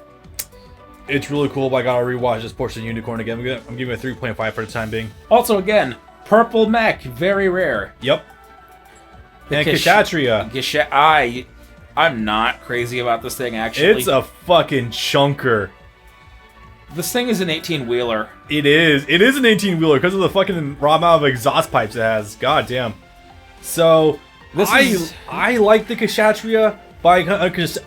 It's really cool, but I gotta rewatch this portion of Unicorn again. I'm giving it a 3.5 for the time being. Also, again, purple mech, very rare. Yep. And Kshatriya. I'm not crazy about this thing, actually. It's a fucking chunker. This thing is an 18-wheeler. It is. It is an 18-wheeler because of the fucking raw amount of exhaust pipes it has. God damn. So, I like the Kshatriya, but I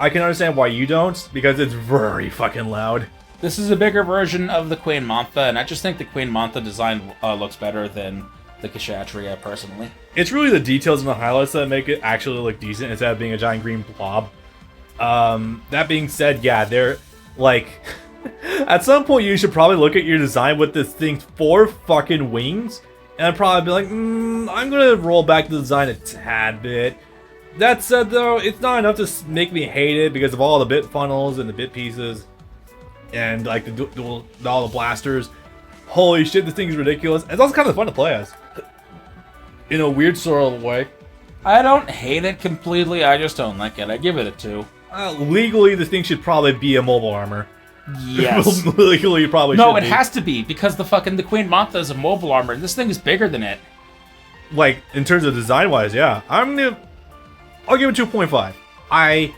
can understand why you don't, because it's very fucking loud. This is a bigger version of the Queen Mantha, and I just think the Queen Mantha design looks better than the Kshatriya, personally. It's really the details and the highlights that make it actually look decent instead of being a giant green blob. That being said, yeah, they're like... At some point, you should probably look at your design with this thing's 4 fucking wings, and I'd probably be like, I'm gonna roll back the design a tad bit. That said, though, it's not enough to make me hate it because of all the bit funnels and the bit pieces, and like all the blasters. Holy shit, this thing is ridiculous. It's also kind of fun to play as, in a weird sort of way. I don't hate it completely. I just don't like it. I give it a 2. Legally, this thing should probably be a mobile armor. Yes. Legally, probably no, should it has to be, because the Queen Mantha is a mobile armor, and this thing is bigger than it. Like, in terms of design-wise, yeah. I'll give it 2.5. I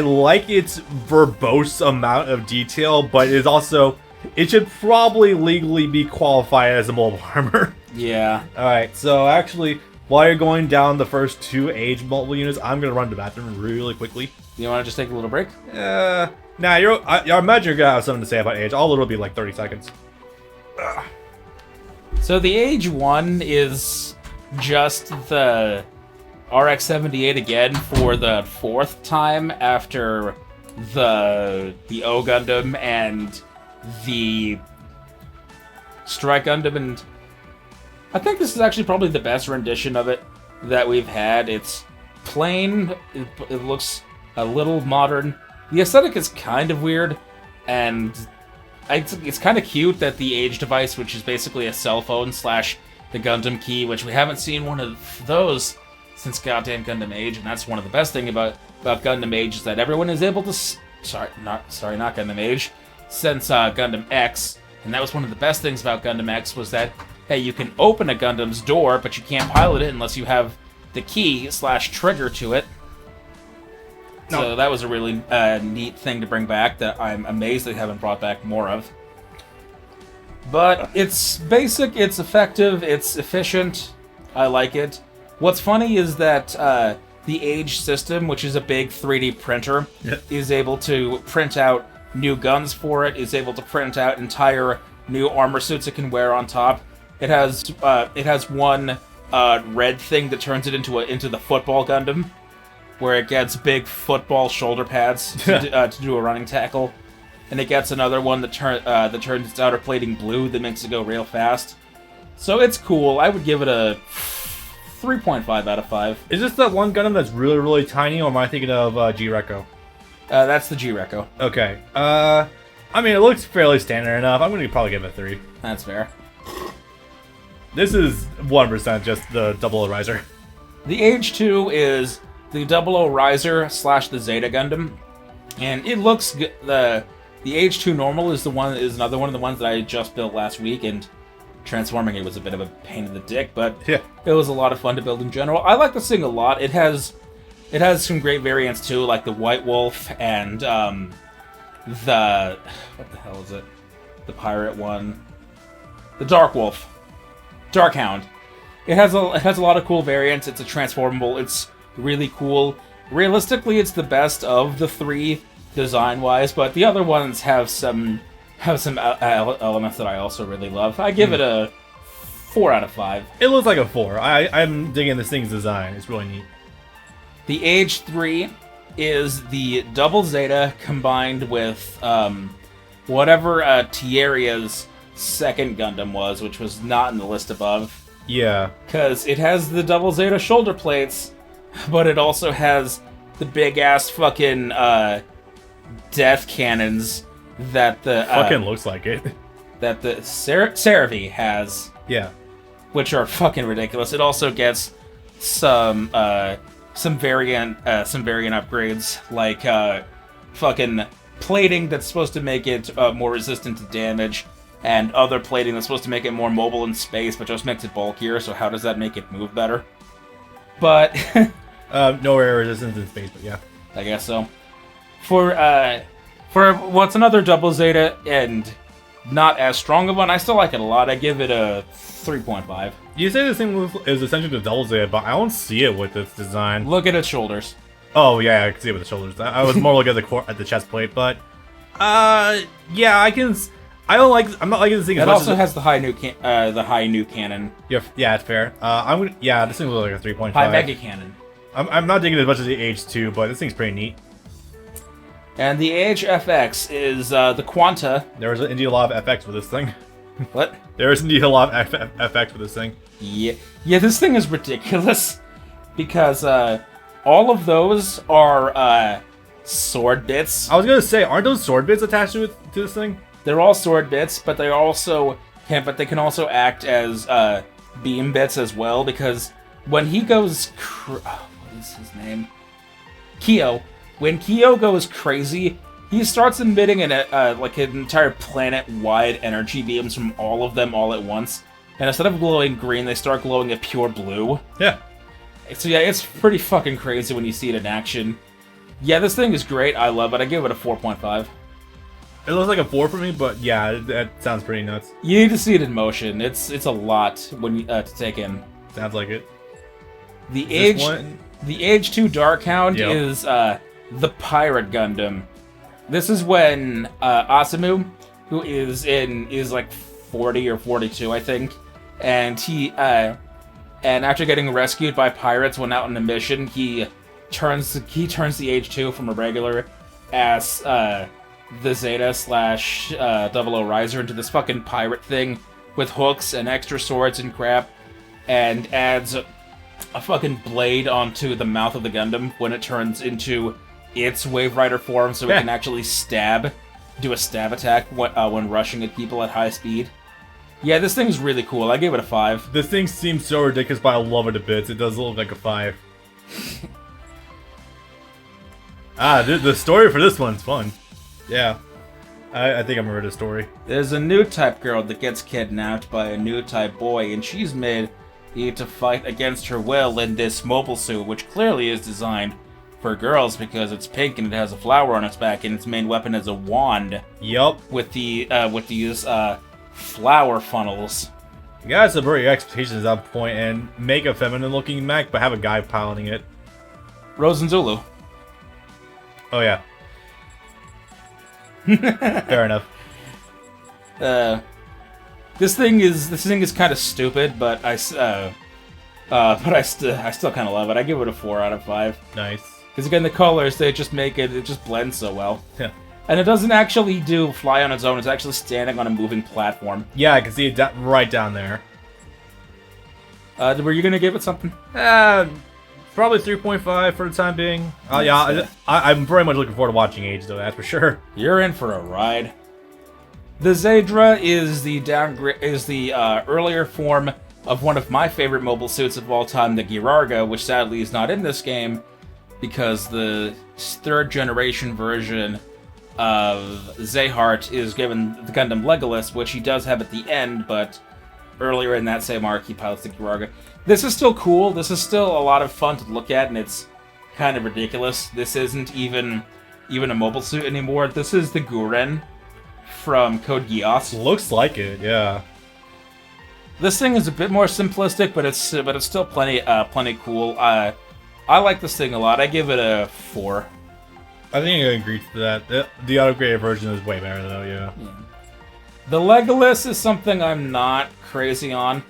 like its verbose amount of detail, but it should probably legally be qualified as a mobile armor. Yeah. Alright, so actually, while you're going down the first 2 age mobile units, I'm gonna run to the bathroom really quickly. You wanna just take a little break? Nah, I imagine you're gonna have something to say about age. All it'll be like 30 seconds. Ugh. So the age 1 is just the RX-78 again for the 4th time after the O Gundam and the Strike Gundam, and I think this is actually probably the best rendition of it that we've had. It's plain, it looks a little modern. The aesthetic is kind of weird, and it's kind of cute that the age device, which is basically a cell phone / the Gundam key, which we haven't seen one of those since goddamn Gundam Age, and that's one of the best thing about Gundam Age is that everyone is able to not Gundam Age, since Gundam X, and that was one of the best things about Gundam X was that, hey, you can open a Gundam's door, but you can't pilot it unless you have the key / trigger to it. No. So that was a really neat thing to bring back that I'm amazed they haven't brought back more of. But it's basic, it's effective, it's efficient. I like it. What's funny is that the Age system, which is a big 3D printer, is able to print out new guns for it, is able to print out entire new armor suits it can wear on top. It has one red thing that turns it into the football Gundam, where it gets big football shoulder pads to do a running tackle, and it gets another one that turns its outer plating blue that makes it go real fast. So it's cool. I would give it a 3.5 out of 5. Is this that one Gundam that's really, really tiny, or am I thinking of G-Reco? That's the G-Reco. Okay. I mean, it looks fairly standard enough. I'm going to probably give it a 3. That's fair. This is 100% just the double O riser. The Age 2 is the 00 Riser / the Zeta Gundam, and it looks good. The Age 2 Normal is another one of the ones that I just built last week, and transforming it was a bit of a pain in the dick, but yeah, it was a lot of fun to build in general. I like this thing a lot. It has some great variants too, like the White Wolf and the what the hell is it? The pirate one, the Dark Wolf, Dark Hound. It has a lot of cool variants. It's a transformable. It's really cool. Realistically, it's the best of the 3 design-wise, but the other ones have some elements that I also really love. I give it a 4 out of 5. It looks like a 4. I'm digging this thing's design. It's really neat. The Age 3 is the Double Zeta combined with whatever Tierria's second Gundam was, which was not in the list above. Yeah. Because it has the Double Zeta shoulder plates, but it also has the big-ass fucking death cannons that the... fucking looks like it. That the Cerevi has. Yeah. Which are fucking ridiculous. It also gets some variant upgrades, like fucking plating that's supposed to make it more resistant to damage, and other plating that's supposed to make it more mobile in space, but just makes it bulkier, so how does that make it move better? But... no air resistance in space, but yeah. I guess so. For what's another Double Zeta, and not as strong of one, I still like it a lot. I give it a 3.5. You say this thing is essentially the Double Zeta, but I don't see it with its design. Look at its shoulders. Oh yeah, I can see it with the shoulders. I was more looking at the chest plate, but yeah, I can. I'm not liking this thing. It also has the high new cannon. Yeah, it's fair. This thing looks like a 3.5. High mega cannon. I'm not digging it as much as the Age 2, but this thing's pretty neat. And the Age FX is the Quanta. There was indeed a lot of FX with this thing. What? There is indeed a lot of FX with this thing. Yeah, this thing is ridiculous because all of those are sword bits. I was gonna say, aren't those sword bits attached to this thing? They're all sword bits, but they can also act as beam bits as well. Because when he goes, what is his name? Kyo. When Kyo goes crazy, he starts emitting an entire planet-wide energy beams from all of them all at once. And instead of glowing green, they start glowing a pure blue. Yeah. So yeah, it's pretty fucking crazy when you see it in action. Yeah, this thing is great. I love it. I give it a 4.5. It looks like a 4 for me, but yeah, that sounds pretty nuts. You need to see it in motion. It's a lot when to take in. Sounds like it. The Age 2 Darkhound is the Pirate Gundam. This is when Asamu, who is like 40 or 42, I think, and and after getting rescued by pirates when out on a mission, he turns the Age 2 from a regular ass the Zeta / 00 Riser into this fucking pirate thing with hooks and extra swords and crap, and adds a fucking blade onto the mouth of the Gundam when it turns into its Wave Rider form, so it can actually do a stab attack when rushing at people at high speed. Yeah, this thing's really cool. I gave it a 5. This thing seems so ridiculous, but I love it a bit. It does look like a 5. The story for this one's fun. Yeah. I think I remember the story. There's a new type girl that gets kidnapped by a new type boy, and she's made to fight against her will in this mobile suit, which clearly is designed for girls because it's pink and it has a flower on its back, and its main weapon is a wand. Yup. With these flower funnels. You gotta subvert your expectations at that point and make a feminine-looking mech, but have a guy piloting it. Rosen Zulu. Oh yeah. Fair enough. This thing is kind of stupid, but I still kind of love it. I give it a 4 out of 5. Nice. Because again, the colors, they just make it just blends so well. Yeah. And it doesn't actually fly on its own. It's actually standing on a moving platform. Yeah, I can see it right down there. Were you gonna give it something? Probably 3.5 for the time being. Yeah, I'm very much looking forward to watching Age, though, that's for sure. You're in for a ride. The Zadra is the earlier form of one of my favorite mobile suits of all time, the Girarga, which sadly is not in this game because the 3rd generation version of Zehart is given the Gundam Legolas, which he does have at the end, but earlier in that same arc he pilots the Girarga. This is still cool. This is still a lot of fun to look at, and it's kind of ridiculous. This isn't even a mobile suit anymore. This is the Guren from Code Geass. Looks like it, yeah. This thing is a bit more simplistic, but it's still plenty cool. I like this thing a lot. I give it a 4. I think I agree to that. The upgraded version is way better, though, yeah. The Legolas is something I'm not crazy on.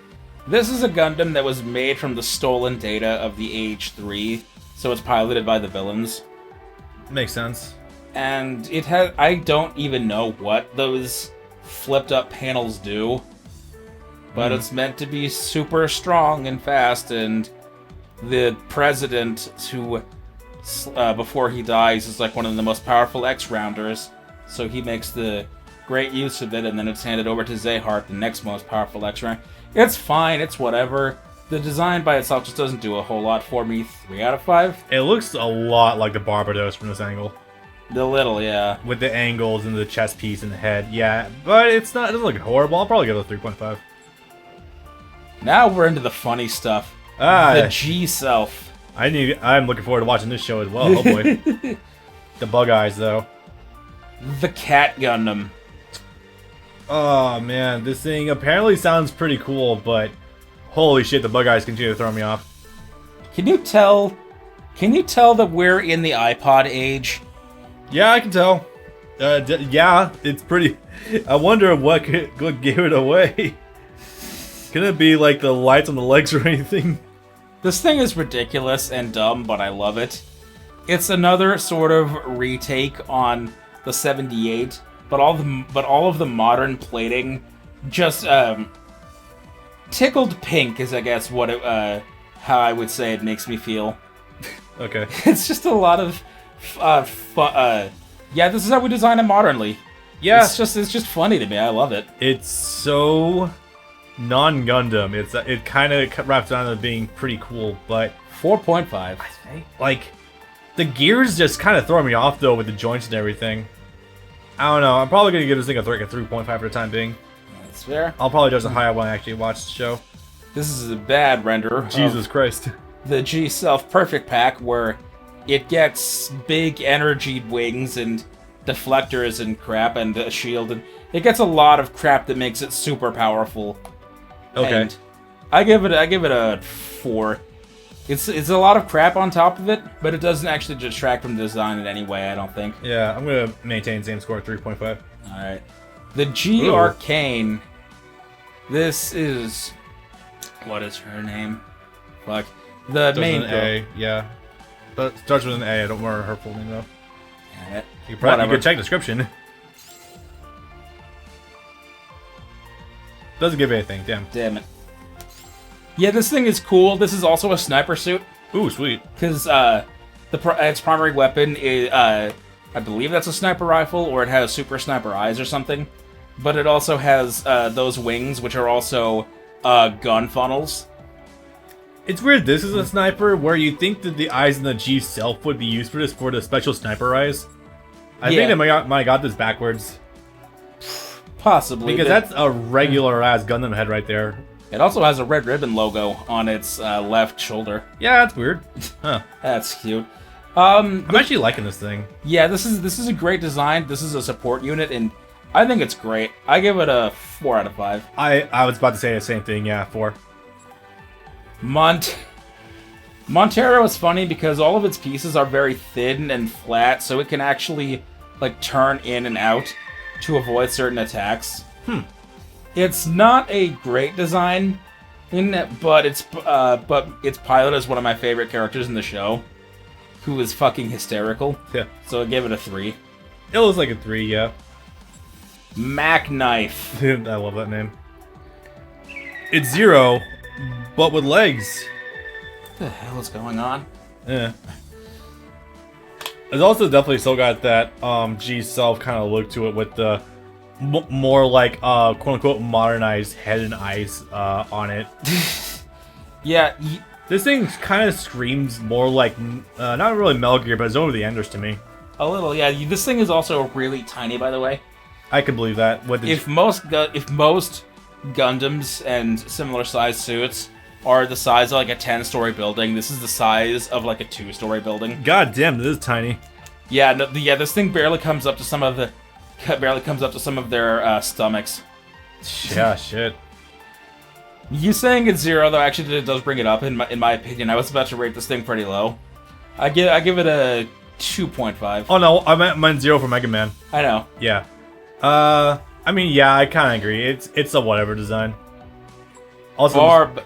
This is a Gundam that was made from the stolen data of the Age-3, so it's piloted by the villains. Makes sense. And it has... I don't even know what those flipped-up panels do, but it's meant to be super strong and fast, and the president, who, before he dies, is like one of the most powerful X-Rounders, so he makes the great use of it, and then it's handed over to Zehart, the next most powerful X-Rounder. It's fine, it's whatever. The design by itself just doesn't do a whole lot for me. 3 out of 5. It looks a lot like the Barbados from this angle. The little, yeah. With the angles and the chest piece and the head, yeah. But it's not, it doesn't look horrible. I'll probably give it a 3.5. Now we're into the funny stuff. The G-Self. I'm looking forward to watching this show as well, oh boy. The bug eyes, though. The Cat Gundam. Oh, man. This thing apparently sounds pretty cool, but holy shit, the bug eyes continue to throw me off. Can you tell that we're in the iPod age? Yeah, I can tell. Yeah, it's pretty... I wonder what gave it away. Can it be like the lights on the legs or anything? This thing is ridiculous and dumb, but I love it. It's another sort of retake on the 78, but all of the modern plating just tickled pink is, I guess, what how I would say it makes me feel. Okay. It's just a lot of yeah, this is how we design it modernly. Yeah. It's just funny to me. I love it. It's so non-Gundam. It kind of wraps down to being pretty cool, but 4.5. like the gears just kind of throw me off though with the joints and everything. I don't know. I'm probably gonna give this thing a 3.5 for the time being. That's fair. I'll probably judge the high when I actually watch the show. This is a bad render. Jesus Christ. The G-Self Perfect Pack, where it gets big energied wings and deflectors and crap and a shield, and it gets a lot of crap that makes it super powerful. Okay. And I give it a 4. It's a lot of crap on top of it, but it doesn't actually detract from the design in any way, I don't think. Yeah, I'm gonna maintain the same score, 3.5. Alright. The G Arcane. This is... What is her name? Fuck. The main girl. A, yeah. But it starts with an A. I don't remember her full name though. Damn it. You could check the description. Doesn't give anything. Damn it. Yeah, this thing is cool. This is also a sniper suit. Ooh, sweet. Because its primary weapon is, I believe that's a sniper rifle, or it has super sniper eyes or something. But it also has those wings, which are also gun funnels. It's weird this is a sniper, where you think that the eyes in the G-Self would be used for this, for the special sniper eyes. I think they might have got this backwards. Possibly. Because that's a regular-ass Gundam head right there. It also has a red ribbon logo on its left shoulder. Yeah, that's weird. Huh. That's cute. I'm actually liking this thing. Yeah, this is a great design. This is a support unit, and I think it's great. I give it a 4 out of 5. I was about to say the same thing, yeah, 4. Montero is funny because all of its pieces are very thin and flat, so it can actually like turn in and out to avoid certain attacks. It's not a great design, but its pilot is one of my favorite characters in the show, who is fucking hysterical. Yeah. So I give it a 3. It looks like a 3, yeah. Mac Knife. I love that name. It's Zero, but with legs. What the hell is going on? Yeah. It's also definitely still got that G-Self kind of look to it with the more like quote-unquote modernized head and eyes on it. Yeah. This thing kind of screams more like, not really Metal Gear, but Zone of the Enders to me. A little, yeah. This thing is also really tiny, by the way. I can believe that. If most Gundams and similar sized suits are the size of like a 10-story building, this is the size of like a 2-story building. God damn, this is tiny. Yeah, no, this thing barely comes up to some of their stomachs. Yeah, shit. You saying it's 0 though actually does bring it up in my opinion. I was about to rate this thing pretty low. I give it a 2.5. Oh no, I meant 0 for Mega Man. I know. Yeah. I mean, yeah, I kind of agree. It's a whatever design. Also, Barb.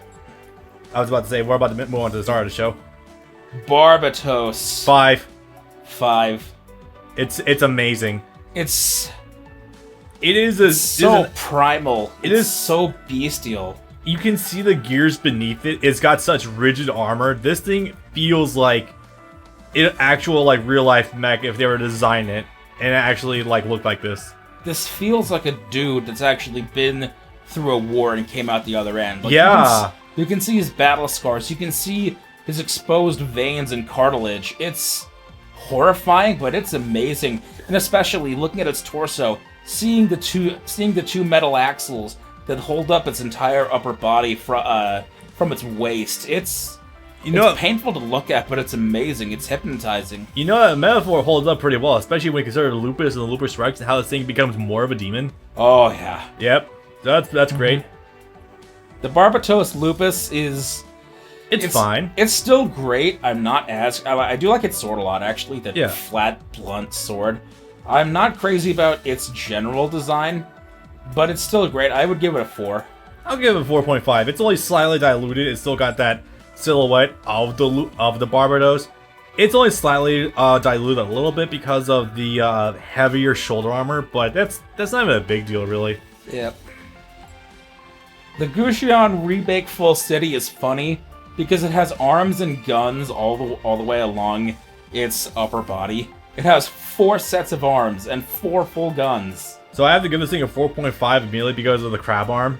I was about to say, we're about to move on to the start of the show. Barbatos. 5. 5. It's amazing. It is so primal. It is is so bestial. You can see the gears beneath it. It's got such rigid armor. This thing feels like an actual like real life mech if they were to design it and it actually like looked like this. This feels like a dude that's actually been through a war and came out the other end. Like, yeah. You can see his battle scars. You can see his exposed veins and cartilage. It's horrifying, but it's amazing. And especially looking at its torso, seeing the two metal axles that hold up its entire upper body from its waist. It's painful to look at, but it's amazing. It's hypnotizing. You know, that metaphor holds up pretty well, especially when you consider Lupus and the Lupus Rex and how this thing becomes more of a demon. Oh yeah. Yep. That's great. The Barbatos Lupus is... It's fine. It's still great. I'm not as... I do like its sword a lot, actually. The Yeah. flat, blunt sword. I'm not crazy about its general design, but it's still great. I would give it a 4. I'll give it 4.5. It's only slightly diluted. It's still got that silhouette of the Barbados. It's only slightly diluted a little bit because of the heavier shoulder armor, but that's not even a big deal, really. Yep. The Guxion Rebake Full City is funny because it has arms and guns all the way along its upper body. It has 4 sets of arms and 4 full guns. So I have to give this thing a 4.5 immediately because of the crab arm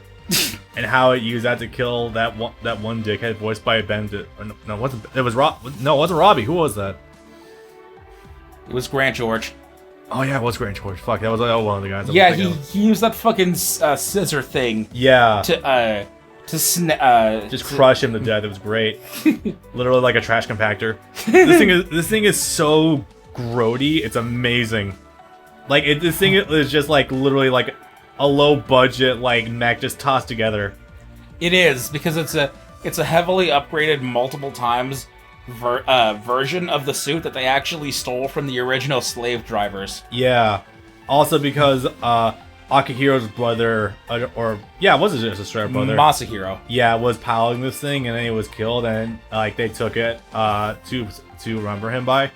and how it used that to kill that one dickhead voiced by Ben. No, it wasn't Robbie. Who was that? It was Grant George. Oh yeah, it was Grant George. Fuck, that was one of the guys. Yeah, he used that fucking scissor thing. Yeah. To just crush him to death. It was great. Literally like a trash compactor. This thing is so grody. It's amazing. Like this thing is just like literally like a low budget like mech just tossed together. It is because it's a heavily upgraded multiple times version of the suit that they actually stole from the original slave drivers. Yeah. Also because Akihiro's brother, was it just a straight brother? Masahiro. Yeah, was piloting this thing and then he was killed and like they took it to remember him by.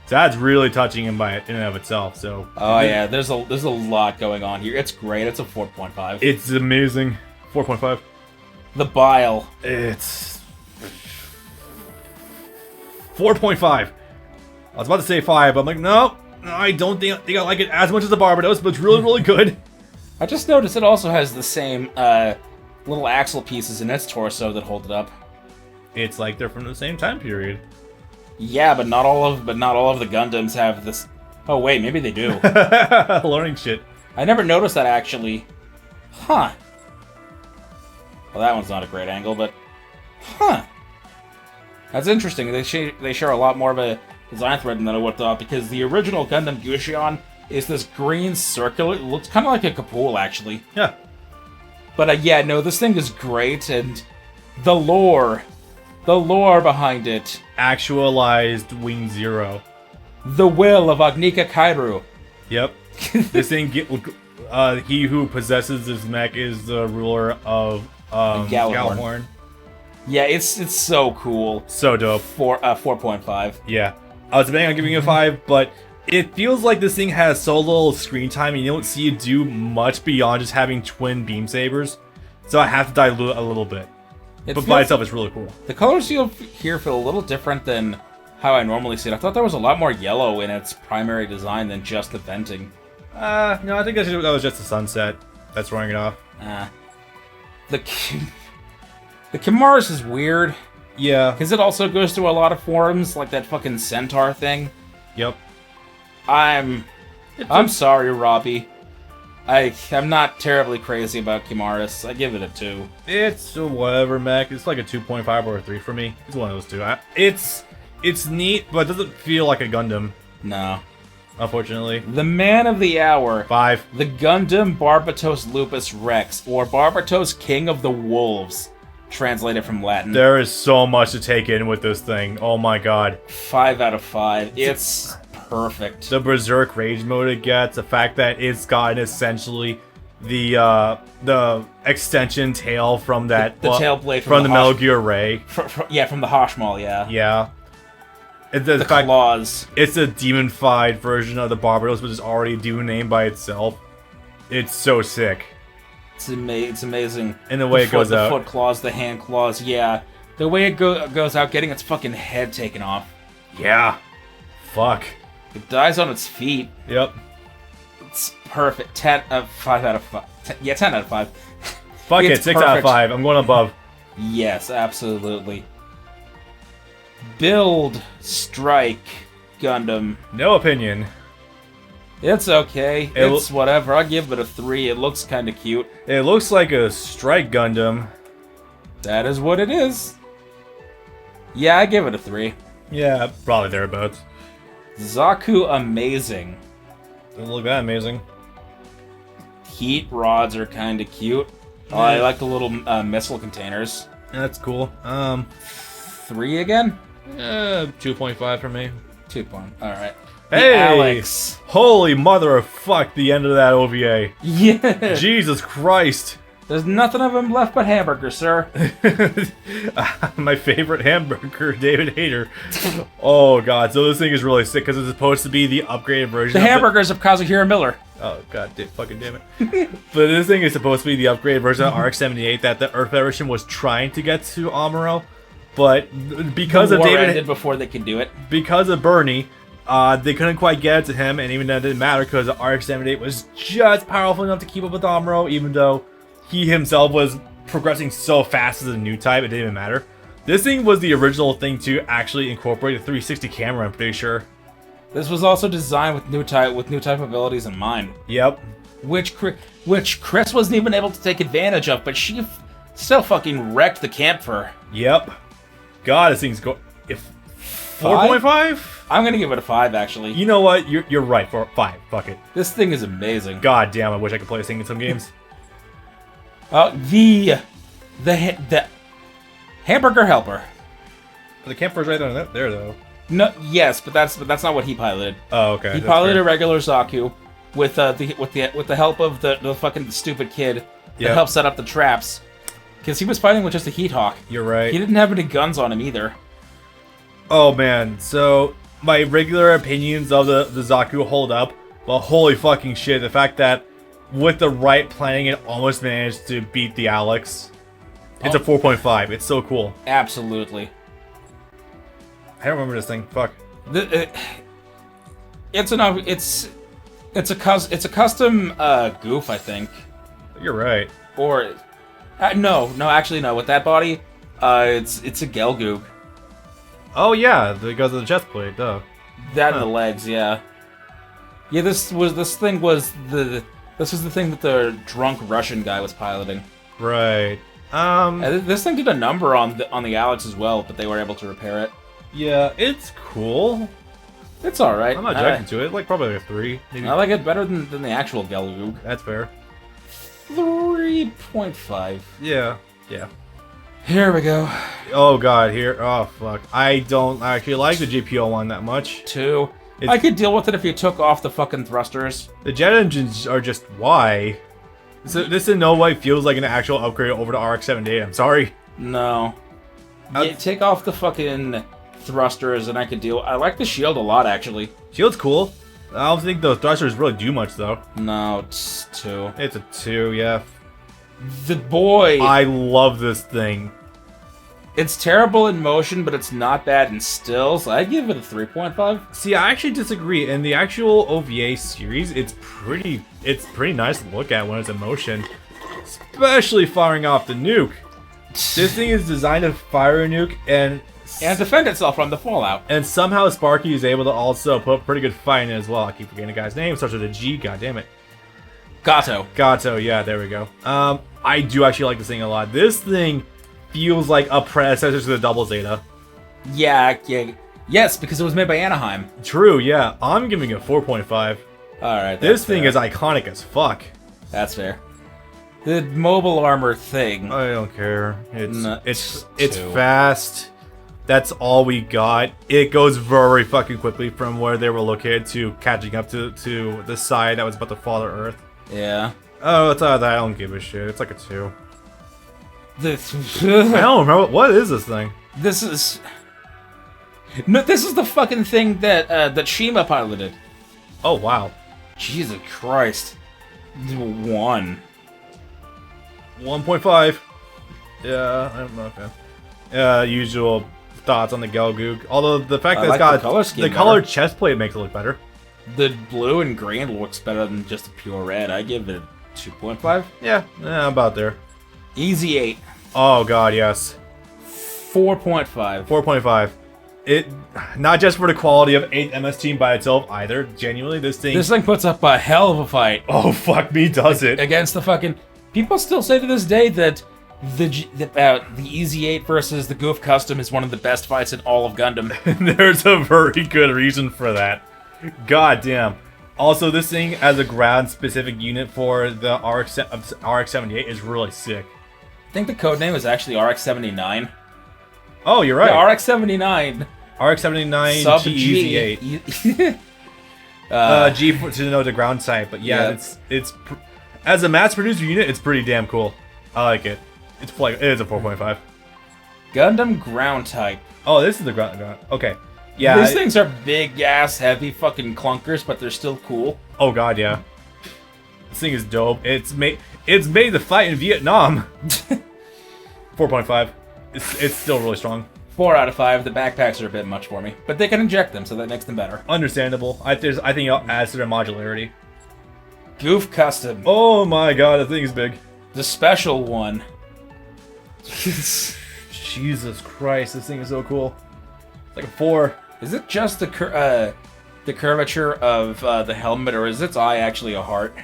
So that's really touching him by in and of itself. So. Oh yeah, there's a lot going on here. It's great. It's a 4.5. It's amazing. 4.5. The Bile. It's 4.5. I was about to say 5, but I'm like, no, I don't think I like it as much as the Barbados, but it's really, really good. I just noticed it also has the same little axle pieces in its torso that hold it up. It's like they're from the same time period. Yeah, but not all of the Gundams have this. Oh wait, maybe they do. Learning shit. I never noticed that actually. Huh. Well, that one's not a great angle, but huh. That's interesting. They share a lot more of a design thread than I would have thought, because the original Gundam Guxion is this green circular. It looks kind of like a Capul, actually. Yeah. But yeah, no, this thing is great, and the lore behind it. Actualized Wing Zero. The will of Agnika Kairu. Yep. This thing, he who possesses this mech is the ruler of Gjallarhorn. Yeah, it's so cool. So dope. 4.5. Yeah. I was debating on giving it a 5, but it feels like this thing has so little screen time and you don't see it do much beyond just having twin beam sabers. So I have to dilute it a little bit. But by itself, it's really cool. The colors here feel a little different than how I normally see it. I thought there was a lot more yellow in its primary design than just the venting. No, I think that was just the sunset that's throwing it off. The Chimaris is weird. Yeah. Because it also goes through a lot of forms, like that fucking centaur thing. Yep. I'm sorry, Robbie. I'm not terribly crazy about Chimaris. I give it a 2. It's a whatever mech. It's like a 2.5 or a 3 for me. It's one of those two. It's neat, but it doesn't feel like a Gundam. No. Unfortunately. The man of the hour. 5. The Gundam Barbatos Lupus Rex, or Barbatos King of the Wolves, translated from Latin. There is so much to take in with this thing. Oh my god. 5 out of 5. It's perfect. The Berserk Rage mode it gets, the fact that it's gotten essentially the extension tail from that the tail blade from the Metal Gear Ray. From the Hashmal, yeah. Yeah. The claws. It's a demonified version of the Barbados, which is already a demon name by itself. It's so sick. It's amazing. And the way it goes out. The foot claws, the hand claws, yeah. The way it goes out, getting its fucking head taken off. Yeah. Fuck. It dies on its feet. Yep. It's perfect. 5 out of 5. 10 out of 5. Fuck it, 6 out of 5. I'm going above. Yes, absolutely. Build Strike Gundam. No opinion. It's okay. It's whatever. I'll give it a 3. It looks kind of cute. It looks like a Strike Gundam. That is what it is. Yeah, I give it a 3. Yeah, probably thereabouts. Zaku amazing. Doesn't look that amazing. Heat rods are kind of cute. Oh, I like the little missile containers. That's cool. 3 again? 2.5 for me. 2 point. All right. Hey, Alex. Holy mother of fuck! The end of that OVA. Yeah. Jesus Christ. There's nothing of him left but hamburger, sir. My favorite hamburger, David Hayter. Oh god, so this thing is really sick because it's supposed to be the upgraded version. The hamburgers of Kazuhira Miller. Oh god, fucking damn it! But this thing is supposed to be the upgraded version of RX-78 that the Earth Federation was trying to get to Amuro, but because of David, ended before they could do it. Because of Bernie. They couldn't quite get it to him, and even that didn't matter because the RX-78 was just powerful enough to keep up with Amuro, even though he himself was progressing so fast as a new type, it didn't even matter. This thing was the original thing to actually incorporate a 360 camera, I'm pretty sure. This was also designed with new type abilities in mind. Yep. Which Chris wasn't even able to take advantage of, but she still fucking wrecked the camp for her. Yep. God, this thing's 4.5? I'm gonna give it a 5, actually. You know what? You're right. 5. Fuck it. This thing is amazing. God damn, I wish I could play this thing in some games. The hamburger helper. The campfire's right there, though. No, yes, but that's not what he piloted. Oh, okay. He piloted a regular Zaku with the help of the fucking stupid kid that helped set up the traps, because he was fighting with just a Heat Hawk. You're right. He didn't have any guns on him either. Oh man, so my regular opinions of the Zaku hold up, but holy fucking shit, the fact that with the right planning it almost managed to beat the Alex. It's a 4.5. It's so cool. Absolutely. I don't remember this thing. Fuck. It's a custom goof, I think. You're right. Or no, actually no. With that body, it's a Gelgoog. Oh yeah, because of the chest plate, duh. That and the legs, yeah. Yeah, this was the thing that the drunk Russian guy was piloting. Right. This thing did a number on the Alex as well, but they were able to repair it. Yeah, it's cool. It's all right. I'm not objecting to it. Like probably a 3. Maybe. I like it better than the actual Gelgoog. That's fair. 3.5. Yeah. Here we go. Oh god, here. Oh fuck. I don't actually like the GPO one that much. 2. I could deal with it if you took off the fucking thrusters. The jet engines are just why. So this in no way feels like an actual upgrade over to RX-78. I'm sorry. No. Yeah, take off the fucking thrusters and I could deal. I like the shield a lot, actually. Shield's cool. I don't think the thrusters really do much though. No, it's 2. It's a 2, yeah. The boy. I love this thing. It's terrible in motion, but it's not bad in stills. I give it a 3.5. See, I actually disagree. In the actual OVA series, it's pretty nice to look at when it's in motion, especially firing off the nuke. This thing is designed to fire a nuke and defend itself from the fallout. And somehow Sparky is able to also put a pretty good fight in it as well. I keep forgetting the guy's name. Starts with a G. God damn it. Gato. Yeah, there we go. I do actually like this thing a lot. This thing feels like a predecessor to the Double Zeta. Yeah. Yes, because it was made by Anaheim. True, yeah. I'm giving it 4.5. Alright, this thing is iconic as fuck. That's fair. The mobile armor thing. I don't care. It's fast. That's all we got. It goes very fucking quickly from where they were located to catching up to the side that was about to fall to Earth. Yeah. Oh, it's that. I don't give a shit. It's like a 2. This. I don't remember. What is this thing? This is. No, this is the fucking thing that that Shima piloted. Oh, wow. Jesus Christ. 1. 1.5. Yeah, I'm not a fan. Usual thoughts on the Gelgoog. Although the fact that it's got the colored chest plate makes it look better. The blue and green looks better than just a pure red. I give it a 2.5. Yeah, about there. Easy 8. Oh god, yes. 4.5. 4.5. It not just for the quality of 8 MS Team by itself either. Genuinely, this thing puts up a hell of a fight. Oh fuck me, does it? Against the fucking people still say to this day that the Easy 8 versus the Goof Custom is one of the best fights in all of Gundam. There's a very good reason for that. God damn. Also, this thing as a ground specific unit for the RX-78 is really sick. I think the codename is actually RX-79. Oh, you're right. Yeah, RX-79. RX-79 Sub G-Easy G. 8. G for, to denote the ground type, but yeah, it's as a mass-produced unit, it's pretty damn cool. I like it. It is a 4.5. Gundam ground type. Oh, this is the ground. Okay. Yeah. These things are big ass, heavy fucking clunkers, but they're still cool. Oh god, yeah. This thing is dope. It's made to fight in Vietnam. 4.5. It's still really strong. 4 out of 5. The backpacks are a bit much for me, but they can inject them, so that makes them better. Understandable. I think it adds to their modularity. Goof Custom. Oh my god, that thing is big. The special one. Jesus Christ, this thing is so cool. It's like a 4. Is it just the curvature of the helmet, or is its eye actually a heart?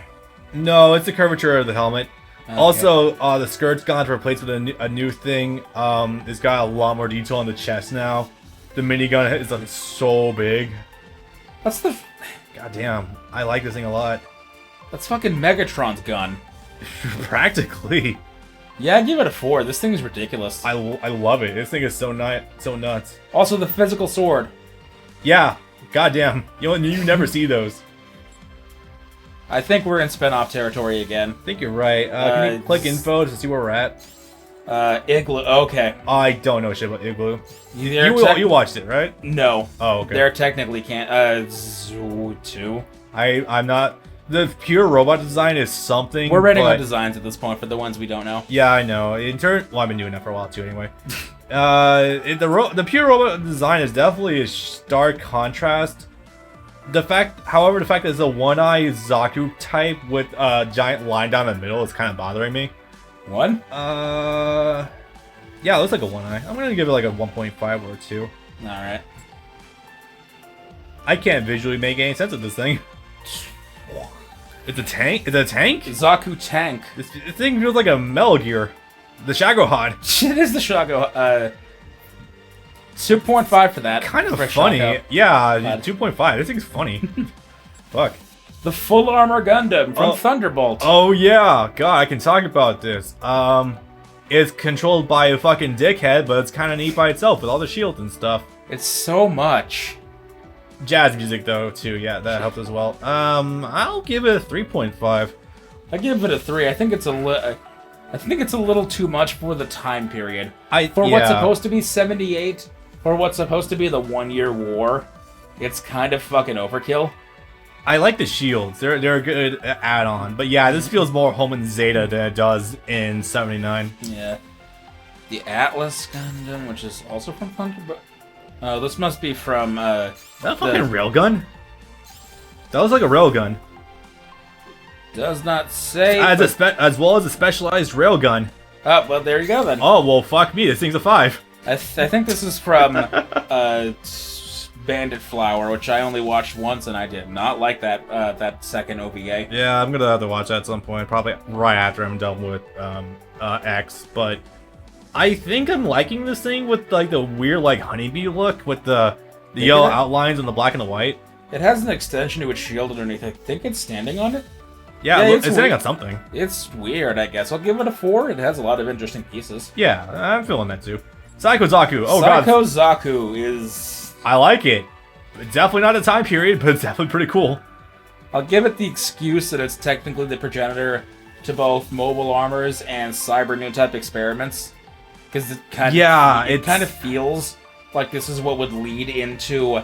No, it's the curvature of the helmet. Okay. Also, the skirt's gone replaced with a new thing. It's got a lot more detail on the chest now. The minigun is like so big. That's the. God damn, I like this thing a lot. That's fucking Megatron's gun. Practically. Yeah, I give it a 4. This thing is ridiculous. I love it. This thing is so nuts. Also, the physical sword. Yeah, goddamn. You never see those. I think we're in spin-off territory again. I think you're right. Can you click info to see where we're at? Igloo. Okay. I don't know shit about Igloo. You watched it, right? No. Oh, okay. They're technically can't. 2. I'm not. The pure robot design is something. We're rating our designs at this point for the ones we don't know. Yeah, I know. Well, I've been doing that for a while too, anyway. The pure robot design is definitely a stark contrast. However, the fact that it's a one-eye Zaku type with a giant line down the middle is kind of bothering me. One? Yeah, it looks like a one-eye. I'm gonna give it like a 1.5 or a 2. All right. I can't visually make any sense of this thing. It's a tank? It's a tank? Zaku tank. This thing feels like a Metal Gear. The Shagohod. It is the Shago. 2.5 for that. Kind of for funny. Shago. Yeah, 2.5. This thing's funny. Fuck. The full armor Gundam from Thunderbolt. Oh yeah, God, I can talk about this. It's controlled by a fucking dickhead, but it's kind of neat by itself with all the shields and stuff. It's so much. Jazz music though too, yeah, that helps as well. I'll give it a 3.5. I give it a 3. I think it's a little too much for the time period. What's supposed to be 78, for what's supposed to be the 1-year war, it's kind of fucking overkill. I like the shields. They're a good add-on, but yeah, this feels more home in Zeta than it does in 79. Yeah. The Atlas Gundam, which is also from Thunderbolt. This must be from Is that a fucking railgun? That was like a railgun. Does not say. As well as a specialized railgun. Oh, well, there you go then. Oh, well, fuck me. This thing's a 5. I think this is from Bandit Flower, which I only watched once, and I did not like that second OVA. Yeah, I'm gonna have to watch that at some point, probably right after I'm done with X. But I think I'm liking this thing with like the weird like honeybee look with the yellow outlines and the black and the white. It has an extension to its shield underneath. I think it's standing on it. Yeah, it's standing on something. It's weird, I guess. I'll give it a 4. It has a lot of interesting pieces. Yeah, I'm feeling that too. Psycho Zaku. Oh god. Psycho Zaku is... I like it. Definitely not a time period, but it's definitely pretty cool. I'll give it the excuse that it's technically the progenitor to both mobile armors and cyber new type experiments. Because it kind of feels like this is what would lead into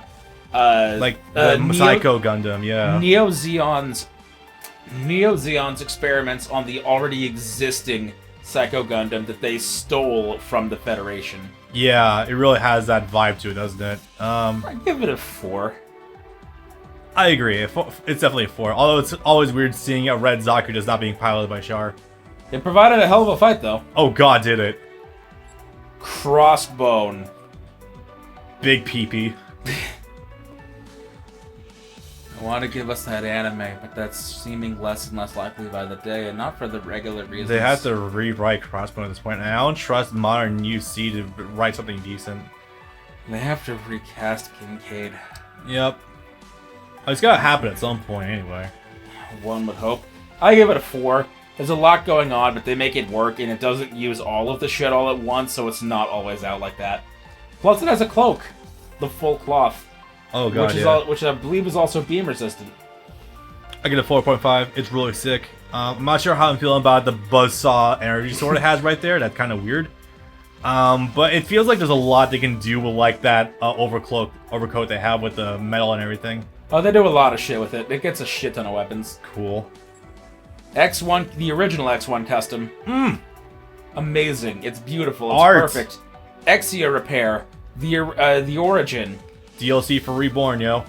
like the Psycho Gundam, yeah. Neo Zeon's experiments on the already existing Psycho Gundam that they stole from the Federation. Yeah, it really has that vibe to it, doesn't it? I give it a 4. I agree. It's definitely a 4. Although it's always weird seeing a red Zaku just not being piloted by Char. It provided a hell of a fight, though. Oh god, did it. Crossbone. Big peepee. I want to give us that anime, but that's seeming less and less likely by the day, and not for the regular reasons. They have to rewrite Crossbone at this point, and I don't trust modern UC to write something decent. They have to recast Kincaid. Yep. It's gotta happen at some point anyway. One would hope. I give it a 4. There's a lot going on, but they make it work, and it doesn't use all of the shit all at once, so it's not always out like that. Plus, it has a cloak. The full cloth. Oh god, which I believe is also beam resistant. I get a 4.5. It's really sick. I'm not sure how I'm feeling about the buzzsaw energy sword it has right there. That's kind of weird. But it feels like there's a lot they can do with like that overcoat they have with the metal and everything. Oh, they do a lot of shit with it. It gets a shit ton of weapons. Cool. X1, the original X1 custom. Amazing. It's beautiful. It's Art. Perfect. Exia repair. The origin. DLC for Reborn, yo.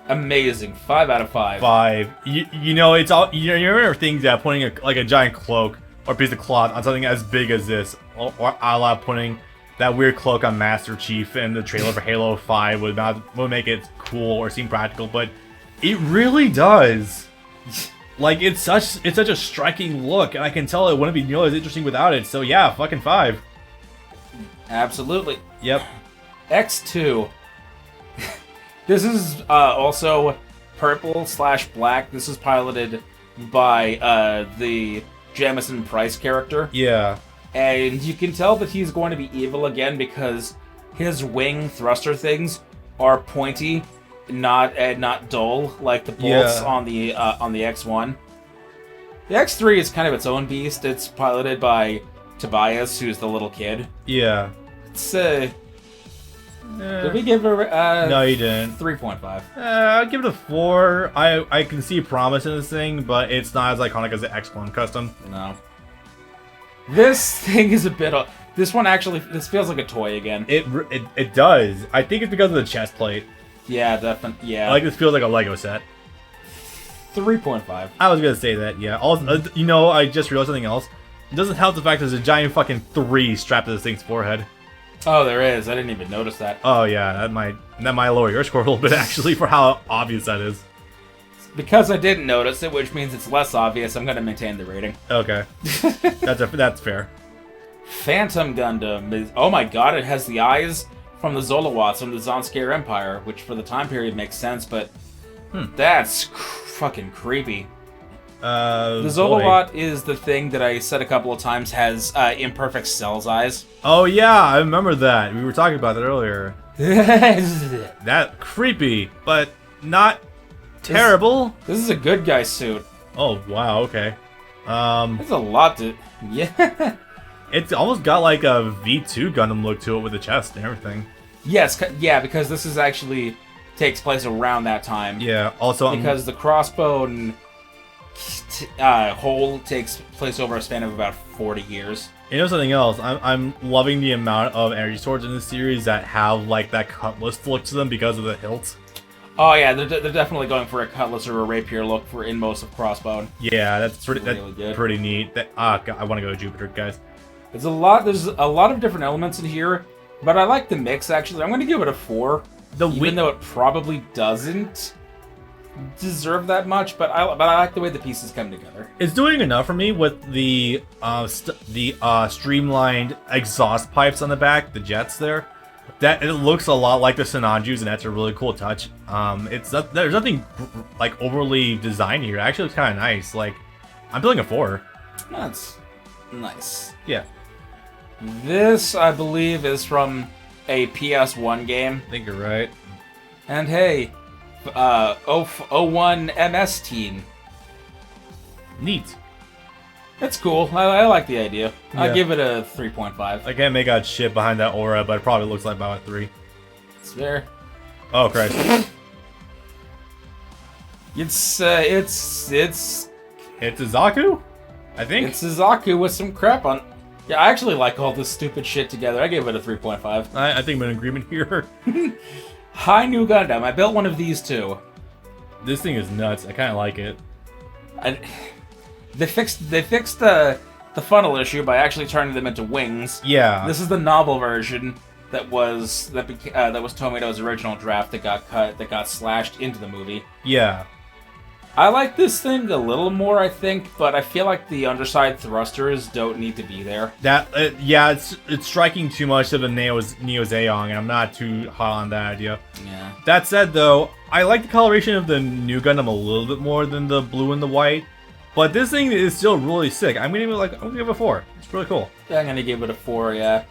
Amazing. 5 out of 5. 5. You know, it's all you remember things that putting a giant cloak or piece of cloth on something as big as this, or a la putting that weird cloak on Master Chief in the trailer for Halo 5 would make it cool or seem practical, but it really does. Like it's such a striking look, and I can tell it wouldn't be nearly as interesting without it. So yeah, fucking 5. Absolutely. Yep. X2. This is also purple/black. This is piloted by the Jamison Price character. Yeah. And you can tell that he's going to be evil again because his wing thruster things are pointy, not dull like the bolts on the X1. The X3 is kind of its own beast. It's piloted by Tobias, who's the little kid. Yeah. It's did we give her no, you didn't. 3.5. I'll give it a 4. I can see promise in this thing, but it's not as iconic as the X1 custom. No. This thing is a bit... This one actually... This feels like a toy again. It does. I think it's because of the chest plate. Yeah, definitely. Yeah. Like this feels like a Lego set. 3.5. I was gonna say that, yeah. Also, you know, I just realized something else. It doesn't help the fact there's a giant fucking 3 strapped to this thing's forehead. Oh, there is. I didn't even notice that. Oh yeah, that might lower your score a little bit actually for how obvious that is. Because I didn't notice it, which means it's less obvious, I'm gonna maintain the rating. Okay, that's fair. Phantom Gundam is... Oh my god, it has the eyes from the Zolowats from the Zonskare Empire, which for the time period makes sense, but that's fucking creepy. The Zolowat is the thing that I said a couple of times has imperfect cells eyes. Oh yeah, I remember that. We were talking about that earlier. That creepy, but not terrible. This is a good guy suit. Oh wow, okay. There's a lot to... Yeah. It's almost got like a V2 Gundam look to it with the chest and everything. Yes, yeah, because this is actually takes place around that time. Yeah, also... Because the crossbone hole takes place over a span of about 40 years. You know something else? I'm loving the amount of energy swords in this series that have like that cutlass look to them because of the hilt. Oh yeah, they're definitely going for a cutlass or a rapier look for in most of Crossbone. Yeah, that's pretty pretty neat. I want to go to Jupiter, guys. There's a lot of different elements in here, but I like the mix actually. I'm going to give it a 4, even though it probably doesn't deserve that much. But I like the way the pieces come together. It's doing enough for me with the streamlined exhaust pipes on the back, the jets there. That it looks a lot like the Sinanjus, and that's a really cool touch. There's nothing like overly designed here. It actually looks kind of nice. Like, I'm feeling a 4. That's nice. Yeah. This, I believe, is from a PS1 game. I think you're right. And hey, 01 MS Teen. Neat. That's cool. I like the idea. Yeah. I give it a 3.5. I can't make out shit behind that aura, but it probably looks like about a 3. It's fair. Oh, Christ. It's It's a Zaku? I think? It's Suzaku with some crap on. Yeah, I actually like all this stupid shit together. I gave it a 3.5. I think I'm in agreement here. High New Gundam. I built one of these too. This thing is nuts. I kind of like it. They fixed the funnel issue by actually turning them into wings. Yeah. This is the novel version that was Tomito's original draft that got slashed into the movie. Yeah. I like this thing a little more, I think, but I feel like the underside thrusters don't need to be there. Yeah, it's striking too much of a Neo Zeong, and I'm not too hot on that idea. Yeah. That said, though, I like the coloration of the new Gundam a little bit more than the blue and the white, but this thing is still really sick. I'm gonna give it a 4. It's really cool. Yeah, I'm gonna give it a 4. Yeah.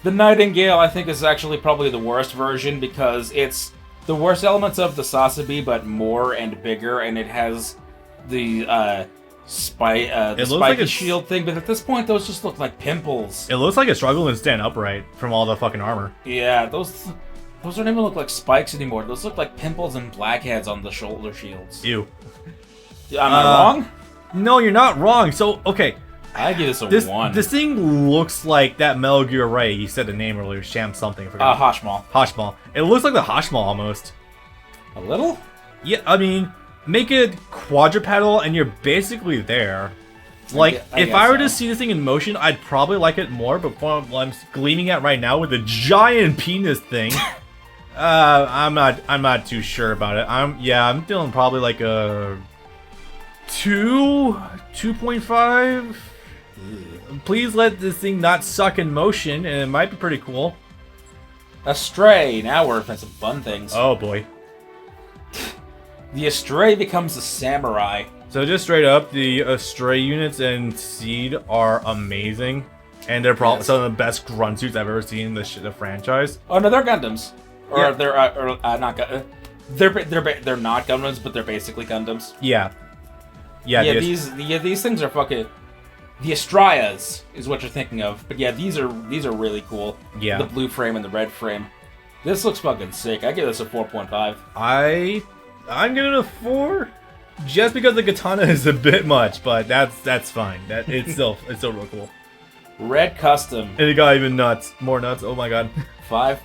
The Nightingale, I think, is actually probably the worst version because it's the worst elements of the Sasabi, but more and bigger, and it has the spiky shield thing. But at this point, those just look like pimples. It looks like it's struggling to stand upright from all the fucking armor. Yeah, those don't even look like spikes anymore. Those look like pimples and blackheads on the shoulder shields. Ew. Am I wrong? No, you're not wrong. So, okay. I give this a 1. This thing looks like that Metal Gear Ray. You said the name earlier. Sham something. I forgot. Hashmal. Hashmal. It looks like the Hashmal almost. A little? Yeah, I mean, make it quadrupedal and you're basically there. Like, if I were to see this thing in motion, I'd probably like it more, but what I'm gleaming at right now with the giant penis thing, I'm not too sure about it. I'm feeling probably like a 2.5. Please let this thing not suck in motion, and it might be pretty cool. Astray. Now we're at some fun things. Oh boy. The Astray becomes a samurai. So just straight up, the Astray units and Seed are amazing, and they're probably some of the best grunt suits I've ever seen in the franchise. Oh no, they're Gundams, or Yeah. they're not. They're not Gundams, but they're basically Gundams. Yeah. These things are fucking. The Astrayas is what you're thinking of, but yeah, these are really cool. Yeah. The blue frame and the red frame. This looks fucking sick. I give this a 4.5. I'm giving it a 4, just because the katana is a bit much, but that's fine. It's still real cool. Red Custom. And it got even more nuts. Oh my god. 5.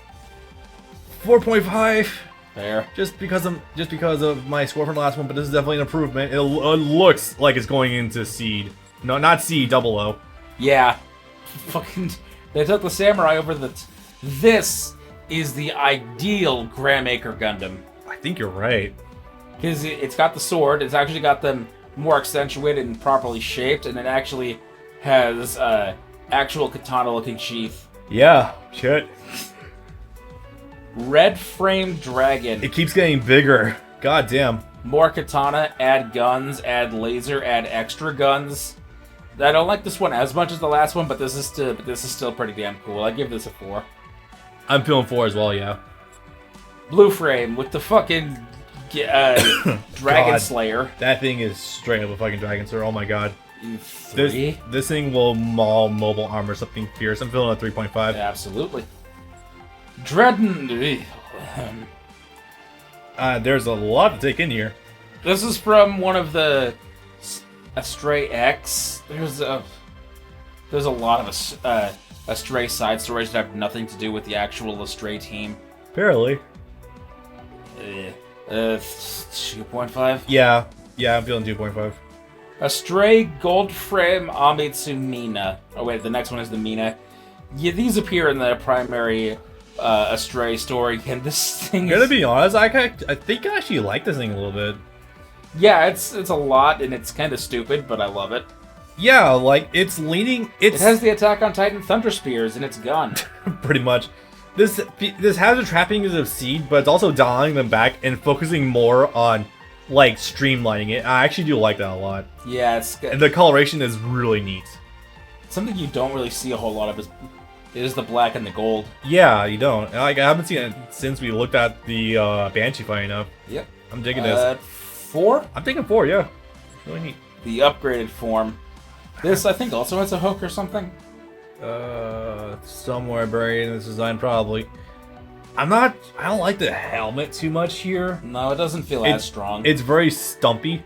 4.5. Fair. Just because of my score from the last one, but this is definitely an improvement. It looks like it's going into Seed. No, not Seed, 00. Yeah. Fucking. They took the samurai over the. This is the ideal Grandmaker Gundam. I think you're right. Because it's got the sword, it's actually got them more accentuated and properly shaped, and it actually has actual katana-looking sheath. Yeah, shit. Red frame dragon. It keeps getting bigger. God damn. More katana, add guns, add laser, add extra guns. I don't like this one as much as the last one, but this is still pretty damn cool. I give this a 4. I'm feeling 4 as well, yeah. Blue frame with the fucking Dragon God. Slayer. That thing is straight up a fucking Dragon Slayer. Oh my god. 3? This thing will maul mobile armor something fierce. I'm feeling a 3.5. Absolutely. Dredden. There's a lot to take in here. This is from one of the Astray X. There's a lot of Astray side stories that have nothing to do with the actual Astray team. Apparently. 2.5. Yeah, I'm feeling 2.5. Astray Gold Frame Amitsu Mina. Oh wait, the next one is the Mina. Yeah, these appear in the primary Astray story, and this thing I'm gonna be honest, I think I actually like this thing a little bit. Yeah, it's a lot, and it's kind of stupid, but I love it. Yeah, like, it's leaning... It has the Attack on Titan Thunder Spears in its gun. Pretty much. This has the trappings of Seed, but it's also dialing them back and focusing more on, like, streamlining it. I actually do like that a lot. Yeah, it's good. And the coloration is really neat. Something you don't really see a whole lot of is It is the black and the gold. Yeah, you don't. Like, I haven't seen it since we looked at the Banshee funny enough. Yep. I'm digging this. 4? I'm thinking 4, yeah. Really neat. The upgraded form. This, I think, also has a hook or something. Somewhere buried in this design, probably. I don't like the helmet too much here. No, it doesn't feel as strong. It's very stumpy.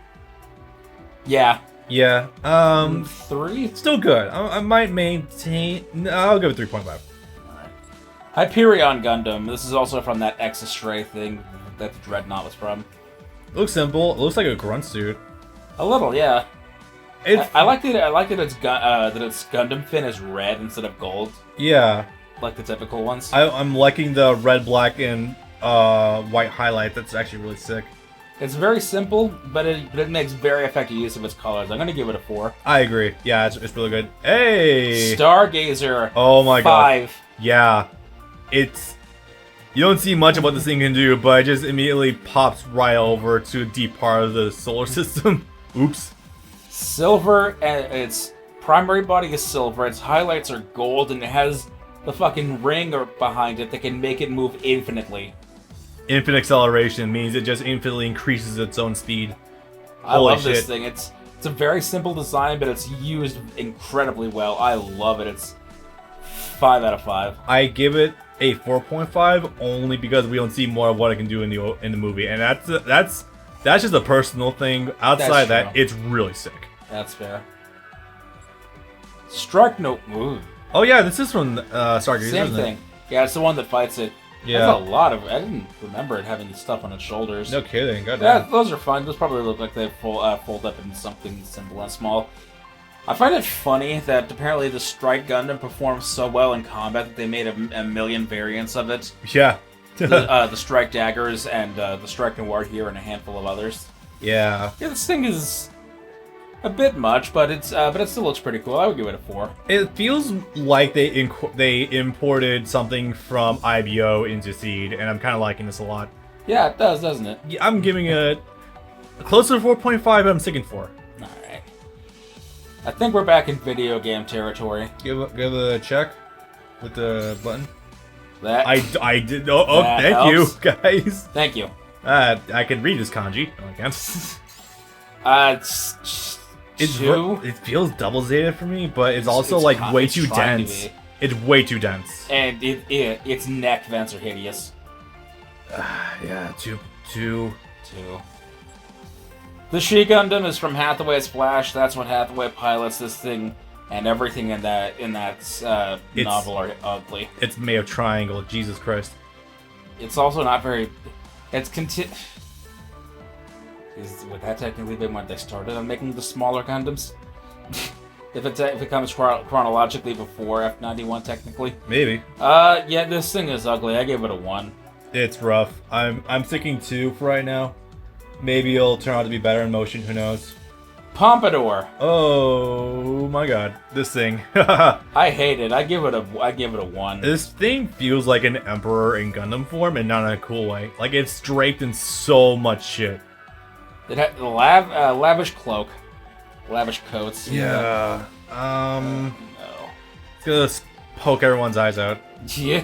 Yeah. Yeah. 3? Still good. I might maintain. No, I'll go with 3.5. Alright. Hyperion Gundam. This is also from that X-Stray thing that the Dreadnought was from. It looks simple. It looks like a grunt suit. A little, yeah. It's, I like that. I like that its Gundam fin is red instead of gold, yeah. like the typical ones. I'm liking the red, black, and white highlight. That's actually really sick. It's very simple, but it makes very effective use of its colors. I'm gonna give it a 4. I agree. Yeah, it's really good. Hey! Stargazer. Oh my god. 5. Yeah. You don't see much of what this thing can do, but it just immediately pops right over to a deep part of the solar system. Oops. Silver, and its primary body is silver. Its highlights are gold, and it has the fucking ring behind it that can make it move infinitely. Infinite acceleration means it just infinitely increases its own speed. I Holy love this shit. thing. It's a very simple design, but it's used incredibly well. I love it. It's 5 out of 5. I give it a 4.5 only because we don't see more of what it can do in the movie, and that's just a personal thing. Outside That's that, true. it's really sick. That's fair. Strike Note. Ooh. Oh yeah, this is from Stargazer. Same isn't thing. Yeah, it's the one that fights it. Yeah. There's a lot of. I didn't remember it having stuff on its shoulders. No kidding. Yeah, Goddamn. those are fun. Those probably look like they fold up in something simple and small. I find it funny that apparently the Strike Gundam performs so well in combat that they made a million variants of it. Yeah. The Strike Daggers and the Strike Noir here and a handful of others. Yeah. Yeah, this thing is a bit much, but it still looks pretty cool. I would give it a 4. It feels like they imported something from IBO into Seed, and I'm kind of liking this a lot. Yeah, it does, doesn't it? Yeah, I'm giving it closer to 4.5, but I'm sticking 4. Alright. I think we're back in video game territory. Give it a check with the button. That I did. Oh, That thank helps. you, guys. Thank you. I can read this kanji. No, I can't. It's 2. It feels double zeta for me, but it's also it's like kind- way it's too trying to dense. be. It's way too dense. And its neck vents are hideous. Yeah, two. 2. The She Gundam is from Hathaway's Flash. That's what Hathaway pilots this thing, and everything in that novel are ugly. It's made of triangle. Jesus Christ. It's also not very. Would that technically be when they started on making the smaller Gundams? if it comes chronologically before F91, technically. Maybe. Yeah, this thing is ugly. I gave it a 1. It's rough. I'm sticking 2 for right now. Maybe it'll turn out to be better in motion. Who knows? Pompadour. Oh my god, this thing. I hate it. I give it a 1. This thing feels like an emperor in Gundam form, and not in a cool way. Like it's draped in so much shit. It had lavish cloak, lavish coats. Yeah. No. It's gonna poke everyone's eyes out. Yeah.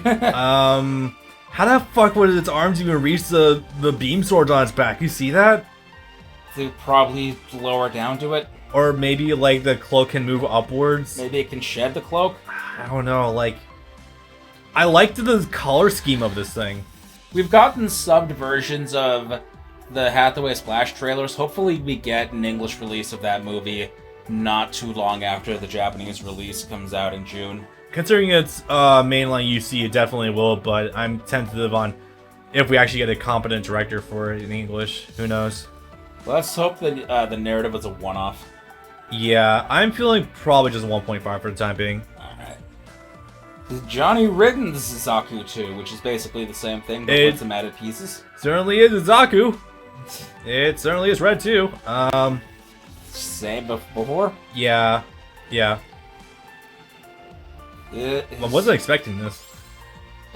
How the fuck would its arms even reach the beam swords on its back? You see that? To probably lower down to it. Or maybe like the cloak can move upwards. Maybe it can shed the cloak. I don't know. Like, I liked the color scheme of this thing. We've gotten subbed versions of the Hathaway Splash trailers. Hopefully we get an English release of that movie not too long after the Japanese release comes out in June. Considering it's mainline UC, it definitely will, but I'm tentative on if we actually get a competent director for it in English. Who knows? Let's hope that the narrative is a one-off. Yeah, I'm feeling probably just 1.5 for the time being. Alright. Johnny Ridden's Zaku 2, which is basically the same thing, but with some added pieces. Certainly is a Zaku. It certainly is red too. Same before? Yeah. I wasn't expecting this.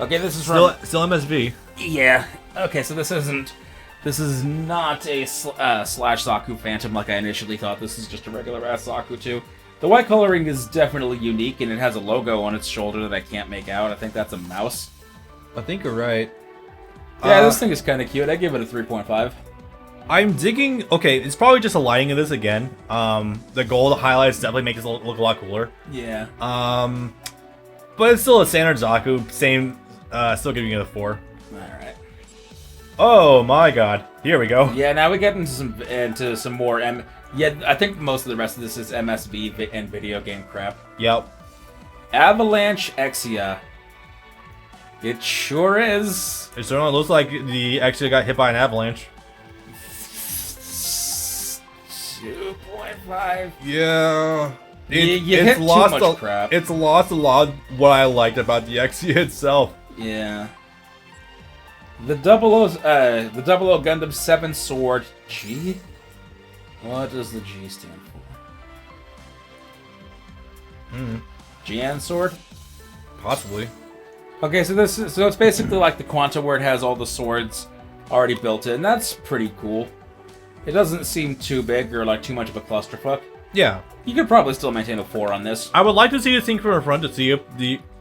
Okay, this is Still from... MSV. Yeah. Okay, so this is not a Slash Zaku Phantom like I initially thought. This is just a regular ass Zaku 2. The white coloring is definitely unique, and it has a logo on its shoulder that I can't make out. I think that's a mouse. I think you're right. Yeah, this thing is kind of cute. I give it a 3.5. I'm digging... Okay, it's probably just a lighting of this again. The gold highlights definitely make this look a lot cooler. Yeah. But it's still a standard Zaku. Same, still giving it a 4. Alright. Oh my god. Here we go. Yeah, now we get into some more Yeah, I think most of the rest of this is MSV and video game crap. Yep. Avalanche Exia. It sure is. It certainly looks like the Exia got hit by an avalanche. 2.5. Yeah. You hit too much crap. It's lost a lot of what I liked about the Exia itself. Yeah. The Double O Gundam 7 Sword G? What does the G stand for? GN Sword? Possibly. Okay, so it's basically like the Quanta where it has all the swords already built in. That's pretty cool. It doesn't seem too big or like too much of a clusterfuck. Yeah. You could probably still maintain a 4 on this. I would like to see this thing from the front to see if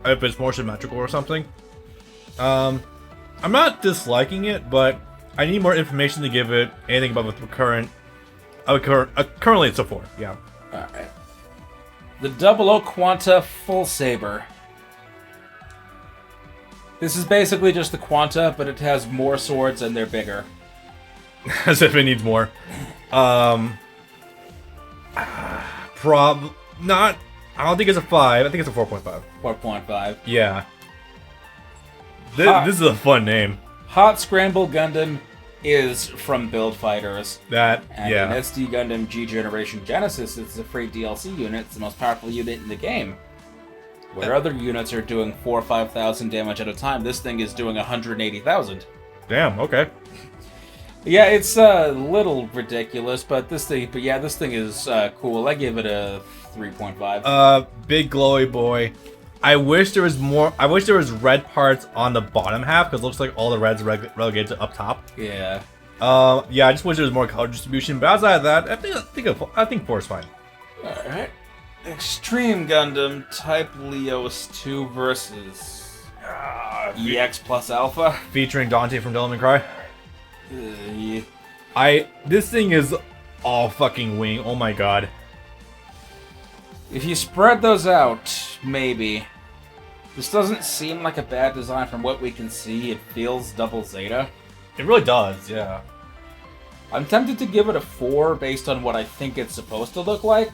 it's more symmetrical or something. I'm not disliking it, but I need more information to give it anything about the current. Currently, it's a 4. Yeah. All right. The Double O Quanta Full Saber. This is basically just the Quanta, but it has more swords and they're bigger. As if it needs more. Not. I don't think it's a 5. I think it's a 4.5. 4.5. Yeah. This is a fun name. Hot Scramble Gundam is from Build Fighters. And in SD Gundam G Generation Genesis, it's a free DLC unit. It's the most powerful unit in the game. Where other units are doing 4,000 or 5,000 damage at a time, this thing is doing 180,000. Damn. Okay. Yeah, it's a little ridiculous, but this thing is cool. I give it a 3.5. Big glowy boy. I wish there was more. I wish there was red parts on the bottom half because it looks like all the reds are relegated to up top. Yeah. Yeah. I just wish there was more color distribution. But outside of that, I think 4 is fine. All right. Extreme Gundam Type Leos 2 versus EX plus Alpha featuring Dante from Devil May Cry. Yeah. This thing is all fucking wing. Oh my god. If you spread those out, maybe. This doesn't seem like a bad design from what we can see. It feels double Zeta. It really does, yeah. I'm tempted to give it a 4 based on what I think it's supposed to look like.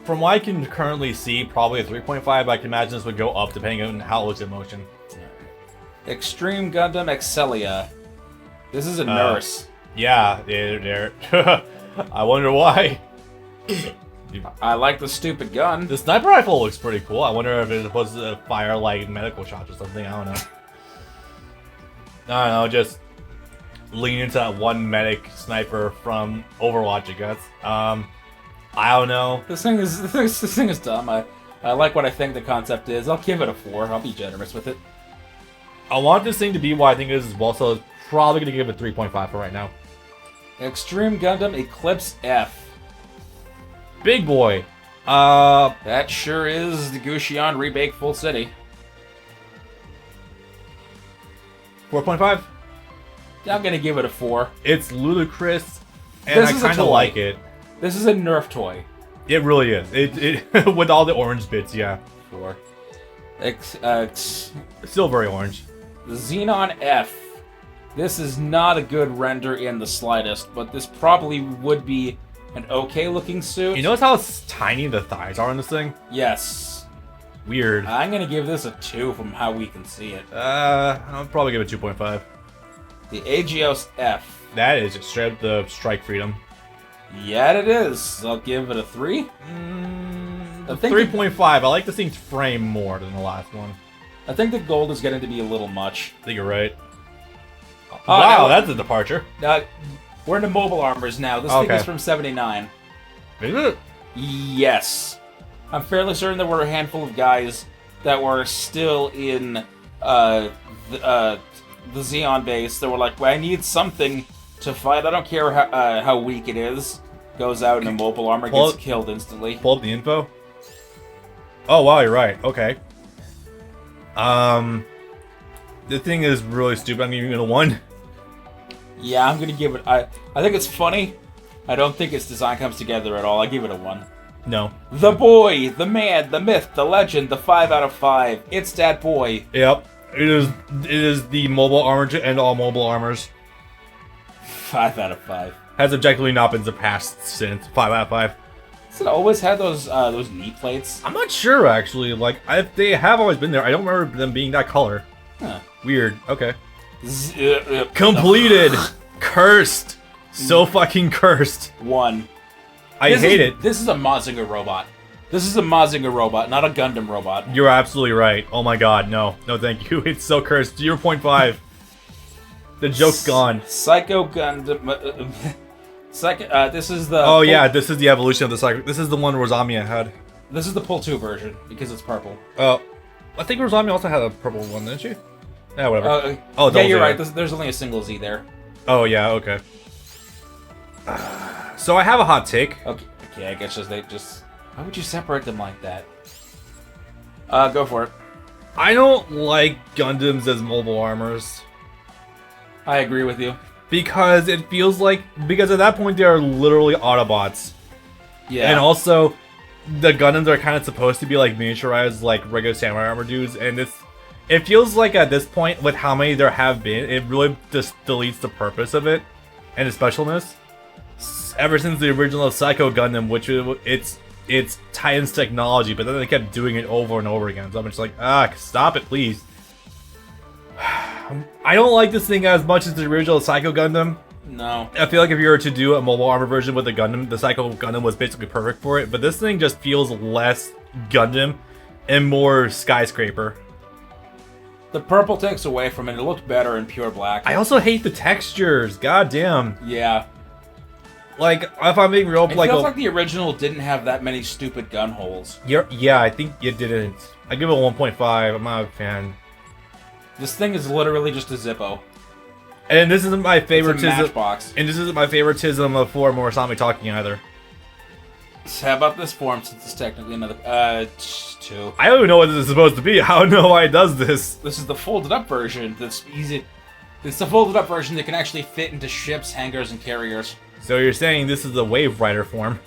From what I can currently see, probably a 3.5, but I can imagine this would go up depending on how it looks in motion. Extreme Gundam Excelia. This is a nurse. Yeah, they're I wonder why. I like the stupid gun. The sniper rifle looks pretty cool. I wonder if it's supposed to fire like medical shots or something. I don't know. I don't know, just lean into that one medic sniper from Overwatch, I guess. I don't know. This thing is dumb. I like what I think the concept is. I'll give it a 4. I'll be generous with it. I want this thing to be what I think it is as well, so it's probably going to give it 3.5 for right now. Extreme Gundam Eclipse F. Big boy. That sure is the Guxian Rebake Full City. 4.5? I'm going to give it a 4. It's ludicrous, and I kind of like it. This is a Nerf toy. It really is. It with all the orange bits, yeah. 4. Still very orange. The Xenon F. This is not a good render in the slightest, but this probably would be an okay looking suit. You notice how tiny the thighs are on this thing? Yes. Weird. I'm gonna give this a 2 from how we can see it. I'll probably give it 2.5. The Agios F. That is just straight up the strike freedom. Yeah, it is. I'll give it a 3. 3.5. I like this thing's frame more than the last one. I think the gold is getting to be a little much. I think you're right. Wow, that's a departure. We're into mobile armors now. This thing is from 79. Is it? Yes. I'm fairly certain there were a handful of guys that were still in the Xeon base that were like, well, I need something to fight. I don't care how weak it is. goes out in a mobile armor, gets killed instantly. Pull up the info. Oh wow, you're right. Okay. The thing is really stupid. I'm giving it a 1. Yeah, I'm gonna give it. I think it's funny. I don't think its design comes together at all. I give it a 1. No. The boy, the man, the myth, the legend, the 5 out of 5. It's that boy. Yep. It is the mobile armor to end all mobile armors. 5 out of 5. Has objectively not been surpassed since 5 out of 5. Has it always had those knee plates? I'm not sure actually. Like they have always been there. I don't remember them being that color. Huh. Weird. Okay. Completed. Cursed. So fucking cursed. 1. I hate it. This is a Mazinger robot. This is a Mazinger robot, not a Gundam robot. You're absolutely right. Oh my god, no. No, thank you. It's so cursed. 0.5. The joke's gone. Psycho Gundam. This is the. Oh yeah, this is the evolution of the Psycho. This is the one Rosamia had. This is the pull 2 version because it's purple. Oh, I think Rosamia also had a purple one, didn't she? Yeah, whatever. Oh, yeah, you're right. There's only a single Z there. Oh yeah, okay. So I have a hot take. Okay, I guess they just. Why would you separate them like that? Go for it. I don't like Gundams as mobile armors. I agree with you. Because it feels like... Because at that point, they are literally Autobots. Yeah. And also, the Gundams are kind of supposed to be like miniaturized, like regular samurai armor dudes. And it feels like at this point, with how many there have been, it really just deletes the purpose of it. And its specialness. Ever since the original Psycho Gundam, which it's Titan's technology, but then they kept doing it over and over again. So I'm just like, stop it, please. I don't like this thing as much as the original Psycho Gundam. No. I feel like if you were to do a mobile armor version with the Gundam, the Psycho Gundam was basically perfect for it. But this thing just feels less Gundam and more skyscraper. The purple takes away from it. It looked better in pure black. I also hate the textures. God damn. Yeah. Like, if I'm being real, it feels like the original didn't have that many stupid gun holes. Yeah, I think it didn't. I give it a 1.5. I'm not a fan. This thing is literally just a Zippo. And this isn't my favoritism. It's a matchbox. And this isn't my favoritism of for Murasame talking either. So how about this form, since it's technically another 2? I don't even know what this is supposed to be. I don't know why it does this. This is the folded up version that's easy. It's the folded up version that can actually fit into ships, hangars, and carriers. So you're saying this is the Wave Rider form?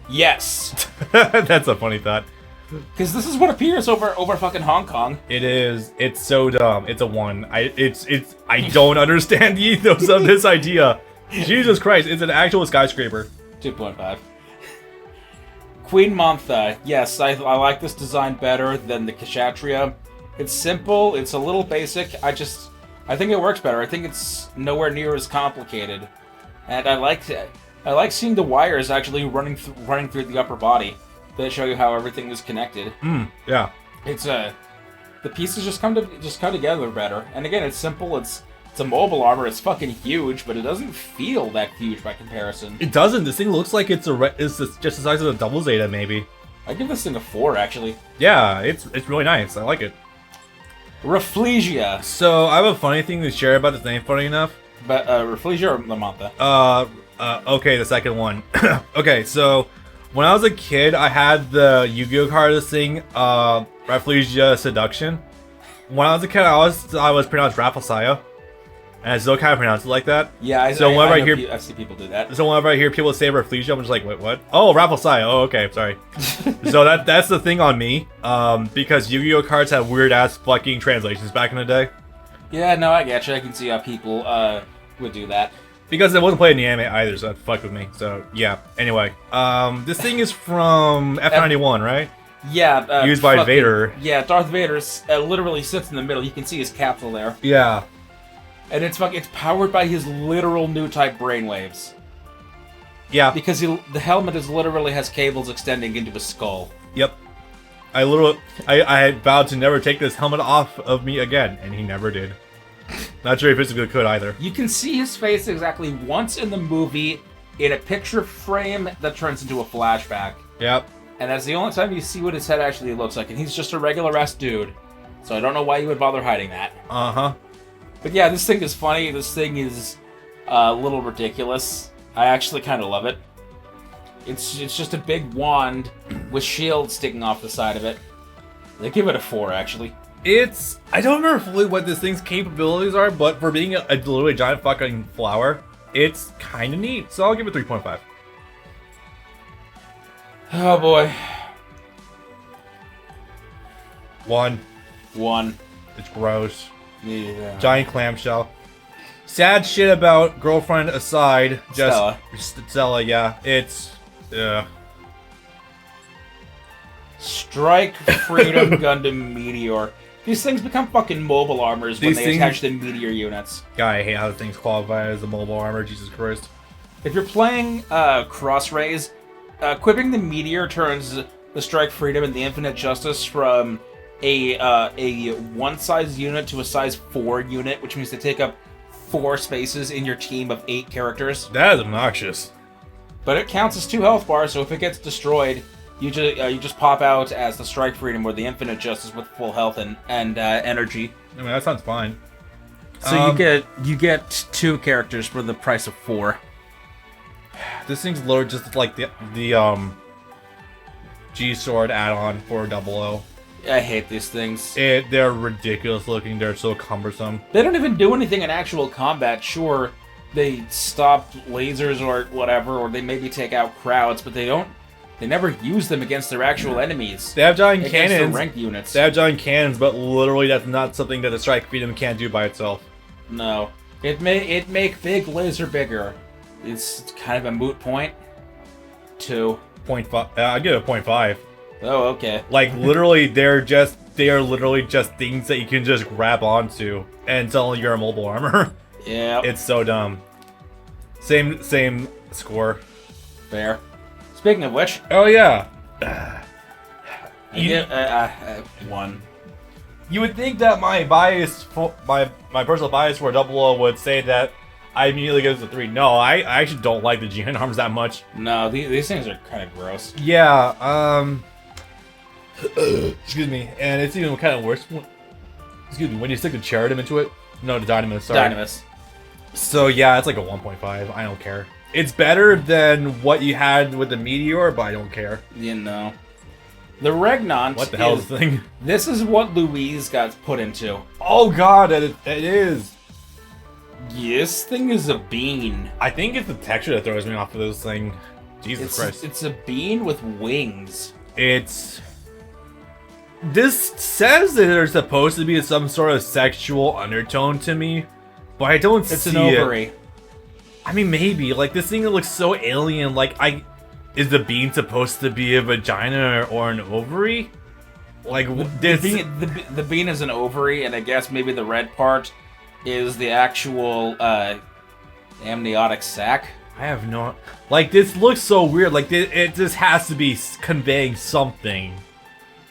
Yes. That's a funny thought. Because this is what appears over fucking Hong Kong. It is. It's so dumb. It's a 1. I don't understand the ethos of this idea. Jesus Christ! It's an actual skyscraper. 2.5. Queen Mantha. Yes, I like this design better than the Kshatriya. It's simple. It's a little basic. I think it works better. I think it's nowhere near as complicated. And I like seeing the wires actually running through the upper body. That show you how everything is connected. Yeah. It's the pieces just come together better. And again, it's simple. It's a mobile armor. It's fucking huge, but it doesn't feel that huge by comparison. It doesn't. This thing looks like it's just the size of a double Zeta, maybe. I give this thing a 4, actually. Yeah, it's really nice. I like it. Rafflesia. So I have a funny thing to share about this name. Funny enough. But Rafflesia or Lamantha? Okay, the second one. Okay, so when I was a kid, I had the Yu-Gi-Oh card of this thing, Rafflesia Seduction. When I was a kid, I was pronounced Rafflesia, and I still kind of pronounce it like that. Yeah, I see people do that. So whenever I hear people say Rafflesia, I'm just like, wait, what? Oh, Rafflesia. Oh, okay, sorry. So that's the thing on me, because Yu-Gi-Oh cards had weird ass fucking translations back in the day. Yeah, no, I get you. I can see how people would do that. Because it wasn't played in the anime either, so that fucked with me. So, yeah. Anyway, this thing is from F91, right? Yeah. Used by Vader. Yeah, Darth Vader literally sits in the middle. You can see his capsule there. Yeah. And it's powered by his literal new type brainwaves. Yeah. Because the helmet literally has cables extending into his skull. Yep. I had vowed to never take this helmet off of me again, and he never did. Not sure he physically could either. You can see his face exactly once in the movie in a picture frame that turns into a flashback. Yep. And that's the only time you see what his head actually looks like, and he's just a regular-ass dude. So I don't know why you would bother hiding that. Uh-huh. But yeah, this thing is funny. This thing is a little ridiculous. I actually kind of love it. It's just a big wand with shields sticking off the side of it. They give it a 4, actually. I don't remember fully what this thing's capabilities are, but for being a literally giant fucking flower, it's kind of neat. So I'll give it 3.5. Oh boy. 1. 1. It's gross. Yeah. Giant clamshell. Sad shit about girlfriend aside. Stella. Stella, yeah. It's. Strike Freedom Gundam Meteor. These things become fucking mobile armors when they attach the meteor units. God, I hate how things qualify as a mobile armor. Jesus Christ. If you're playing Cross Rays, equipping the meteor turns the Strike Freedom and the Infinite Justice from a 1-size unit to a size 4 unit, which means they take up 4 spaces in your team of 8 characters. That is obnoxious. But it counts as 2 health bars, so if it gets destroyed, you just pop out as the Strike Freedom or the Infinite Justice with full health and energy. I mean, that sounds fine. So you get 2 characters for the price of 4. This thing's literally just like the G-Sword add-on for 00. I hate these things. They're ridiculous looking. They're so cumbersome. They don't even do anything in actual combat. Sure, they stop lasers or whatever, or they maybe take out crowds, but they never use them against their actual enemies. They have giant against cannons. Their ranked units. They have giant cannons, but literally that's not something that the Strike Freedom can't do by itself. No. It make big laser bigger. It's kind of a moot point. 2. 0.5. I give it a 0.5. Oh, okay. Like literally, they are literally just things that you can just grab onto and tell you're a mobile armor. Yeah. It's so dumb. Same score. Fair. Speaking of which. Oh yeah. I 1. You would think that my personal bias for 00 would say that I immediately give this a 3. No, I actually don't like the GN arms that much. No, these things are kind of gross. Yeah, excuse me, and it's even kind of worse. Excuse me, when you stick the Cherubim into it. No, the Dynamis, sorry. Dynamis. So yeah, it's like a 1.5. I don't care. It's better than what you had with the Meteor, but I don't care. You know. The Regnant. What the hell is this thing? This is what Louise got put into. Oh god, it is. This thing is a bean. I think it's the texture that throws me off of this thing. Jesus Christ. It's a bean with wings. This says that there's supposed to be some sort of sexual undertone to me, but I don't see it. It's an ovary. I mean, maybe. Like, this thing looks so alien. Like, is the bean supposed to be a vagina or an ovary? Like, the bean is an ovary, and I guess maybe the red part is the actual amniotic sac. I have no... Like, this looks so weird. Like, it just has to be conveying something.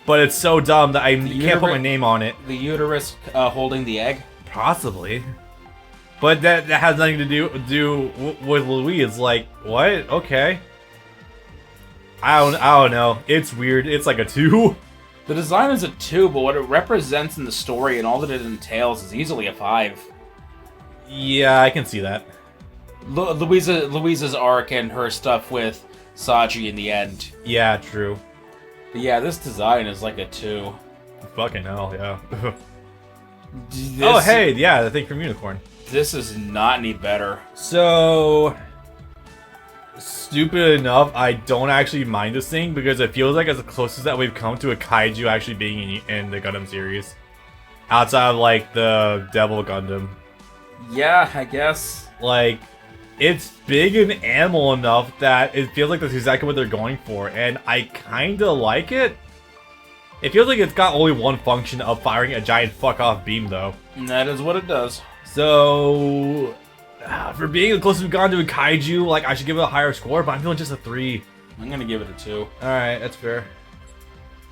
But it's so dumb that I can't put my name on it. The uterus holding the egg? Possibly. But that has nothing to do with Louise. Like, what? Okay. I don't know. It's weird. It's like a 2. The design is a 2, but what it represents in the story and all that it entails is easily a 5. Yeah, I can see that. Louisa's arc and her stuff with Saji in the end. Yeah, true. But yeah, this design is like a 2. Fucking hell, yeah. Oh, hey, yeah, the thing from Unicorn. This is not any better. So... Stupid enough, I don't actually mind this thing because it feels like it's the closest that we've come to a kaiju actually being in the Gundam series. Outside of, like, the Devil Gundam. Yeah, I guess. Like, it's big and animal enough that it feels like that's exactly what they're going for, and I kinda like it. It feels like it's got only one function of firing a giant fuck-off beam, though. And that is what it does. So... for being the closest we've gone to a kaiju, like, I should give it a higher score, but I'm feeling just a 3. I'm gonna give it a 2. Alright, that's fair.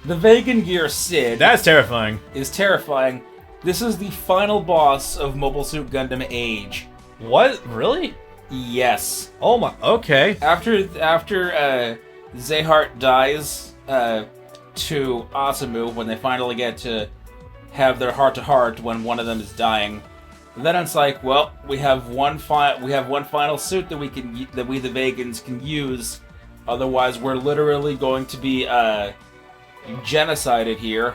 The Vegan Gear Sid... That's terrifying. ...is terrifying. This is the final boss of Mobile Suit Gundam Age. What? Really? Yes. Oh my... Okay. After Zehart dies to Asamu, when they finally get to have their heart-to-heart when one of them is dying... Then it's like, well, we have one final suit that we the Vegans can use Otherwise, we're literally going to be genocided here.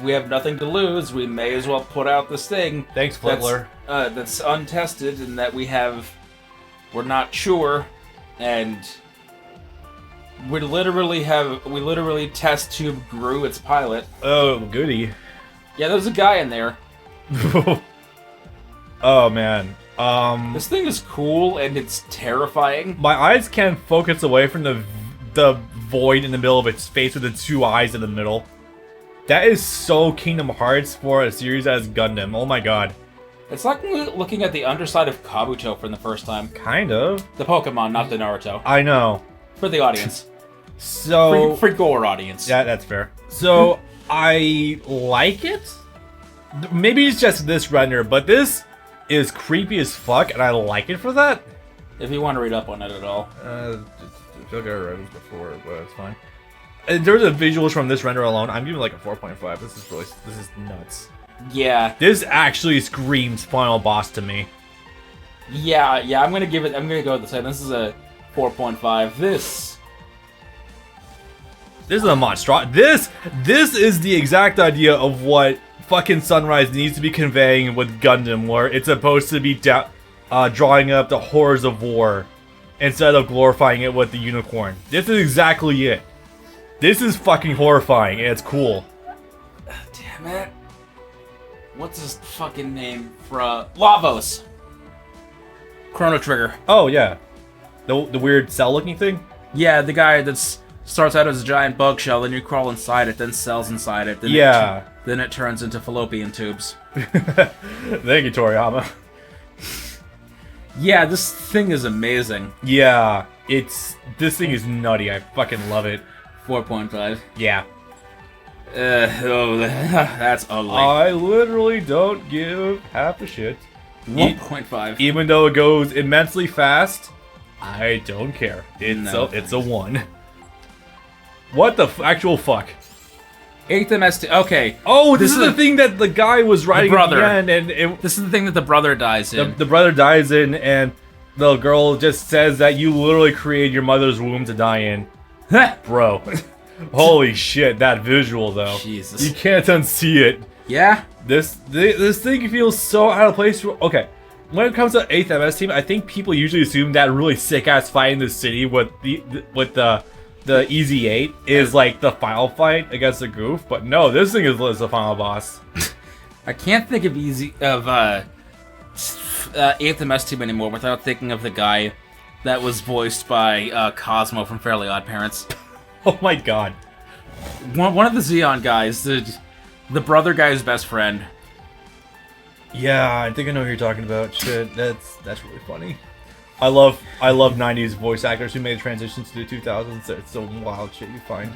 We have nothing to lose. We may as well put out this thing. Thanks, Flitler. That's untested and that we're not sure, and we literally test tube grew its pilot. Oh, goody. Yeah, there's a guy in there. Oh man. This thing is cool and it's terrifying. My eyes can't focus away from the void in the middle of its face with the two eyes in the middle. That is so Kingdom Hearts for a series as Gundam. Oh my god. It's like looking at the underside of Kabuto for the first time. Kind of. The Pokemon, not the Naruto. I know. For the audience. So... For gore audience. Yeah, that's fair. So, I like it. Maybe it's just this render, but this is creepy as fuck, and I like it for that. If you want to read up on it at all. I feel like I read this before, but it's fine. In terms of visuals from this render alone, I'm giving like a 4.5. This is nuts. Yeah. This actually screams final boss to me. Yeah, I'm gonna go with the same. This is a 4.5. This is a monstrosity. This is the exact idea of what fucking Sunrise needs to be conveying with Gundam, where it's supposed to be drawing up the horrors of war instead of glorifying it with the unicorn. This is exactly it. This is fucking horrifying, and it's cool. Damn it. What's his fucking name? Lavos. Chrono Trigger. Oh, yeah. The weird cell-looking thing? Yeah, the guy that starts out as a giant bug shell, then you crawl inside it, then cells inside it. Then yeah. Then it turns into fallopian tubes. Thank you, Toriyama. Yeah, this thing is amazing. Yeah, this thing is nutty. I fucking love it. 4.5. Yeah. Oh, that's ugly. I literally don't give half a shit. 1.5. Even though it goes immensely fast, I don't care. It's a 1. What the actual fuck? 8th MST. Okay. Oh, this is the thing that the guy was writing at the end, and this is the thing that the brother dies in. The brother dies in, and the girl just says that you literally created your mother's womb to die in. Bro. Holy shit, that visual though. Jesus. You can't unsee it. Yeah? This thing feels so out of place. Okay. When it comes to 8th MS team, I think people usually assume that really sick ass fight in the city with the Easy 8 is like the final fight against the Goof, but no, this thing is the final boss. I can't think of 8th MS team anymore without thinking of the guy that was voiced by Cosmo from Fairly Odd Parents. Oh my god. One of the Xeon guys, the brother guy's best friend. Yeah, I think I know who you're talking about. Shit, that's really funny. I love 90s voice actors who made transitions to the 2000s. It's some wild shit you find.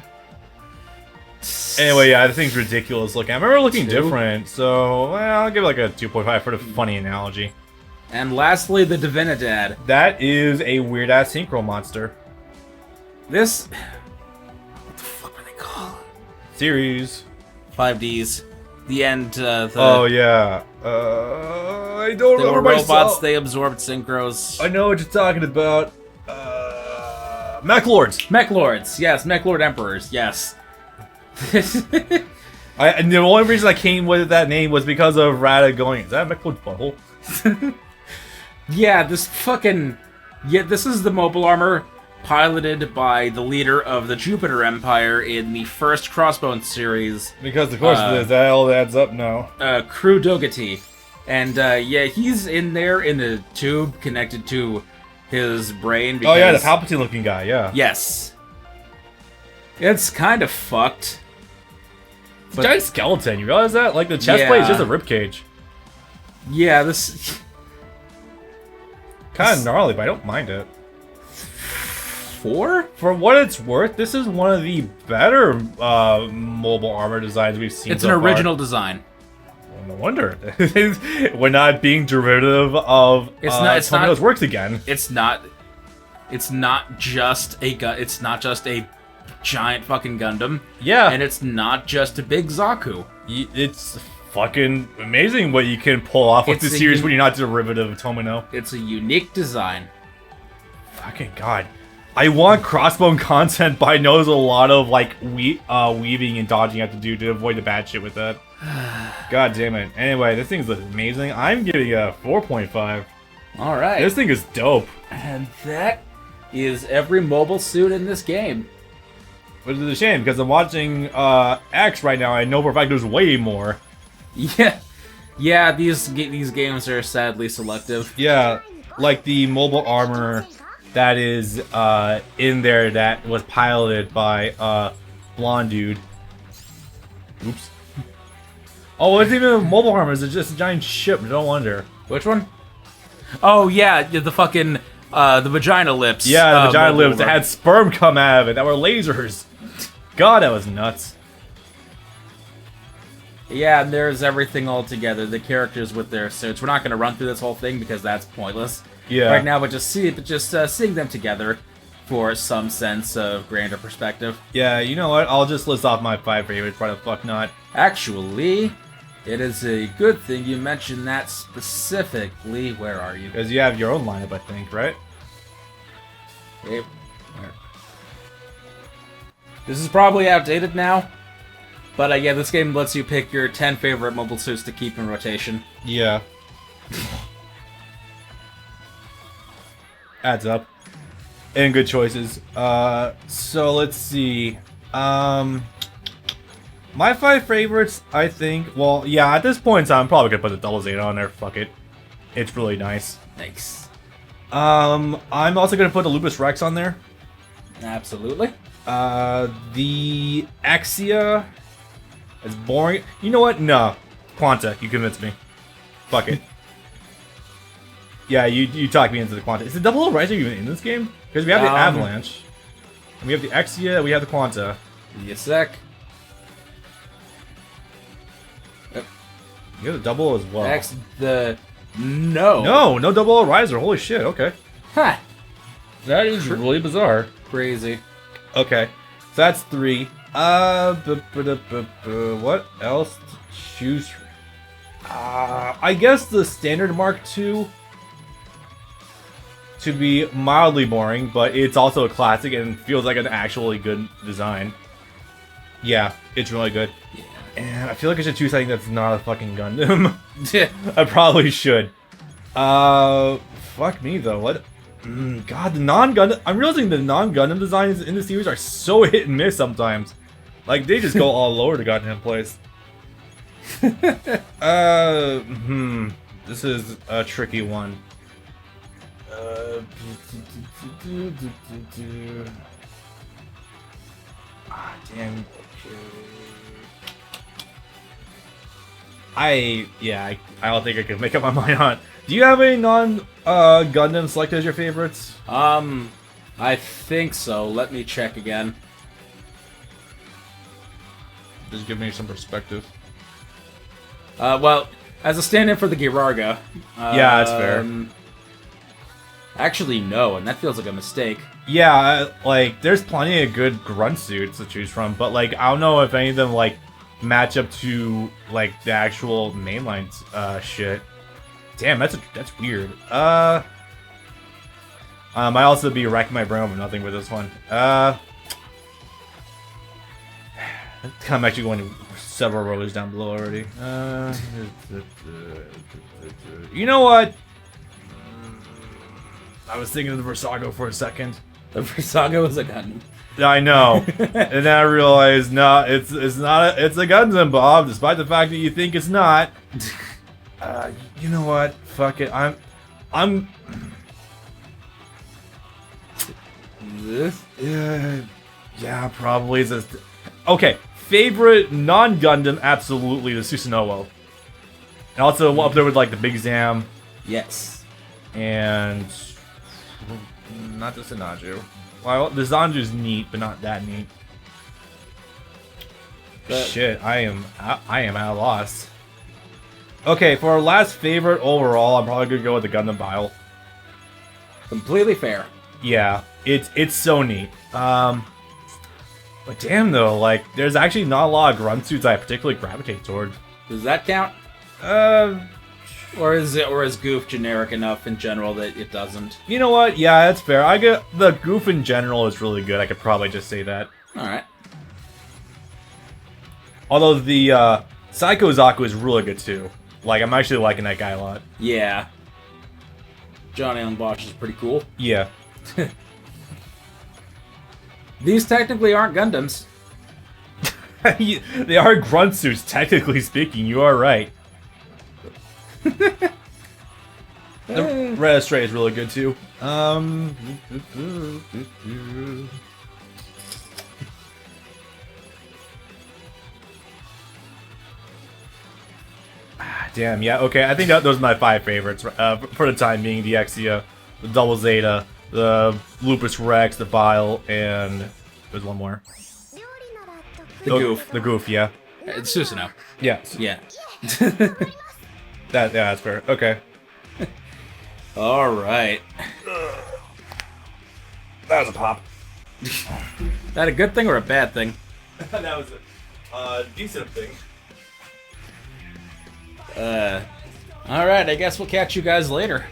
Anyway, yeah, the thing's ridiculous looking. I remember looking different, so well, I'll give it like a 2.5 for the funny analogy. And lastly, the Divinidad. That is a weird-ass synchro monster. This... What the fuck were they called? Series. 5Ds. The end, Oh, yeah. I don't remember robots, myself. they absorbed synchros. I know what you're talking about. Mech Lords. Mech Lords, yes. Mech Lord Emperors, yes. And the only reason I came with that name was because of Rada going, is that Mech Lord's butthole? Yeah, this is the mobile armor piloted by the leader of the Jupiter Empire in the first Crossbones series. Because of course that all adds up now. Crew Dogati. And yeah, he's in there in a tube connected to his brain. Because, oh yeah, the Palpatine looking guy, yeah. Yes. It's kind of fucked. It's a giant skeleton, you realize that? Like the chest plate is just a ribcage. Yeah, this... Kind of gnarly, but I don't mind it. 4? For what it's worth, this is one of the better mobile armor designs we've seen. It's an original design. Well, no wonder. We're not being derivative of Tomino's works again. It's not just a giant fucking Gundam. Yeah. And it's not just a big Zaku. It's fucking amazing what you can pull off with this series when you're not derivative of Tomino. It's a unique design. Fucking god. I want crossbone content, but I know there's a lot of like weaving and dodging you have to do to avoid the bad shit with that. God damn it. Anyway, this thing's amazing. I'm giving it a 4.5. All right. This thing is dope. And that is every mobile suit in this game. But it's a shame because I'm watching X right now. I know for a fact there's way more. Yeah. These games are sadly selective. Yeah, like the mobile armor that is in there that was piloted by blonde dude. Oops. Oh, it's even mobile armor. It's just a giant ship. No wonder. Which one? Oh yeah, the fucking the vagina lips. Yeah, the vagina mobile lips that armor. had sperm come out of it that were lasers. God, that was nuts. Yeah, and there's everything all together. The characters with their suits. We're not going to run through this whole thing because that's pointless. Yeah. Right now, but just seeing them together for some sense of grander perspective. Yeah, you know what? I'll just list off my 5 favorites. Why the fuck not? Actually, it is a good thing you mentioned that specifically. Where are you? Because you have your own lineup, I think, right? Okay, where? This is probably outdated now, but yeah, this game lets you pick your 10 favorite mobile suits to keep in rotation. Yeah. Adds up. And good choices. So let's see. My 5 favorites, I think. Well, yeah, at this point in time, I'm probably gonna put the double Zeta on there. Fuck it. It's really nice. Thanks. I'm also gonna put the Lupus Rex on there. Absolutely. The Axia is boring. You know what? No. Quanta, you convinced me. Fuck it. Yeah, you talked me into the Quanta. Is the Double O Riser even in this game? Because we have the Avalanche. And we have the Exia, we have the Quanta. Give me a sec. You have the Double O as well. No. No Double O Riser. Holy shit, okay. Huh. That is really bizarre. Crazy. Okay, so that's 3. What else to choose from? I guess the Standard Mark II to be mildly boring, but it's also a classic and feels like an actually good design. Yeah, it's really good. Yeah. And I feel like I should choose something that's not a fucking Gundam. I probably should. Fuck me though. What? God, the non-Gundam. I'm realizing the non-Gundam designs in the series are so hit and miss sometimes. Like they just go all over the goddamn place. This is a tricky one. Damn. I don't think I can make up my mind on it. Do you have any non-Gundam selected as your favorites? I think so. Let me check again. Just give me some perspective. Well, as a stand-in for the Girarga. Yeah, that's fair. Actually, no, and that feels like a mistake. Yeah, like, there's plenty of good grunt suits to choose from, but, like, I don't know if any of them, like, match up to, like, the actual mainline shit. Damn, that's weird. I also be racking my brain over nothing with this one. I'm actually going several rows down below already. You know what? I was thinking of the Versago for a second. The Versago is a Gundam. I know, and then I realized, no, it's not. It's a Gundam, Bob. Despite the fact that you think it's not. You know what? Fuck it. I'm. This? Yeah, probably. Okay, favorite non-Gundam, absolutely the Susanoo. And also up there with like the Big Zam. Yes. And not the Sinaju. Well, the Zanju's neat, but not that neat. Shit, I am at a loss. Okay, for our last favorite overall, I'm probably gonna go with the Gundam Bile. Completely fair. Yeah, it's so neat. But damn though, like there's actually not a lot of grunt suits I particularly gravitate toward. Does that count? Or is Goof generic enough in general that it doesn't? You know what? Yeah, that's fair. I get the goof in general is really good. I could probably just say that. Alright. Although the Psycho Zaku is really good too. Like, I'm actually liking that guy a lot. Yeah. Johnny on Bosch is pretty cool. Yeah. These technically aren't Gundams. They are grunt suits, technically speaking. You are right. The Red Stray is really good too. Damn, yeah, okay. I think those are my 5 favorites for the time being. The Exia, the Double Zeta, the Lupus Rex, the Bile, and there's one more. The Goof. The Goof, yeah. It's Susanoo. Yeah. Yeah. That's fair. Okay. Alright. That was a pop. That a good thing or a bad thing? That was a decent thing. Alright, I guess we'll catch you guys later.